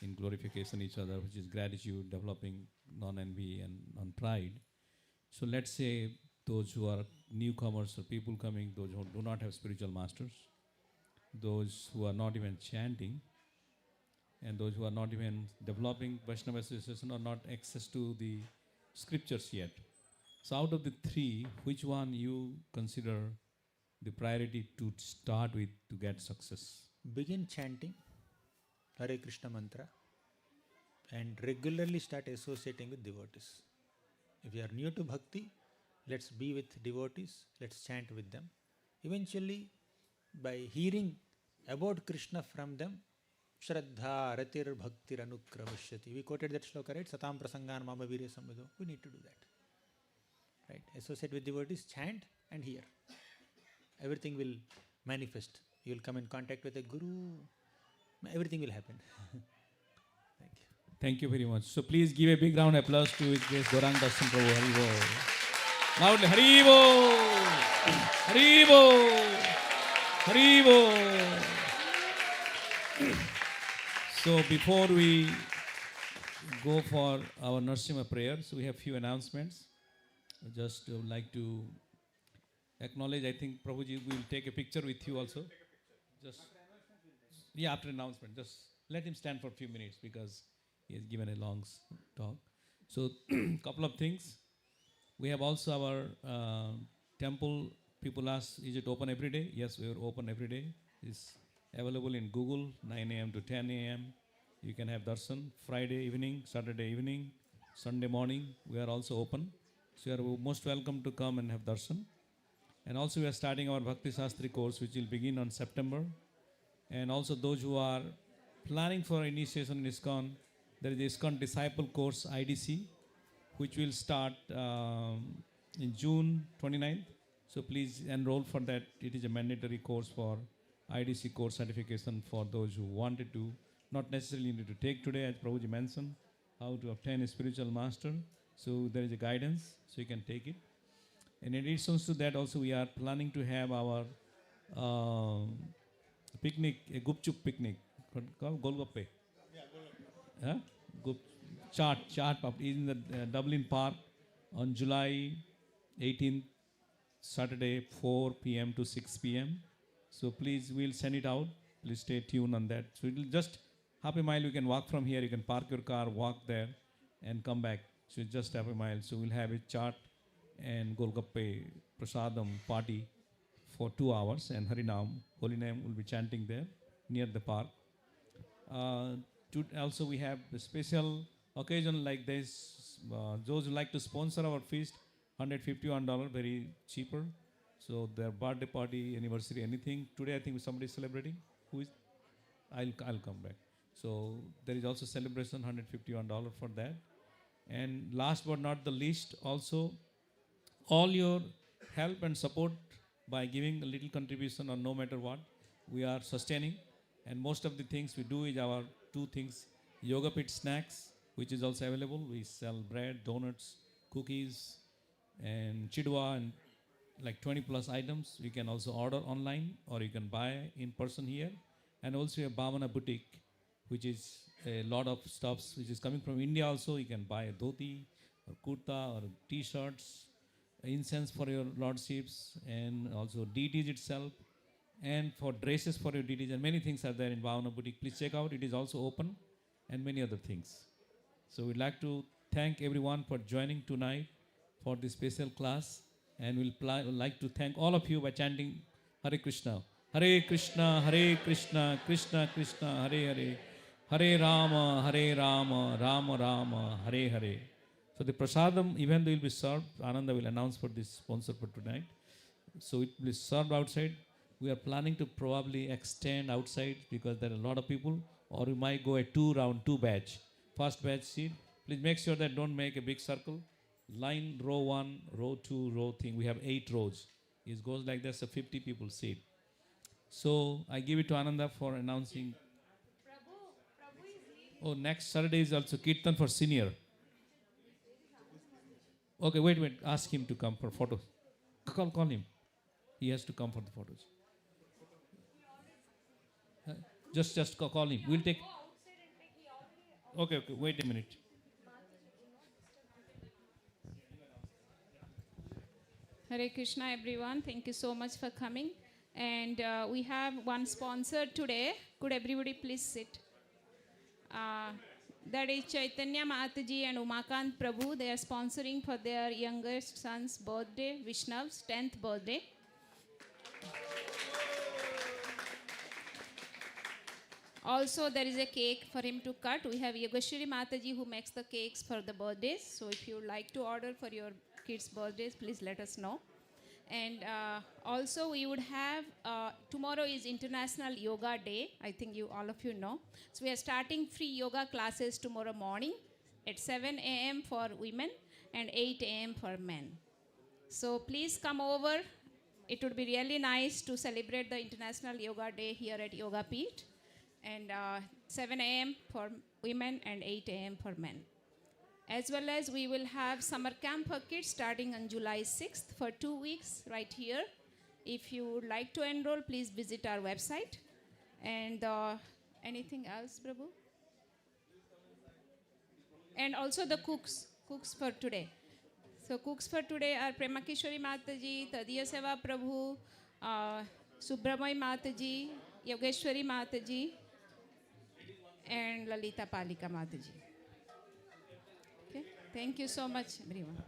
in glorification each other, which is gratitude, developing non-envy and non-pride. So let's say those who are newcomers or people coming, those who do not have spiritual masters, those who are not even chanting, and those who are not even developing Vaishnava association or not access to the scriptures yet. So out of the 3, which one you consider the priority to start with to get success? Begin chanting Hare Krishna mantra and regularly start associating with devotees. If you are new to bhakti, let's be with devotees, let's chant with them. Eventually, by hearing about Krishna from them, Shraddha Ratir Bhaktir Anukramashyati. We quoted that shloka, right? Satam Prasangan Mama Virya Samvado. We need to do that. Right? Associate with devotees, chant and hear. Everything will manifest. You will come in contact with a guru. Everything will happen. Thank you. Thank you very much. So please give a big round of applause to His Grace Gauranga Darshan Prabhu. Haribo. Loudly. Haribo. Haribo. Haribo. So before we go for our Narasimha prayers, we have few announcements. I just would like to acknowledge, I think Prabhuji will take a picture with you also. Just after announcement, just let him stand for a few minutes because he has given a long talk. So, couple of things. We have also our temple. People ask, is it open every day? Yes, we are open every day. It's available in Google, 9 a.m. to 10 a.m. You can have darshan Friday evening, Saturday evening, Sunday morning, we are also open. So you are most welcome to come and have darshan. And also we are starting our Bhakti Shastri course, which will begin on September. And also those who are planning for initiation in ISKCON, there is the ISKCON Disciple Course IDC, which will start in June 29th. So please enroll for that. It is a mandatory course for IDC course certification for those who wanted to, not necessarily need to take today, as Prabhuji mentioned, how to obtain a spiritual master. So there is a guidance, so you can take it. And in addition to that, also we are planning to have our picnic, a gupchup picnic, called Golgappe. Huh? Chaat in the Dublin Park on July 18th, Saturday, 4 p.m. to 6 p.m. So please, we'll send it out. Please stay tuned on that. So it will just half a mile. You can walk from here. You can park your car, walk there, and come back. So it's just half a mile. So we'll have a chaat and Golgappe Prasadam party for 2 hours, and Harinam, holy name, will be chanting there near the park. Also, we have a special occasion like this. Those who like to sponsor our feast, $151, very cheaper. So their birthday party, anniversary, anything. Today I think somebody is celebrating. Who is? I'll come back. So there is also celebration, $151 for that. And last but not the least, also all your help and support by giving a little contribution or no matter what, we are sustaining. And most of the things we do is our 2 things: Yoga Pit snacks, which is also available. We sell bread, donuts, cookies, and chidwa, and like 20 plus items. You can also order online or you can buy in person here. And also a Bhavana boutique, which is a lot of stuffs which is coming from India also. You can buy a dhoti or kurta or t-shirts, incense for your lordships, and also deities itself, and for dresses for your deities, and many things are there in Bhavana boutique. Please check out. It is also open, and many other things. So we'd like to thank everyone for joining tonight for this special class, and we'll like to thank all of you by chanting Hare Krishna. Hare Krishna, Hare Krishna, Krishna Krishna, Hare Hare, Hare Rama, Rama Rama, Hare Hare. So the prasadam event will be served. Ananda will announce for this sponsor for tonight. So it will be served outside. We are planning to probably extend outside because there are a lot of people, or we might go a 2 batch. First batch seat. Please make sure that don't make a big circle. Line row 1, row 2, row thing. We have 8 rows. It goes like this, so 50 people seat. So I give it to Ananda for announcing. Oh, next Saturday is also Kirtan for senior. Okay, wait. Ask him to come for photos. Call him. He has to come for the photos. Just call him. We'll take. Okay. Wait a minute. Hare Krishna, everyone. Thank you so much for coming. And we have one sponsor today. Could everybody please sit? That is Chaitanya Mataji and Umakant Prabhu. They are sponsoring for their youngest son's birthday, Vishnav's 10th birthday. Also, there is a cake for him to cut. We have Yogeshwari Mataji who makes the cakes for the birthdays. So if you would like to order for your kids' birthdays, please let us know. And also we would have, tomorrow is International Yoga Day. I think all of you know. So we are starting free yoga classes tomorrow morning at 7 a.m. for women and 8 a.m. for men. So please come over. It would be really nice to celebrate the International Yoga Day here at Yoga Peeth. And 7 a.m. for women and 8 a.m. for men. As well as we will have summer camp for kids starting on July 6th for 2 weeks right here. If you would like to enroll, please visit our website. And anything else, Prabhu? And also the cooks for today. So cooks for today are Premakishwari Mataji, Tadiya Seva Prabhu, Subramay Mataji, Yogeshwari Mataji, and Lalita Palika Mataji. Okay, thank you so much, everyone.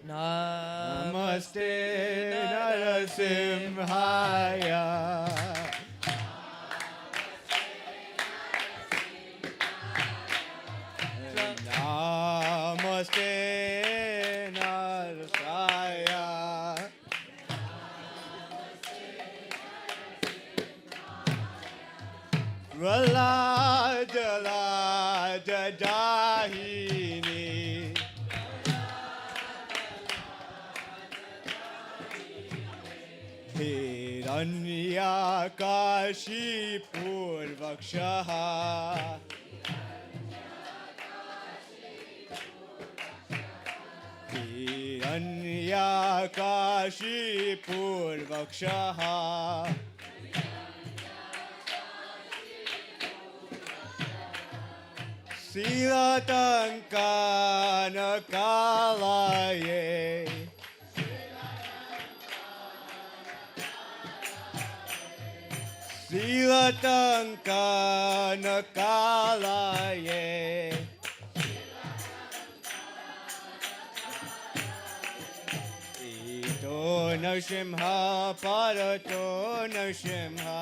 Namaste Narasimhaya. Namaste Narasaya. Pralada Lada Dahini. Hiranyakashipur Vakshaha. Hiranyakashipur Vakshaha. Silatankana Kalaye. Silatankana Kalaye. Ito Nashimha Parato Nashimha.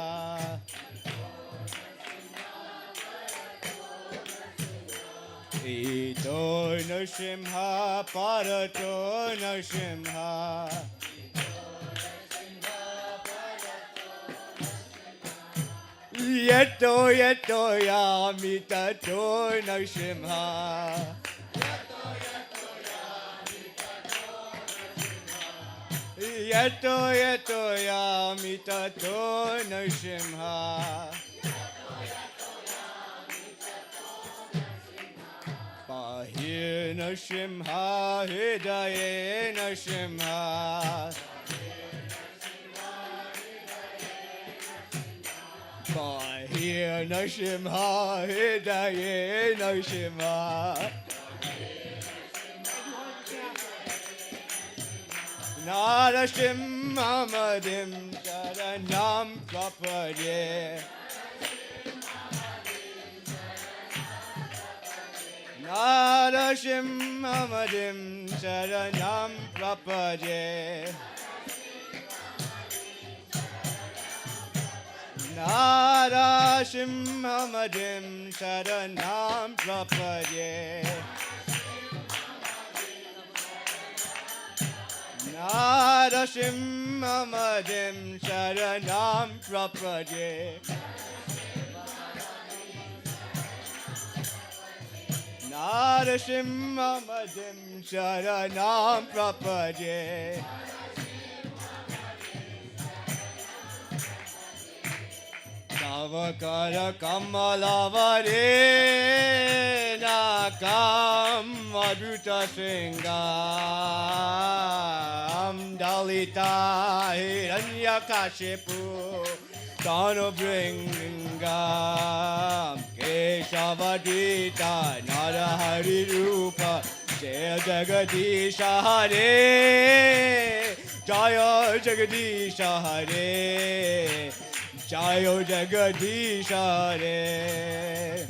Ito Nashimha Parato Nashimha. Yeto yeto yamita to Nashimha. Yeto yeto yamita to Nashimha. Bahir Nashimha Hidaye Nashimha. Bahir Nashimha Hidaye Nashimha. Narashim Amadim Sharanam Prapade. Narashim Amadim Sharanam Prapade. Narashim Amadim Sharanam Prapade. Narashim Amadim Sharanam Prapade. Narashim Amadim Sharanam Prapade. Tavakara Kamalavare Nakam Madhuta Singam Dalita Hiranyakashipu Tano Bringam Keshavadita Narahari Rupa Jaya Jagadisha Hare Jaya Jagadisha Hare Jayo Jagadisha Hare.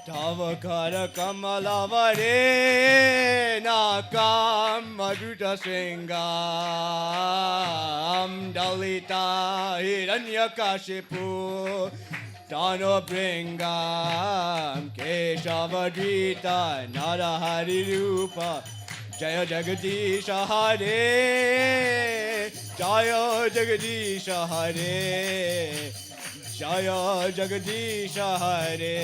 Tavakara Kamalavare Nakam Madhuta Singam Dalita Hiranyakashipu Tano Bringam Keshavadita Narahari Rupa Jaya Jagadisha Hare Jaya Jagadisha Hare Jaya Jagadisha Hare.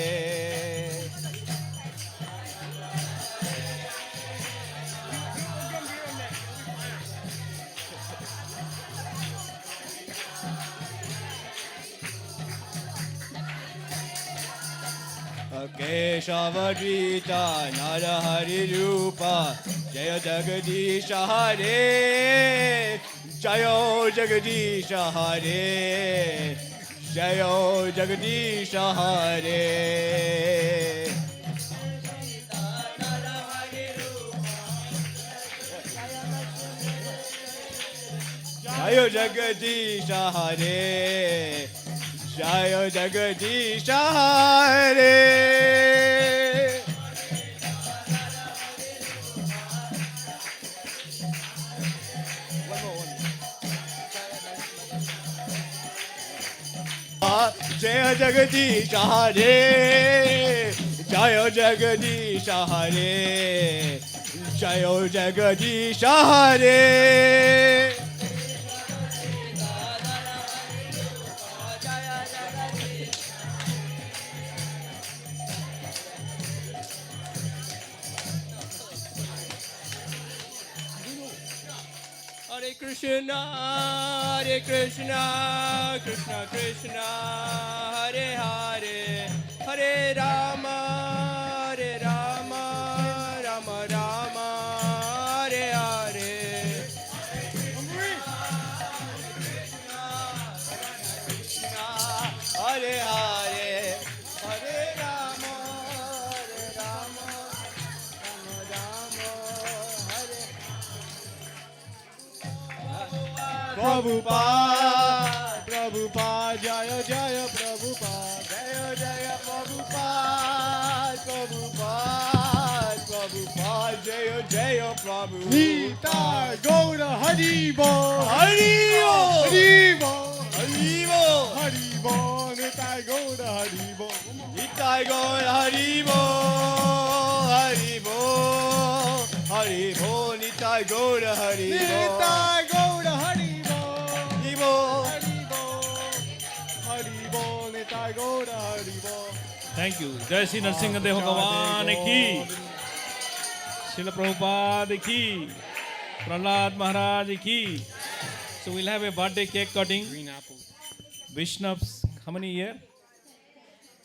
Keshavadrita Narahari Rupa Jaya Jagadisha Hare Jayo Jagadisha Hare Jayo Jagadisha Hare Jayo Jagadisha Hare Jayo Jagadisha Hare Jaya Jagadisha Hare Jayo Jagadisha Hare Jayo Jagadisha Hare Hare Krishna, Krishna Krishna, Hare Hare, Hare Rama, Rama Rama, Hare Hare. Hare Hare, Hare Rama, Rama Rama, Hare. Prabhupāda, Jaya Jaya Prabhupāda, Jaya Jaya Prabhupāda, Prabhupāda, Jaya Jaya Prabhupāda. Nitai Gaura Haribo, Haribo, Haribo, Haribo, Haribo, Nitai Gaura Haribo, Nitai Gaura Haribo, Haribo, Haribo, Nitai Gaura Haribo, Nitai Gaura Haribo, Haribo, Nitai Gaura Haribo. Thank you. Jai Shri Nrsimha Dev Bhagavan ki, Śrīla Prabhupāda ki, Prahlad Maharaj ki. So we'll have a birthday cake cutting. Green apples. Vishnav's how many year?